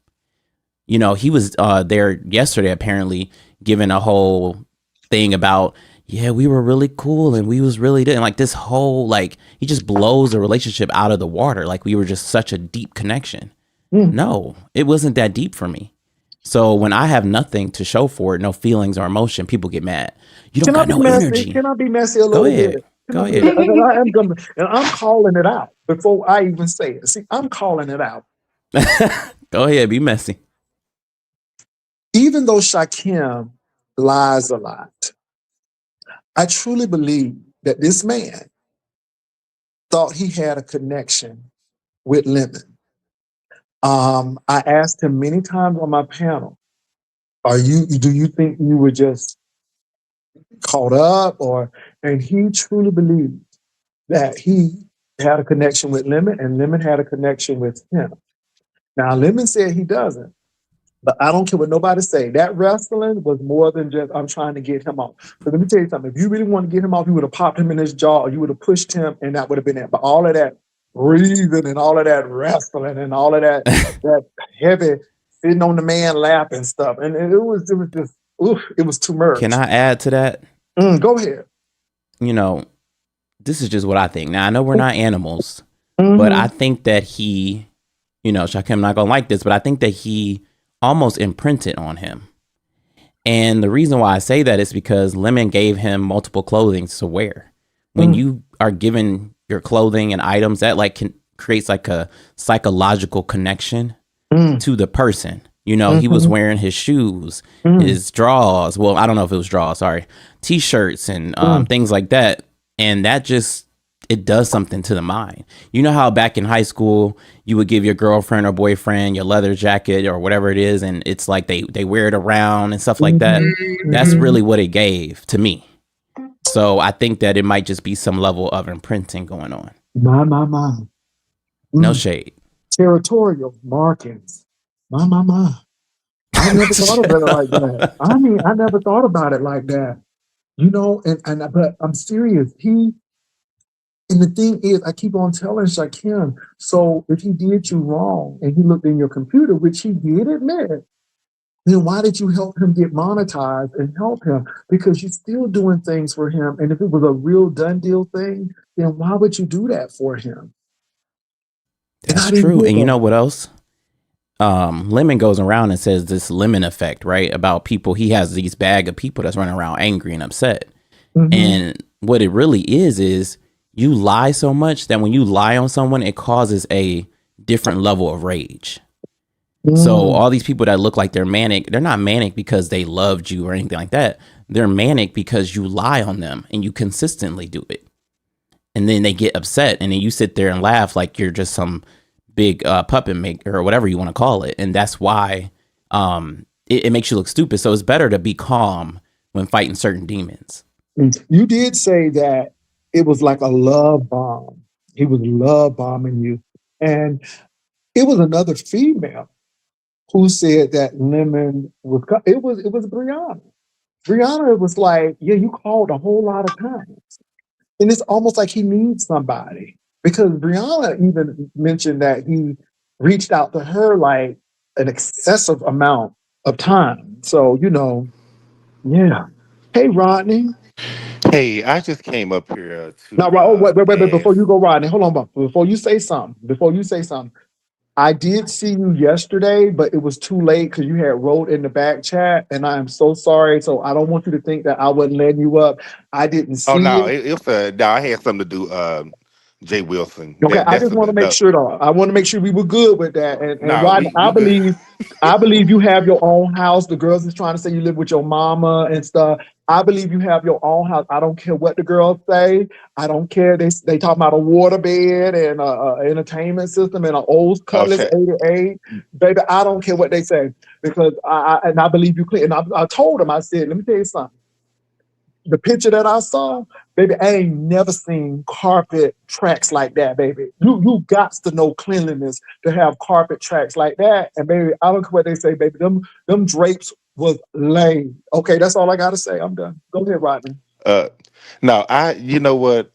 [SPEAKER 4] You know, he was there yesterday apparently giving a whole thing about, yeah, we were really cool and we was really doing like this whole, like, he just blows the relationship out of the water. Like we were just such a deep connection. No, it wasn't that deep for me. So when I have nothing to show for it, no feelings or emotion, people get mad. You don't got no energy.
[SPEAKER 1] Can I be messy a
[SPEAKER 4] Go
[SPEAKER 1] little
[SPEAKER 4] ahead.
[SPEAKER 1] bit?
[SPEAKER 4] Go ahead.
[SPEAKER 1] And I'm calling it out before I even say it. See, I'm calling it out.
[SPEAKER 4] Go ahead, be messy.
[SPEAKER 1] Even though Shakim lies a lot, I truly believe that this man thought he had a connection with Lemon. I asked him many times on my panel, do you think you were just caught up, and he truly believed that he had a connection with Lemon and Lemon had a connection with him. Now Lemon said he doesn't, but I don't care what nobody say. That wrestling was more than just I'm trying to get him off. So let me tell you something. If you really want to get him off, you would have popped him in his jaw, or you would have pushed him, and that would have been it. But all of that breathing and all of that wrestling and all of that that heavy sitting on the man lap and stuff, and it was just it was too much.
[SPEAKER 4] Can I add to that?
[SPEAKER 1] Go ahead.
[SPEAKER 4] You know, this is just what I think. Now I know we're not animals, but I think that he, you know, Shakim not gonna like this, but I think that he almost imprinted on him. And the reason why I say that is because Lemon gave him multiple clothing to wear. When you are given your clothing and items, that like creates like a psychological connection to the person. You know, he was wearing his shoes, his drawers. Well, I don't know if it was drawers, sorry. T-shirts and things like that. And that just, it does something to the mind. You know how back in high school, you would give your girlfriend or boyfriend your leather jacket or whatever it is, and it's like they wear it around and stuff like that. That's really what it gave to me. So I think that it might just be some level of imprinting going on.
[SPEAKER 1] My.
[SPEAKER 4] No shade.
[SPEAKER 1] Territorial markings. My. I never thought of it like that. I mean, I never thought about it like that. You know, but I'm serious. And the thing is, I keep on telling Shakim, so if he did you wrong and he looked in your computer, which he did admit, then why did you help him get monetized and help him? Because you're still doing things for him. And if it was a real done deal thing, then why would you do that for him?
[SPEAKER 4] That's true. And you know what else? Lemon goes around and says this Lemon effect, right? About people, he has these bag of people that's running around angry and upset. And what it really is you lie so much that when you lie on someone, it causes a different level of rage. So all these people that look like they're manic, they're not manic because they loved you or anything like that. They're manic because you lie on them and you consistently do it. And then they get upset and then you sit there and laugh like you're just some big puppet maker or whatever you want to call it. And that's why it makes you look stupid. So it's better to be calm when fighting certain demons.
[SPEAKER 1] You did say that it was like a love bomb. He was love bombing you. And it was another female who said that Lemon was, it was Brianna. Brianna was like, yeah, you called a whole lot of times. And it's almost like he needs somebody. Because Brianna even mentioned that he reached out to her like an excessive amount of time. So, you know, yeah. Hey, Rodney.
[SPEAKER 5] Hey, I just came up here to.
[SPEAKER 1] Now, wait. Before you go, Rodney, hold on. Before you say something, I did see you yesterday, but it was too late because you had wrote in the back chat, and I am so sorry. So I don't want you to think that I wasn't letting you up. I didn't see
[SPEAKER 5] Oh no,
[SPEAKER 1] it.
[SPEAKER 5] I had something to do. Jay Wilson.
[SPEAKER 1] Okay, I just want to make sure though. I want to make sure we were good with that. And
[SPEAKER 5] No,
[SPEAKER 1] Rodney,
[SPEAKER 5] we good.
[SPEAKER 1] I believe you have your own house. The girls is trying to say you live with your mama and stuff. I believe you have your own house. I don't care what the girls say. I don't care. They talk about a water bed and a entertainment system and an old Cutlass 88. Baby, I don't care what they say because I believe you clear. And I told them, I said, let me tell you something. The picture that I saw, baby, I ain't never seen carpet tracks like that, baby. You got to know cleanliness to have carpet tracks like that. And baby, I don't care what they say, baby. Them drapes was lame. Okay, that's all I gotta say. I'm done. Go ahead, Rodney.
[SPEAKER 5] Uh, no, you know what?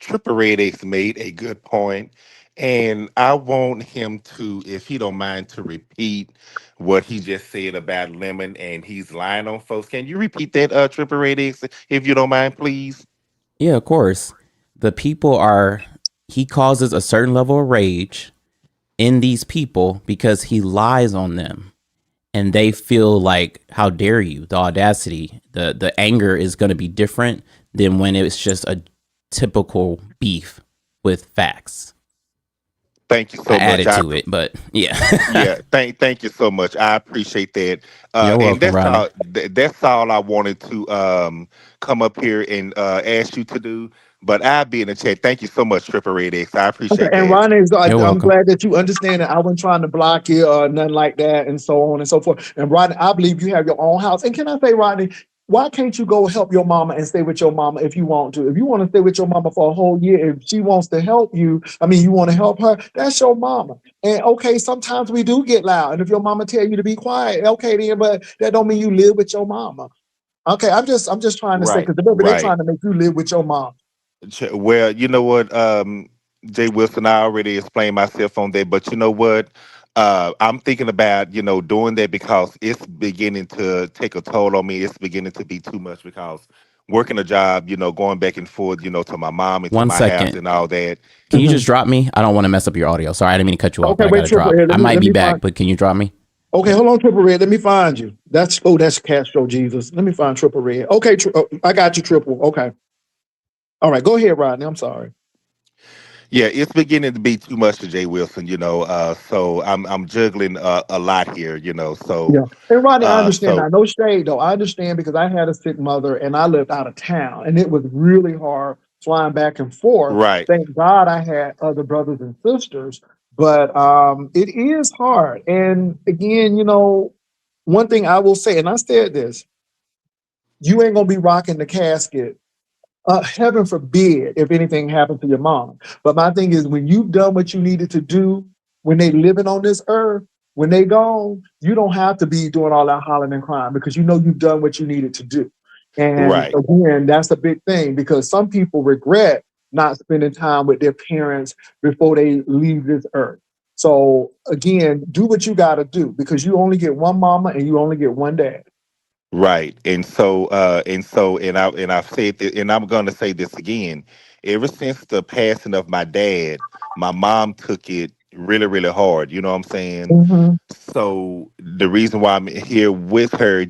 [SPEAKER 5] Triple Red X made a good point, and I want him to, if he don't mind, to repeat what he just said about Lemon, and he's lying on folks. Can you repeat that, Triple Red X, if you don't mind, please?
[SPEAKER 4] Yeah, of course. The people are, he causes a certain level of rage in these people because he lies on them. And they feel like, how dare you? The audacity, the anger is going to be different than when it's just a typical beef with facts.
[SPEAKER 5] Thank you
[SPEAKER 4] I
[SPEAKER 5] so much.
[SPEAKER 4] added to it, but yeah.
[SPEAKER 5] Yeah, thank you so much. I appreciate that.
[SPEAKER 4] You're
[SPEAKER 5] And
[SPEAKER 4] welcome, Rodney.
[SPEAKER 5] that's all I wanted to come up here and ask you to do. But I'll be in the chat. Thank you so much, Triple Red X. I
[SPEAKER 1] Okay,
[SPEAKER 5] appreciate
[SPEAKER 1] and
[SPEAKER 5] that.
[SPEAKER 1] Ronnie,
[SPEAKER 4] You're
[SPEAKER 1] I'm
[SPEAKER 4] welcome.
[SPEAKER 1] glad that you understand that I wasn't trying to block you or nothing like that, and so on and so forth. And Rodney, I believe you have your own house. And can I say, Rodney, why can't you go help your mama and stay with your mama if you want to? If you want to stay with your mama for a whole year, if she wants to help you, I mean, you want to help her, that's your mama. And okay, sometimes we do get loud. And if your mama tell you to be quiet, okay then, but that don't mean you live with your mama. Okay, I'm just trying to say,
[SPEAKER 5] Right,
[SPEAKER 1] because remember, they're
[SPEAKER 5] right.
[SPEAKER 1] trying to make you live with your mom.
[SPEAKER 5] Well, you know what, Jay Wilson, I already explained myself on that, but you know what? I'm thinking about, doing that because it's beginning to take a toll on me. It's beginning to be too much because working a job, going back and forth, to my mom and to
[SPEAKER 4] 1
[SPEAKER 5] my house
[SPEAKER 4] second.
[SPEAKER 5] and all that.
[SPEAKER 4] Can you just drop me? I don't want to mess up your audio. Sorry, I didn't mean to cut you off,
[SPEAKER 1] Okay,
[SPEAKER 4] but I got
[SPEAKER 1] wait,
[SPEAKER 4] to
[SPEAKER 1] Triple
[SPEAKER 4] drop.
[SPEAKER 1] Red,
[SPEAKER 4] I might be back, but can you drop me?
[SPEAKER 1] Okay, hold on, Triple Red. Let me find you. That's Castro Jesus. Let me find Triple Red. Okay, I got you, Triple. Okay. All right, go ahead, Rodney. I'm sorry.
[SPEAKER 5] Yeah, it's beginning to be too much to Jay Wilson, so I'm juggling a lot here,
[SPEAKER 1] Yeah. And Rodney, I understand.
[SPEAKER 5] so
[SPEAKER 1] I know shade though. I understand because I had a sick mother and I lived out of town and it was really hard flying back and forth.
[SPEAKER 5] right,
[SPEAKER 1] Thank God I had other brothers and sisters, but it is hard. And again, one thing I will say, and I said this, you ain't gonna be rocking the casket. Heaven forbid if anything happened to your mom. But my thing is, when you've done what you needed to do, when they living on this earth, when they gone, you don't have to be doing all that hollering and crying because you know you've done what you needed to do. And
[SPEAKER 5] right.
[SPEAKER 1] again, that's a big thing because some people regret not spending time with their parents before they leave this earth. So again, do what you got to do because you only get one mama and you only get one dad.
[SPEAKER 5] Right. And I've said this, and I'm gonna say this again. Ever since the passing of my dad, my mom took it really, really hard. You know what I'm saying?
[SPEAKER 1] Mhm.
[SPEAKER 5] So the reason why I'm here with her,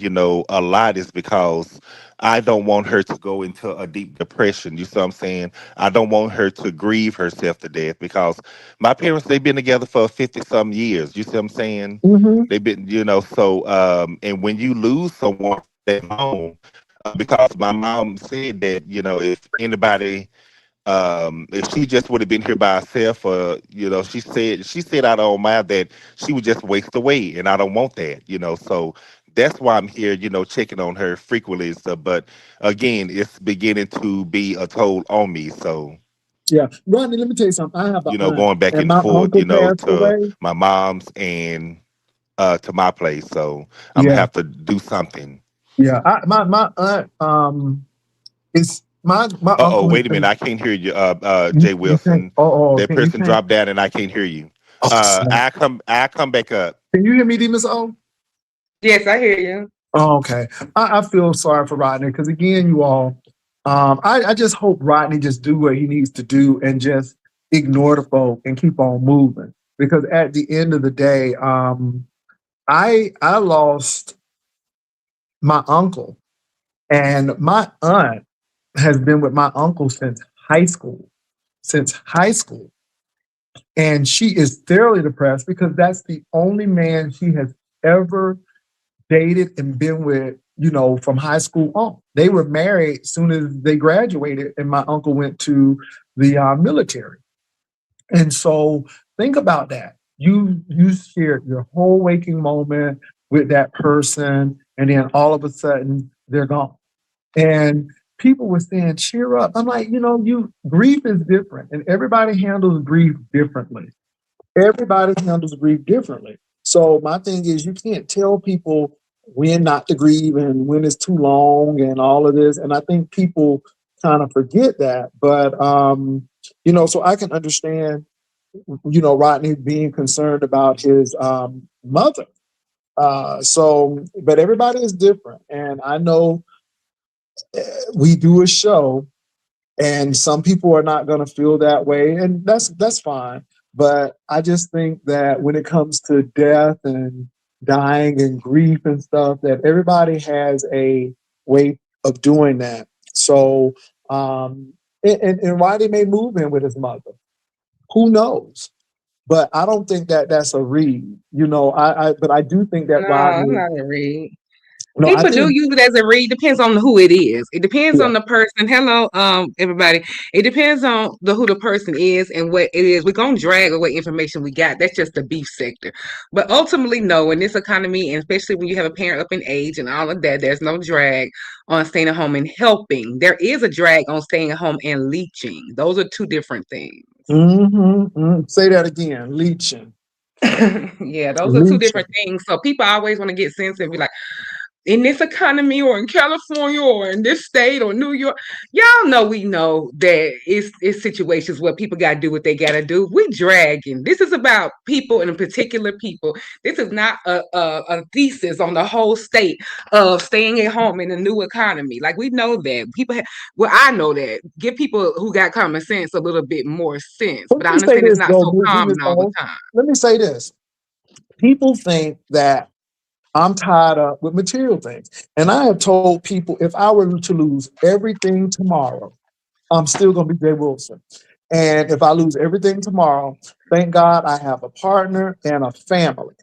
[SPEAKER 5] a lot is because I don't want her to go into a deep depression. You see what I'm saying? I don't want her to grieve herself to death because my parents, they've been together for 50 some years. You see what I'm saying?
[SPEAKER 1] Mhm.
[SPEAKER 5] They've been, so and when you lose someone that long, because my mom said that, if she just would have been here by herself, or she said out of her mouth that she would just waste away, and I don't want that, So that's why I'm here, checking on her frequently and stuff. But again, it's beginning to be a toll on me. So
[SPEAKER 1] Yeah, Rodney, let me tell you something. I have an aunt,
[SPEAKER 5] going back
[SPEAKER 1] and
[SPEAKER 5] and
[SPEAKER 1] my
[SPEAKER 5] forth,
[SPEAKER 1] uncle passed
[SPEAKER 5] to
[SPEAKER 1] away.
[SPEAKER 5] my mom's and to my place. So I'm gonna
[SPEAKER 1] Yeah,
[SPEAKER 5] have to do something.
[SPEAKER 1] yeah. My aunt is my
[SPEAKER 5] Oh,
[SPEAKER 1] uncle has
[SPEAKER 5] wait a minute.
[SPEAKER 1] been.
[SPEAKER 5] I can't hear you, Jay
[SPEAKER 1] You can't.
[SPEAKER 5] Wilson.
[SPEAKER 1] Oh,
[SPEAKER 5] That
[SPEAKER 1] can you
[SPEAKER 5] person
[SPEAKER 1] can't?
[SPEAKER 5] dropped down and I can't hear you.
[SPEAKER 1] Oh, snap.
[SPEAKER 5] I come back up.
[SPEAKER 1] Can you hear me, D, Miss O?
[SPEAKER 2] Yes, I hear you.
[SPEAKER 1] Oh, okay. I feel sorry for Rodney because again, you all, I just hope Rodney just do what he needs to do and just ignore the folk and keep on moving. Because at the end of the day, I lost my uncle and my aunt has been with my uncle since high school. Since high school. And she is thoroughly depressed because that's the only man she has ever dated and been with, from high school on. They were married as soon as they graduated, and my uncle went to the military. And so think about that. You shared your whole waking moment with that person, and then all of a sudden they're gone. And people were saying, cheer up. I'm like, grief is different and everybody handles grief differently. Everybody handles grief differently. So my thing is you can't tell people when not to grieve and when it's too long and all of this. And I think people kind of forget that. But, so I can understand, Rodney being concerned about his mother. But everybody is different. And I know we do a show and some people are not going to feel that way. And that's fine. But I just think that when it comes to death and dying and grief and stuff, that everybody has a way of doing that. So, and Rodney may move in with his mother. Who knows? But I don't think that that's a read. But I do think that
[SPEAKER 2] No,
[SPEAKER 1] Rodney.
[SPEAKER 2] it's not a read.
[SPEAKER 1] No,
[SPEAKER 2] People do use it as a read. Depends on who it is. It depends
[SPEAKER 1] Yeah.
[SPEAKER 2] on the person. Hello, everybody. It depends on who the person is and what it is. We're gonna drag away information we got. That's just the beef sector. But ultimately, no. In this economy, and especially when you have a parent up in age and all of that, there's no drag on staying at home and helping. There is a drag on staying at home and leeching. Those are two different things.
[SPEAKER 1] Say that again. Leeching.
[SPEAKER 2] Yeah, those are two different things. So people always want to get sensitive. Be like, in this economy or in California or in this state or New York, y'all know we know that it's situations where people got to do what they got to do. We dragging. This is about people and particular people. This is not a thesis on the whole state of staying at home in the new economy. Like we know that people. I know that. Give people who got common sense a little bit more sense. But I understand it's not so common all the time.
[SPEAKER 1] Let me say this. People think that I'm tied up with material things. And I have told people if I were to lose everything tomorrow, I'm still going to be Jay Wilson. And if I lose everything tomorrow, thank God I have a partner and a family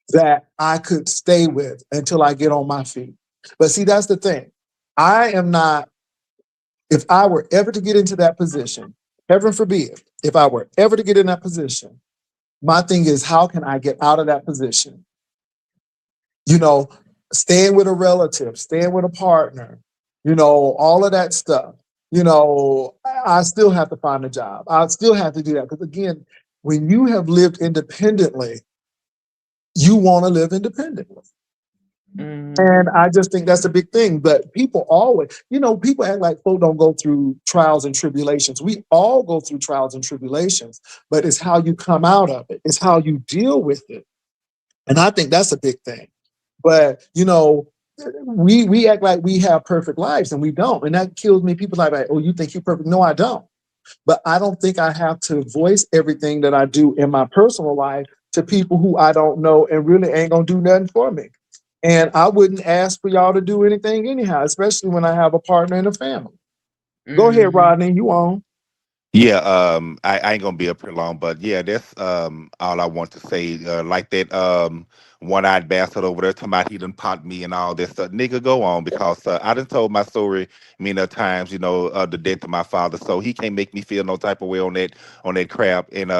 [SPEAKER 1] that I could stay with until I get on my feet. But see, that's the thing. I am not, if I were ever to get into that position, heaven forbid, if I were ever to get in that position, my thing is, how can I get out of that position? Staying with a relative, staying with a partner, all of that stuff. I still have to find a job. I still have to do that. Because again, when you have lived independently, you want to live independently. And I just think that's a big thing. But people always, people act like folk don't go through trials and tribulations. We all go through trials and tribulations, but it's how you come out of it. It's how you deal with it. And I think that's a big thing. But, we act like we have perfect lives and we don't. And that kills me. People are like, oh, you think you're perfect? No, I don't. But I don't think I have to voice everything that I do in my personal life to people who I don't know and really ain't going to do nothing for me. And I wouldn't ask for y'all to do anything anyhow, especially when I have a partner and a family. Go ahead, Rodney, you on.
[SPEAKER 5] Yeah, I ain't gonna be up here long, but yeah, that's all I want to say. Like that one-eyed bastard over there talking about he done popped me and all this stuff. Nigga, go on, because I done told my story many times, the death of my father. So he can't make me feel no type of way on that crap. And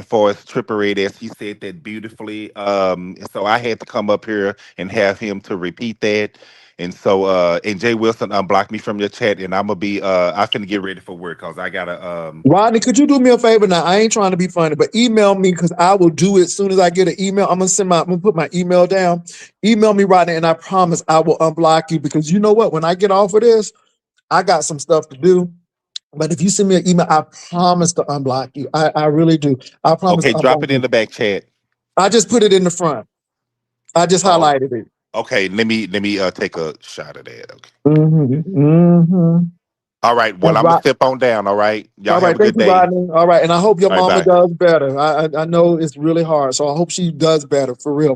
[SPEAKER 5] for his trippery, as he said that beautifully. So I had to come up here and have him to repeat that. And so, and Jay Wilson, unblock me from your chat, and I'm gonna be, I finna get ready for work because I gotta.
[SPEAKER 1] Rodney, could you do me a favor now? I ain't trying to be funny, but email me because I will do it as soon as I get an email. I'm gonna put my email down. Email me, Rodney, and I promise I will unblock you because you know what? When I get off of this, I got some stuff to do. But if you send me an email, I promise to unblock you. I really do. I promise.
[SPEAKER 5] Okay, drop it in the back chat.
[SPEAKER 1] I just put it in the front. I just highlighted it.
[SPEAKER 5] Okay, let me take a shot of that. Okay. All right. Well, I'm gonna step on down. All right. Y'all have a good day.
[SPEAKER 1] Rodney. All right, and I hope your mama does better. I know it's really hard, so I hope she does better for real.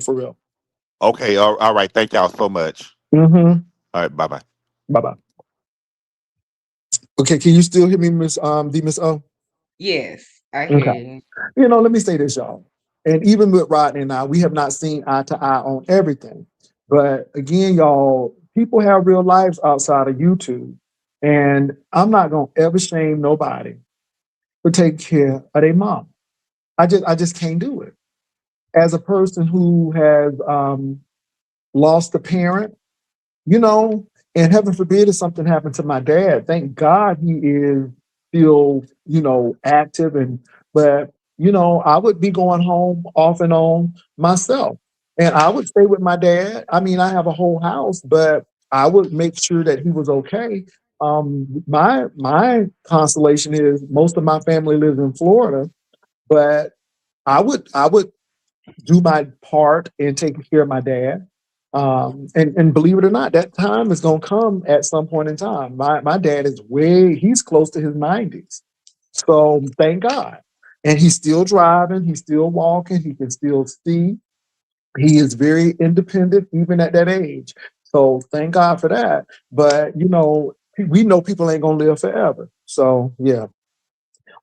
[SPEAKER 5] Okay. All right. Thank y'all so much. All right. Bye bye.
[SPEAKER 1] Bye bye. Okay, can you still hear me, Miss Miss O?
[SPEAKER 2] Yes, I hear
[SPEAKER 1] you. Let me say this, y'all. And even with Rodney and I, we have not seen eye to eye on everything. But again, y'all, people have real lives outside of YouTube. And I'm not gonna ever shame nobody for taking care of their mom. I just can't do it. As a person who has lost a parent, and heaven forbid if something happened to my dad, thank God he is still, active. But I would be going home off and on myself. And I would stay with my dad. I mean, I have a whole house, but I would make sure that he was okay. My consolation is most of my family lives in Florida, but I would do my part in taking care of my dad. And believe it or not, that time is gonna come at some point in time. My dad is he's close to his 90s. So thank God. And he's still driving, he's still walking, he can still see. He is very independent even at that age. So thank God for that. But we know people ain't gonna live forever. So yeah.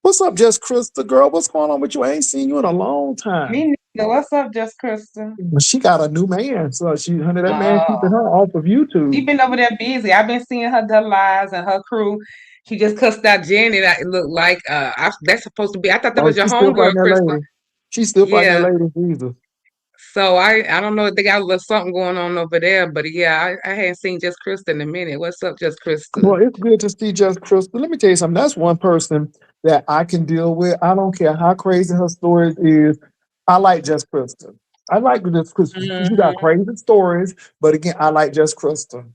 [SPEAKER 1] What's up, Just Krista, girl? What's going on with you? I ain't seen you in a long time.
[SPEAKER 2] Me neither. What's up, Just Krista?
[SPEAKER 1] She got a new man, so that man keeping
[SPEAKER 2] Oh,
[SPEAKER 1] her off of
[SPEAKER 2] she
[SPEAKER 1] YouTube.
[SPEAKER 2] been over there busy. I've been seeing her the lives and her crew. She just cussed out Janet. It looked like that's supposed to be. I thought that
[SPEAKER 1] Oh,
[SPEAKER 2] was your
[SPEAKER 1] she's still
[SPEAKER 2] homegirl,
[SPEAKER 1] fighting that
[SPEAKER 2] Krista.
[SPEAKER 1] lady. She's still fighting that
[SPEAKER 2] Yeah.
[SPEAKER 1] lady, Jesus.
[SPEAKER 2] So I don't know if they got a little something going on over there, but yeah, I hadn't seen Just Krista in a minute. What's up, Just Krista?
[SPEAKER 1] Well, it's good to see Just Krista. Let me tell you something. That's one person that I can deal with. I don't care how crazy her stories is. I like Just Krista. I like Just Krista. She got
[SPEAKER 2] Mhm.
[SPEAKER 1] crazy stories, but again, I like Just Krista.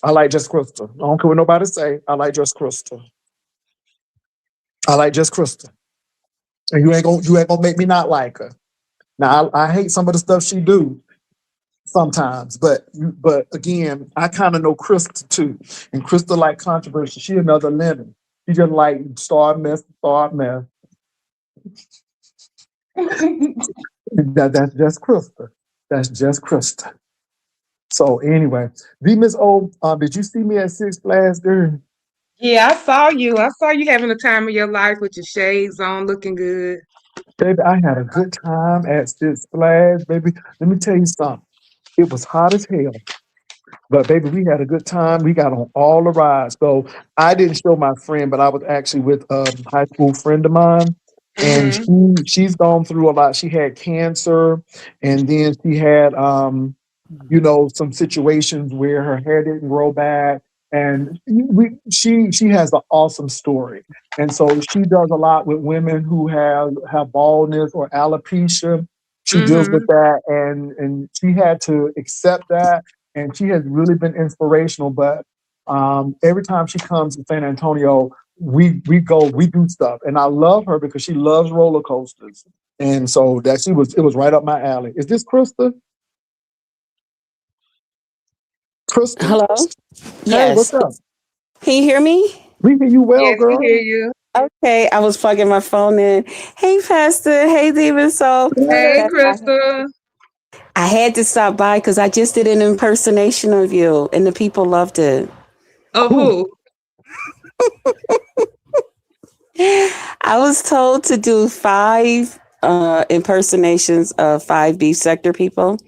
[SPEAKER 1] I like Just Krista. I don't care what nobody say. I like Just Krista. I like Just Krista. And you ain't gonna make me not like her. Now I hate some of the stuff she do sometimes, but again, I kind of know Krista too, and Krista like controversy. She another lemon. She just like start mess. That's just Krista. That's just Krista. So anyway, Miss O, did you see me at Six Flags, girl?
[SPEAKER 2] Yeah, I saw you. I saw you having the time of your life with your shades on, looking good.
[SPEAKER 1] Baby, I had a good time at Six Flags, baby. Let me tell you something. It was hot as hell. But baby, we had a good time. We got on all the rides. So I didn't show my friend, but I was actually with a high school friend of mine, and
[SPEAKER 2] Hmm.
[SPEAKER 1] she's gone through a lot. She had cancer, and then she had some situations where her hair didn't grow back, and she has an awesome story. And so she does a lot with women who have baldness or alopecia. She deals with
[SPEAKER 2] Hmm.
[SPEAKER 1] that, and she had to accept that, and she has really been inspirational. But every time she comes to San Antonio, we do stuff, and I love her because she loves roller coasters, and so it was right up my alley. Is this Krista? Krista?
[SPEAKER 6] Hello?
[SPEAKER 1] Hey, what's
[SPEAKER 6] Yes.
[SPEAKER 1] up?
[SPEAKER 6] Can you hear me?
[SPEAKER 1] We hear you well,
[SPEAKER 2] Yes, we
[SPEAKER 1] girl.
[SPEAKER 2] hear you.
[SPEAKER 6] Okay, I was plugging my phone in. Hey, Pastor. Hey, Demon Soul.
[SPEAKER 2] Hey,
[SPEAKER 1] Hey.
[SPEAKER 2] Krista.
[SPEAKER 6] I had to stop by because I just did an impersonation of you, and the people loved it.
[SPEAKER 2] Of
[SPEAKER 1] Who?
[SPEAKER 2] who?
[SPEAKER 6] I was told to do 5 impersonations of 5 beef sector people,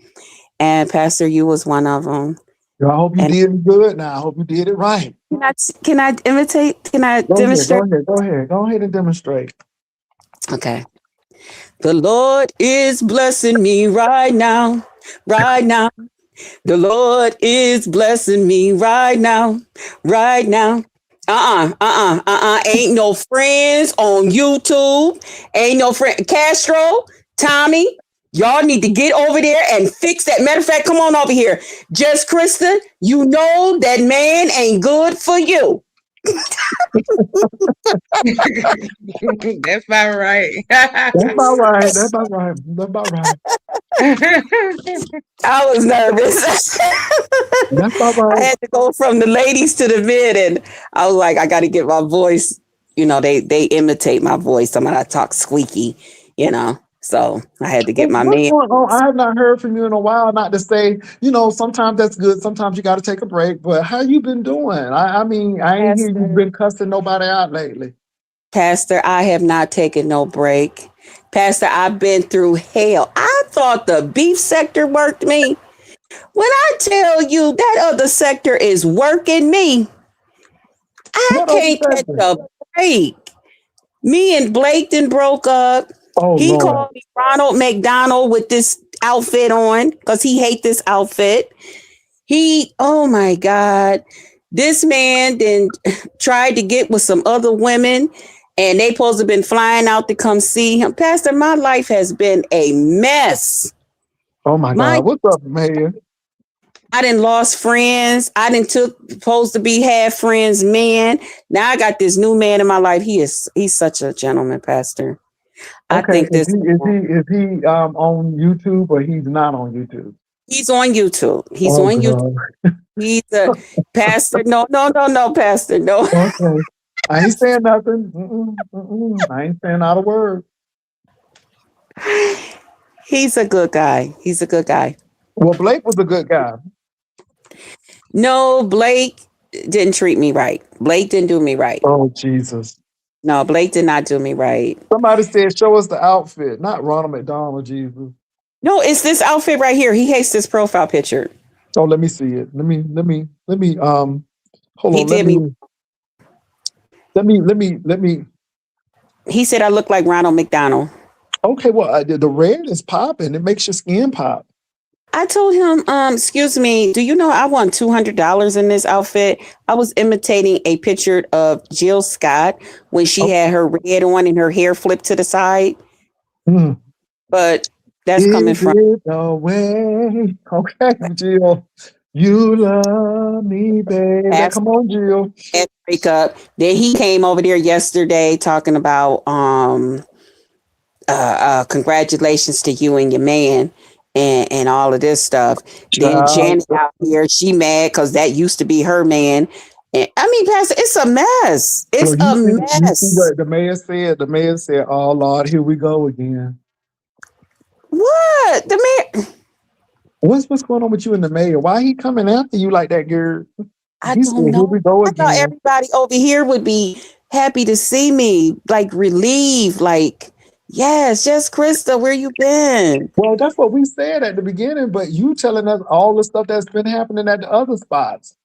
[SPEAKER 6] and Pastor, you was one of them.
[SPEAKER 1] Girl, I hope you
[SPEAKER 6] And
[SPEAKER 1] did it good now. I hope you did it right.
[SPEAKER 6] can I imitate? Can I
[SPEAKER 1] Go ahead,
[SPEAKER 6] demonstrate?
[SPEAKER 1] go ahead and demonstrate.
[SPEAKER 6] Okay. The Lord is blessing me right now, right now. The Lord is blessing me right now, right now. Ain't no friends on YouTube. Ain't no friend. Castro, Tommy, y'all need to get over there and fix that. Matter of fact, come on over here. Just Krista, you know that man ain't good for you.
[SPEAKER 2] That's about right.
[SPEAKER 1] That's about right. That's about right. That's about right.
[SPEAKER 6] I was nervous.
[SPEAKER 1] That's about
[SPEAKER 6] I
[SPEAKER 1] right.
[SPEAKER 6] had to go from the ladies to the men, and I was like, I got to get my voice. They imitate my voice. I talk squeaky, So I had to get my
[SPEAKER 1] What's
[SPEAKER 6] man.
[SPEAKER 1] going on? I have not heard from you in a while. Not to say, sometimes that's good. Sometimes you got to take a break. But how you been doing? I mean, I ain't hear you been cussing nobody out lately.
[SPEAKER 6] Pastor, I have not taken no break. Pastor, I've been through hell. I thought the beef sector worked me. When I tell you that other sector is working me, I
[SPEAKER 1] What other
[SPEAKER 6] can't catch
[SPEAKER 1] sector?
[SPEAKER 6] a break. Me and Blake then broke up.
[SPEAKER 1] Oh
[SPEAKER 6] He
[SPEAKER 1] Lord.
[SPEAKER 6] called me Ronald McDonald with this outfit on because he hate this outfit. Oh my God. This man then tried to get with some other women, and they supposed to have been flying out to come see him. Pastor, my life has been a mess.
[SPEAKER 1] Oh my
[SPEAKER 6] My
[SPEAKER 1] God. What's up, Mayor?
[SPEAKER 6] I done lost friends. I done took supposed to be half friends man. Now I got this new man in my life. He's such a gentleman, Pastor. I
[SPEAKER 1] Okay,
[SPEAKER 6] think this
[SPEAKER 1] is he on YouTube or he's not on YouTube?
[SPEAKER 6] he's on YouTube. He's
[SPEAKER 1] Oh
[SPEAKER 6] on YouTube.
[SPEAKER 1] God.
[SPEAKER 6] He's a pastor. No, Pastor. No.
[SPEAKER 1] Okay. I ain't saying nothing. I ain't saying not a word.
[SPEAKER 6] He's a good guy. He's a good guy.
[SPEAKER 1] Well, Blake was a good guy.
[SPEAKER 6] No, Blake didn't treat me right. Blake didn't do me right.
[SPEAKER 1] Oh Jesus.
[SPEAKER 6] No, Blake did not do me right.
[SPEAKER 1] Somebody said, show us the outfit, not Ronald McDonald, Jesus.
[SPEAKER 6] No, it's this outfit right here. He hates this profile picture.
[SPEAKER 1] So let me see it. Let me hold
[SPEAKER 6] He
[SPEAKER 1] on.
[SPEAKER 6] did me.
[SPEAKER 1] Let me
[SPEAKER 6] He said I look like Ronald McDonald.
[SPEAKER 1] okay, well the red is popping. It makes your skin pop.
[SPEAKER 6] I told him, excuse me, do you know I won $200 in this outfit? I was imitating a picture of Jill Scott when she had her red on and her hair flipped to the side.
[SPEAKER 1] Mm.
[SPEAKER 6] But that's coming
[SPEAKER 1] Is
[SPEAKER 6] from
[SPEAKER 1] it the way? Okay, Jill. You love me, baby.
[SPEAKER 6] past
[SPEAKER 1] Come on, Jill.
[SPEAKER 6] breakup. Then he came over there yesterday talking about congratulations to you and your man and all of this stuff. Then
[SPEAKER 1] Child.
[SPEAKER 6] Janet out here, she mad because that used to be her man. And I mean, Pastor, it's a mess. It's
[SPEAKER 1] Well,
[SPEAKER 6] a
[SPEAKER 1] you see
[SPEAKER 6] mess.
[SPEAKER 1] what the mayor said? The mayor said, oh, Lord, here we go again.
[SPEAKER 6] What? The man?
[SPEAKER 1] What's going on with you and the mayor? Why he coming after you like that, girl?
[SPEAKER 6] I
[SPEAKER 1] He said,
[SPEAKER 6] don't
[SPEAKER 1] here we
[SPEAKER 6] know.
[SPEAKER 1] go
[SPEAKER 6] I thought
[SPEAKER 1] again.
[SPEAKER 6] everybody over here would be happy to see me, like relieved, like, yes, just Krista, where you been?
[SPEAKER 1] Well, that's what we said at the beginning, but you telling us all the stuff that's been happening at the other spots.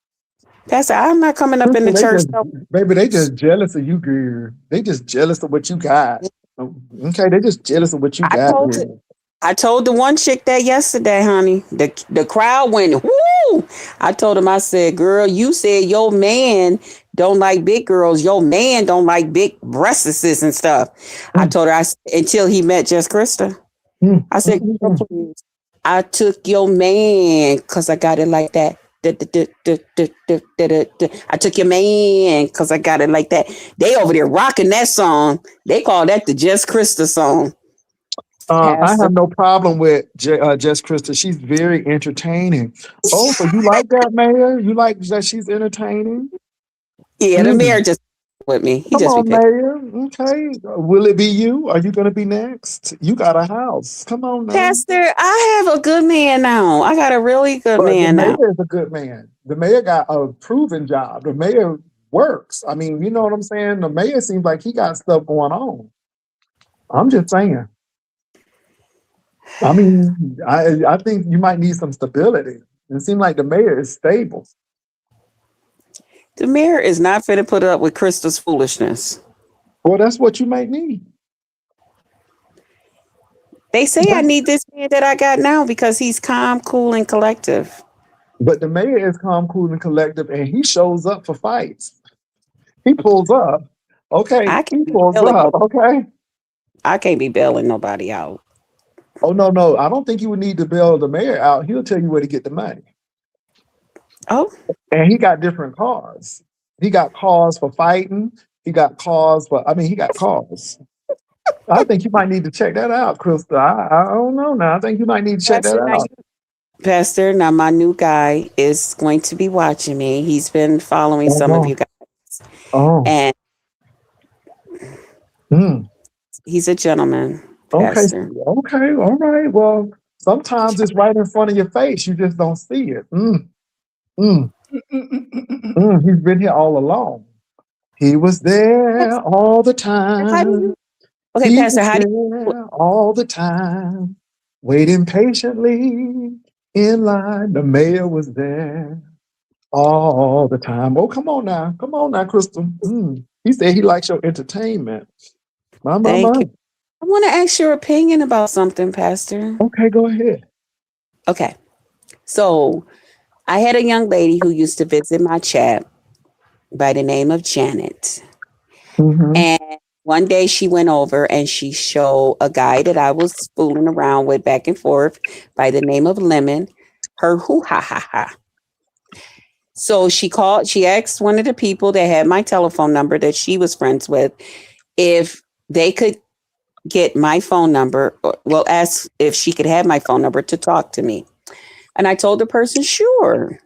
[SPEAKER 6] Pastor, I'm not coming up in the church.
[SPEAKER 1] Baby, they just jealous of you, girl. They just jealous of what you got. Okay, they just jealous of what you got.
[SPEAKER 6] I told the one chick that yesterday, honey. The crowd went, whoo! I told him, I said, girl, you said your man don't like big girls. Your man don't like big breasts and stuff. I told her, until he met Just Krista. I said, girl, please. I took your man because I got it like that. I took your man because I got it like that. They over there rocking that song. They call that the Just Krista song.
[SPEAKER 1] I have no problem with Jess Krista. She's very entertaining. Oh, so you like that, Mayor? You like that she's entertaining?
[SPEAKER 6] Yeah, the mayor just with me. He
[SPEAKER 1] Come
[SPEAKER 6] just
[SPEAKER 1] on, Mayor. Okay. Will it be you? Are you going to be next? You got a house. Come on now.
[SPEAKER 6] Pastor, I have a good man now. I got a really good man now.
[SPEAKER 1] The mayor is a good man. The mayor got a proven job. The mayor works. I mean, you know what I'm saying? The mayor seems like he got stuff going on. I'm just saying. I mean, I think you might need some stability. It seems like the mayor is stable.
[SPEAKER 6] The mayor is not fit to put up with Krista's foolishness.
[SPEAKER 1] Well, that's what you might need.
[SPEAKER 6] They say I need this man that I got now because he's calm, cool, and collective.
[SPEAKER 1] But the mayor is calm, cool, and collective, and he shows up for fights. He pulls up. Okay, he pulls up. Okay.
[SPEAKER 6] I can't be bailing nobody out.
[SPEAKER 1] Oh, no. I don't think you would need to bail the mayor out. He'll tell you where to get the money.
[SPEAKER 6] Oh.
[SPEAKER 1] And he got different cars. He got cars for fighting. He got cars. I think you might need to check that out, Krista. I don't know now. I think you might need to check that out.
[SPEAKER 6] Pastor, now my new guy is going to be watching me. He's been following some of you guys.
[SPEAKER 1] Oh.
[SPEAKER 6] And he's a gentleman. Pastor.
[SPEAKER 1] Okay. All right. Well, sometimes it's right in front of your face. You just don't see it. He's been here all along. He was there all the time.
[SPEAKER 6] Okay, Pastor, how do you
[SPEAKER 1] all the time, waiting patiently in line. The mayor was there all the time. Oh, come on now, Crystal. He said he likes your entertainment.
[SPEAKER 6] Thank you. I want to ask your opinion about something, Pastor.
[SPEAKER 1] Okay, go ahead.
[SPEAKER 6] Okay, so I had a young lady who used to visit my chat by the name of Janet. And One day she went over and she showed a guy that I was fooling around with back and forth by the name of Lemon her hoo ha ha ha. So she asked one of the people that had my telephone number that she was friends with if they could get my phone number, well, ask if she could have my phone number to talk to me. And I told the person, sure.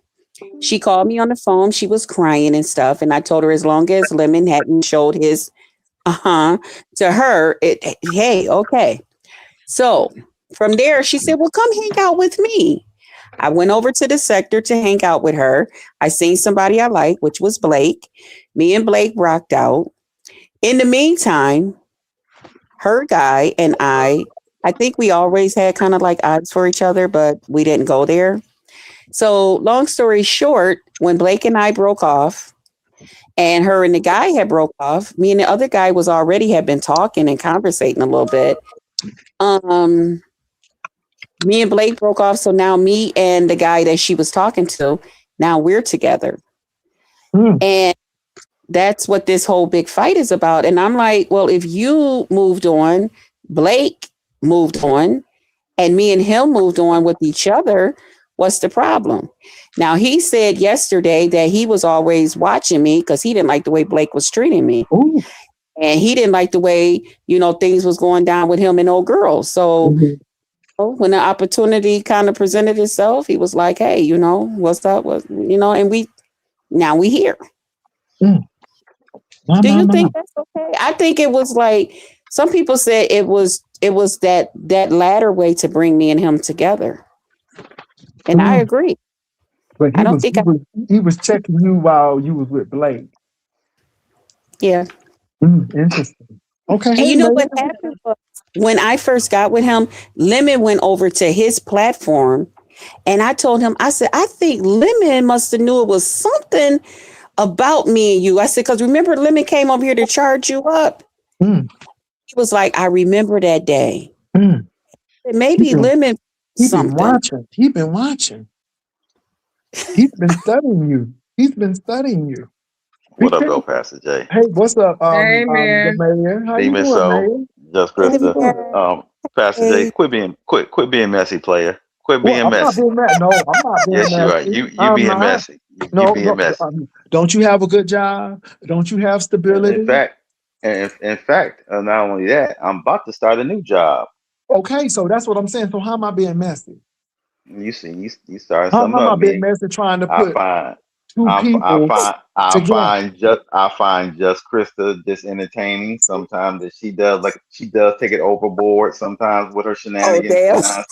[SPEAKER 6] She called me on the phone. She was crying and stuff. And I told her as long as Lemon hadn't showed his to her, hey, okay. So from there, she said, well, come hang out with me. I went over to the sector to hang out with her. I seen somebody I like, which was Blake. Me and Blake rocked out. In the meantime, her guy and I think we always had kind of like odds for each other, but we didn't go there. So long story short, when Blake and I broke off and her and the guy had broke off, me and the other guy had been talking and conversating a little bit. Me and Blake broke off. So now me and the guy that she was talking to, now we're together. And that's what this whole big fight is about. And I'm like, well, if you moved on, Blake moved on, and me and him moved on with each other, what's the problem? Now, he said yesterday that he was always watching me because he didn't like the way Blake was treating me.
[SPEAKER 1] Ooh.
[SPEAKER 6] And he didn't like the way, things was going down with him and old girls. So when the opportunity kind of presented itself, he was like, hey, what's up? And now we here. Do you think that's okay? I think it was like, some people said it was that latter way to bring me and him together. And I agree.
[SPEAKER 7] But he was checking you while you was with Blake.
[SPEAKER 6] Yeah.
[SPEAKER 7] Interesting. Okay.
[SPEAKER 6] And you know what happened was, when I first got with him, Lemon went over to his platform, and I told him, I said, I think Lemon must have knew it was something about me and you. I said, because remember, Lemon came over here to charge you up. He was like, I remember that day. Maybe Lemon.
[SPEAKER 7] He's been watching. He's been watching. He's been studying you.
[SPEAKER 8] What up, though, Pastor J?
[SPEAKER 7] Hey, what's up,
[SPEAKER 2] Hey,
[SPEAKER 7] the
[SPEAKER 2] man.
[SPEAKER 7] mayor? How you
[SPEAKER 8] Demon
[SPEAKER 7] doing,
[SPEAKER 8] Soul,
[SPEAKER 7] Mayor?
[SPEAKER 8] Just Krista. Pastor J, quit being messy, player. Quit being
[SPEAKER 7] I'm not
[SPEAKER 8] messy.
[SPEAKER 7] being messy. No, I'm not being
[SPEAKER 8] Yes,
[SPEAKER 7] messy.
[SPEAKER 8] you are. You
[SPEAKER 7] I'm
[SPEAKER 8] being
[SPEAKER 7] not.
[SPEAKER 8] messy.
[SPEAKER 7] No,
[SPEAKER 8] You being messy.
[SPEAKER 7] don't you have a good job? Don't you have stability?
[SPEAKER 8] In fact, not only that, I'm about to start a new job.
[SPEAKER 7] Okay, so that's what I'm saying. So how am I being messy?
[SPEAKER 8] You see, you started
[SPEAKER 7] How
[SPEAKER 8] something
[SPEAKER 7] am I
[SPEAKER 8] up.
[SPEAKER 7] being messy trying to put two
[SPEAKER 8] I
[SPEAKER 7] people together?
[SPEAKER 8] find just Krista just entertaining. Sometimes that she does take it overboard. Sometimes with her shenanigans and nonsense.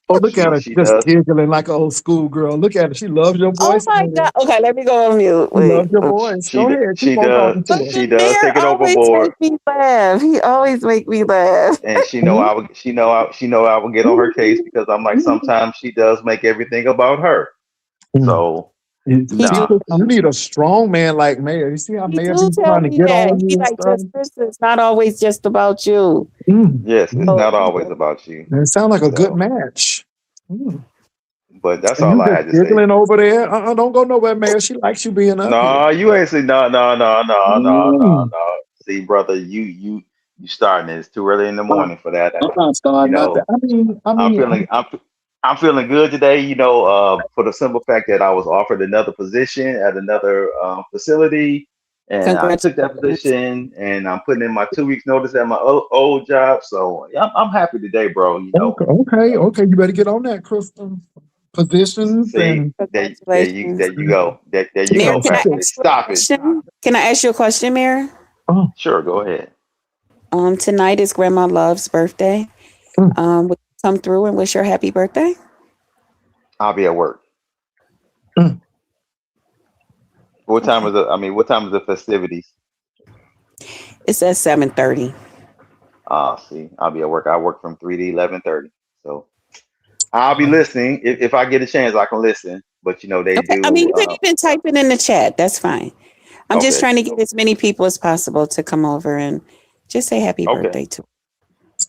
[SPEAKER 7] Oh, look at her
[SPEAKER 8] She
[SPEAKER 7] just
[SPEAKER 8] does.
[SPEAKER 7] giggling like an old school girl. Look at her. She loves your voice.
[SPEAKER 6] Oh my God. Okay, let me go on mute.
[SPEAKER 7] She loves your voice. Go ahead. Keep on talking to her.
[SPEAKER 8] She does take it overboard.
[SPEAKER 6] Make me laugh. He always make me laugh.
[SPEAKER 8] And she know I would get on her case because I'm like, sometimes she does make everything about her. So
[SPEAKER 7] you need a strong man like Mayor. You see how Mayor be trying to get on you and stuff?
[SPEAKER 6] It's not always just about you.
[SPEAKER 8] Yes, it's not always about you.
[SPEAKER 7] It sounds like a good match.
[SPEAKER 8] But that's all I had to say.
[SPEAKER 7] Giggling over there. Don't go nowhere, Mayor. She likes you being up
[SPEAKER 8] No,
[SPEAKER 7] here.
[SPEAKER 8] you ain't say no. See, brother, you starting it. It's too early in the morning for that.
[SPEAKER 7] I'm not starting nothing.
[SPEAKER 8] I'm feeling good today, for the simple fact that I was offered another position at another facility, and I took that position, and I'm putting in my 2 weeks notice at my old job. So yeah, I'm happy today, bro.
[SPEAKER 7] Okay. You better get on that, Kristen. Positions.
[SPEAKER 8] See, there you go. There you
[SPEAKER 6] Mayor,
[SPEAKER 8] go. Stop it.
[SPEAKER 6] Can I ask you a question, Mayor?
[SPEAKER 7] Oh,
[SPEAKER 8] sure. Go ahead.
[SPEAKER 6] Tonight is Grandma Love's birthday. Would you come through and wish her happy birthday?
[SPEAKER 8] I'll be at work. What time is it? What time is the festivities?
[SPEAKER 6] It's at 7:30.
[SPEAKER 8] See, I'll be at work. I work from 3 to 11:30. So I'll be listening. If I get a chance, I can listen. But they do.
[SPEAKER 6] You can even type it in the chat. That's fine. I'm just trying to get as many people as possible to come over and just say happy birthday to her.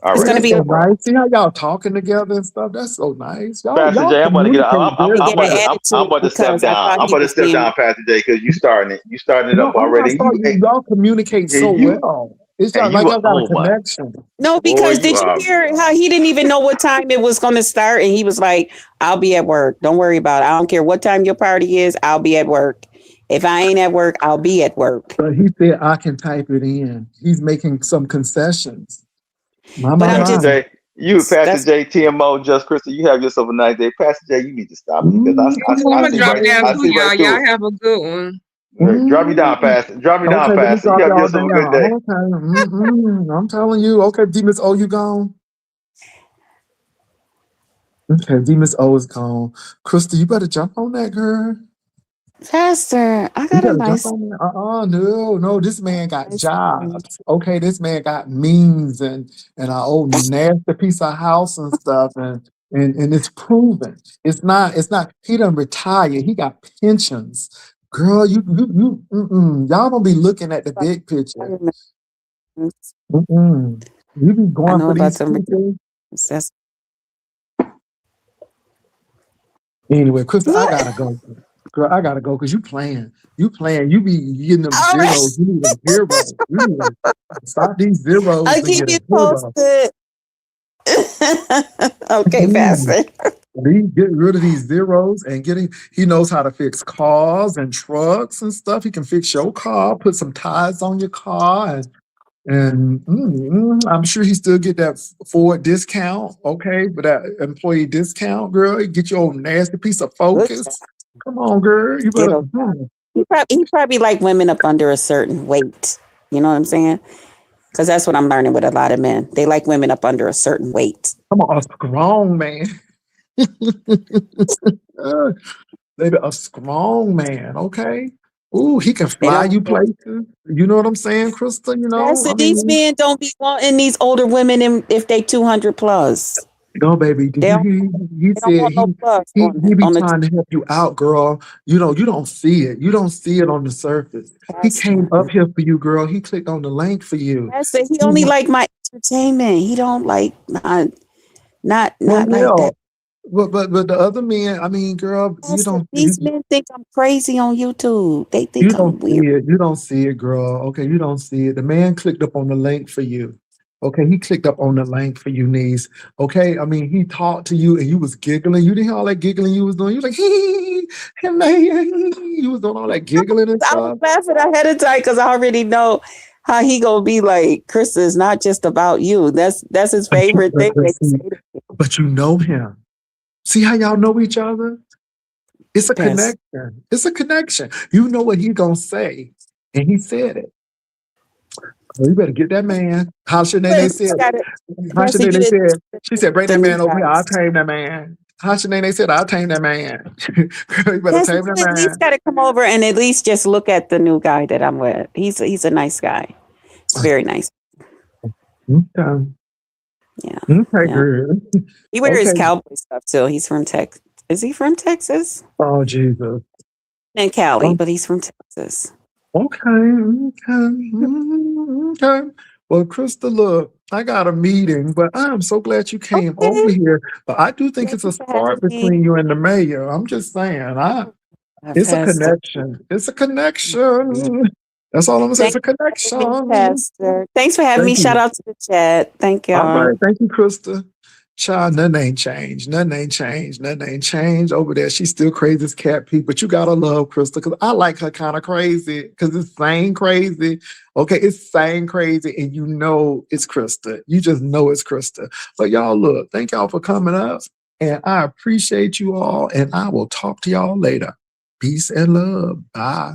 [SPEAKER 8] All
[SPEAKER 6] It's
[SPEAKER 8] right.
[SPEAKER 6] gonna
[SPEAKER 1] That's
[SPEAKER 6] be
[SPEAKER 1] so
[SPEAKER 6] a work.
[SPEAKER 1] nice. See how y'all talking together and stuff? That's so nice.
[SPEAKER 8] Pastor
[SPEAKER 1] Y'all
[SPEAKER 8] Jay, I'm about to get.
[SPEAKER 1] communicate very
[SPEAKER 6] I get an
[SPEAKER 1] well.
[SPEAKER 8] I'm
[SPEAKER 6] attitude
[SPEAKER 8] about to step
[SPEAKER 6] because I
[SPEAKER 8] down.
[SPEAKER 6] thought
[SPEAKER 8] I'm
[SPEAKER 6] he
[SPEAKER 8] about to
[SPEAKER 6] was
[SPEAKER 8] step
[SPEAKER 6] being.
[SPEAKER 8] down, Pastor Jay, because you starting it. You starting it
[SPEAKER 1] No,
[SPEAKER 8] up
[SPEAKER 1] I'm not
[SPEAKER 8] already.
[SPEAKER 1] sorry. Y'all communicate so
[SPEAKER 8] You
[SPEAKER 1] well. It's
[SPEAKER 8] and
[SPEAKER 1] just
[SPEAKER 8] you
[SPEAKER 1] like
[SPEAKER 8] are.
[SPEAKER 1] y'all got a
[SPEAKER 8] Oh my
[SPEAKER 1] connection.
[SPEAKER 6] No,
[SPEAKER 8] boy,
[SPEAKER 6] because
[SPEAKER 8] you
[SPEAKER 6] did you
[SPEAKER 8] are.
[SPEAKER 6] hear how he didn't even know what time it was going to start? And he was like, I'll be at work. Don't worry about it. I don't care what time your party is. I'll be at work. If I ain't at work, I'll be at work.
[SPEAKER 1] But he said I can type it in. He's making some concessions.
[SPEAKER 6] But I'm
[SPEAKER 8] Pastor
[SPEAKER 6] just,
[SPEAKER 1] My.
[SPEAKER 8] J, you, Pastor
[SPEAKER 6] that's,
[SPEAKER 8] J, TMO, Just Crystal, you have yourself a nice day. Pastor J, you need to stop it because
[SPEAKER 2] I'm
[SPEAKER 8] I
[SPEAKER 2] gonna
[SPEAKER 8] see
[SPEAKER 2] drop
[SPEAKER 8] right,
[SPEAKER 2] down
[SPEAKER 8] I
[SPEAKER 2] too,
[SPEAKER 8] see right
[SPEAKER 2] y'all.
[SPEAKER 8] through
[SPEAKER 2] Y'all have a good one.
[SPEAKER 8] it. Drop me down,
[SPEAKER 1] Mm.
[SPEAKER 8] Pastor. Drop me down,
[SPEAKER 1] Okay, let me
[SPEAKER 8] Pastor. You
[SPEAKER 1] drop
[SPEAKER 8] have
[SPEAKER 1] y'all
[SPEAKER 8] yourself a good day.
[SPEAKER 1] down. Okay. I'm telling you. Okay, D Miss O, you gone? Okay, D Miss O is gone. Krista, you better jump on that, girl.
[SPEAKER 6] Pastor, I
[SPEAKER 1] You
[SPEAKER 6] got a
[SPEAKER 1] better jump
[SPEAKER 6] nice,
[SPEAKER 1] on that. No. This man got
[SPEAKER 6] nice thing.
[SPEAKER 1] jobs. Okay, this man got means and an old nasty piece of house and stuff, and it's proven. It's not. He done retired. He got pensions. Girl, y'all don't be looking at the big picture. Mm-mm. You be
[SPEAKER 6] I
[SPEAKER 1] going
[SPEAKER 6] know
[SPEAKER 1] for
[SPEAKER 6] about
[SPEAKER 1] these
[SPEAKER 6] some.
[SPEAKER 1] people.
[SPEAKER 6] That's,
[SPEAKER 1] Anyway, Krista, I
[SPEAKER 6] what?
[SPEAKER 1] gotta go. Girl, I gotta go because you playing. You playing. You be getting them
[SPEAKER 6] All right.
[SPEAKER 1] zeros. You need a hero. You need to stop these zeros
[SPEAKER 6] I'll
[SPEAKER 1] and
[SPEAKER 6] keep
[SPEAKER 1] get a
[SPEAKER 6] you
[SPEAKER 1] hero.
[SPEAKER 6] posted. Okay,
[SPEAKER 1] Mm.
[SPEAKER 6] Pastor.
[SPEAKER 1] Get rid of these zeros and getting. He knows how to fix cars and trucks and stuff. He can fix your car, put some tires on your car, and I'm sure he still get that Ford discount. Okay, but that employee discount, girl, you get your old nasty piece of
[SPEAKER 6] Good
[SPEAKER 1] Focus.
[SPEAKER 6] job.
[SPEAKER 1] Come on, girl, you better.
[SPEAKER 6] Skittle. He probably like women up under a certain weight. You know what I'm saying? Because that's what I'm learning with a lot of men. They like women up under a certain weight.
[SPEAKER 1] Come on, a strong man. Uh, Baby, a strong man, okay? Ooh, he can
[SPEAKER 6] They
[SPEAKER 1] fly
[SPEAKER 6] don't.
[SPEAKER 1] you places. You know what I'm saying, Krista? You know,
[SPEAKER 6] Pastor,
[SPEAKER 1] I
[SPEAKER 6] these
[SPEAKER 1] mean,
[SPEAKER 6] men don't be wanting these older women if they 200 plus.
[SPEAKER 1] no, baby. Did
[SPEAKER 6] They
[SPEAKER 1] you
[SPEAKER 6] don't.
[SPEAKER 1] hear? He
[SPEAKER 6] They don't
[SPEAKER 1] said
[SPEAKER 6] want no plus
[SPEAKER 1] he be
[SPEAKER 6] on the
[SPEAKER 1] trying to help you out, girl. You don't see it. You don't see it on the surface. He came
[SPEAKER 6] pastor.
[SPEAKER 1] up here for you, girl. He clicked on the link for you.
[SPEAKER 6] Pastor, he
[SPEAKER 1] He
[SPEAKER 6] only
[SPEAKER 1] wa-
[SPEAKER 6] like my entertainment. He don't like not
[SPEAKER 1] well,
[SPEAKER 6] like
[SPEAKER 1] yeah.
[SPEAKER 6] that.
[SPEAKER 1] But the other men, I mean, girl,
[SPEAKER 6] Pastor, these men think I'm crazy on YouTube. They
[SPEAKER 1] you
[SPEAKER 6] think I'm
[SPEAKER 1] don't see
[SPEAKER 6] weird.
[SPEAKER 1] it. You don't see it, girl. Okay, you don't see it. The man clicked up on the link for you. Okay, he clicked up on the link for you, niece. Okay, I mean, he talked to you and you was giggling. You didn't hear all that giggling you was doing. You was like, hey, man, you was doing all that giggling and
[SPEAKER 6] I was
[SPEAKER 1] stuff.
[SPEAKER 6] laughing ahead of time because I already know how he gonna be like, Chris is not just about you. That's his favorite thing.
[SPEAKER 1] But you know him. See how y'all know each other? It's a
[SPEAKER 6] Yes.
[SPEAKER 1] connection. It's a connection. You know what he gonna say, and he said it. Oh, you better get that man. How Shanae said. How
[SPEAKER 6] Pastor, you
[SPEAKER 1] Shanae
[SPEAKER 6] didn't
[SPEAKER 1] said. She said, "Bring
[SPEAKER 6] the
[SPEAKER 1] that
[SPEAKER 6] new
[SPEAKER 1] man over here. I'll
[SPEAKER 6] guys.
[SPEAKER 1] tame that man." How Shanae said, "I'll tame that man." Girl, you better
[SPEAKER 6] Pastor,
[SPEAKER 1] tame
[SPEAKER 6] you
[SPEAKER 1] that
[SPEAKER 6] at
[SPEAKER 1] man.
[SPEAKER 6] least got to come over and at least just look at the new guy that I'm with. He's a nice guy. It's very nice.
[SPEAKER 1] Okay.
[SPEAKER 6] Yeah.
[SPEAKER 1] Okay,
[SPEAKER 6] Yeah.
[SPEAKER 1] girl.
[SPEAKER 6] He wears
[SPEAKER 1] Okay.
[SPEAKER 6] cowboy stuff too. He's from Texas. Is he from Texas?
[SPEAKER 1] Oh Jesus.
[SPEAKER 6] In Cali,
[SPEAKER 1] Oh,
[SPEAKER 6] but he's from Texas.
[SPEAKER 1] okay. Well, Krista, look, I got a meeting, but I'm so glad you came over
[SPEAKER 6] Okay.
[SPEAKER 1] here. But I do think
[SPEAKER 6] Thank
[SPEAKER 1] it's
[SPEAKER 6] you
[SPEAKER 1] a
[SPEAKER 6] for having
[SPEAKER 1] spark
[SPEAKER 6] me,
[SPEAKER 1] between you and the mayor. I'm just saying, it's a
[SPEAKER 6] Pastor.
[SPEAKER 1] connection. It's a connection. That's all I'm gonna say. It's
[SPEAKER 6] Thank
[SPEAKER 1] a
[SPEAKER 6] you for having me,
[SPEAKER 1] connection.
[SPEAKER 6] Pastor. Thanks for having me.
[SPEAKER 1] Thank
[SPEAKER 6] Shout
[SPEAKER 1] you.
[SPEAKER 6] out to the chat. Thank
[SPEAKER 1] All
[SPEAKER 6] y'all.
[SPEAKER 1] right. Thank you, Krista. Child, nothing ain't changed. Nothing ain't changed. Nothing ain't changed over there. She's still crazy as cat pee, but you gotta love Krista because I like her kind of crazy because it's same crazy. Okay, it's same crazy, and you know it's Krista. You just know it's Krista. But y'all, look, thank y'all for coming up, and I appreciate you all, and I will talk to y'all later. Peace and love. Bye.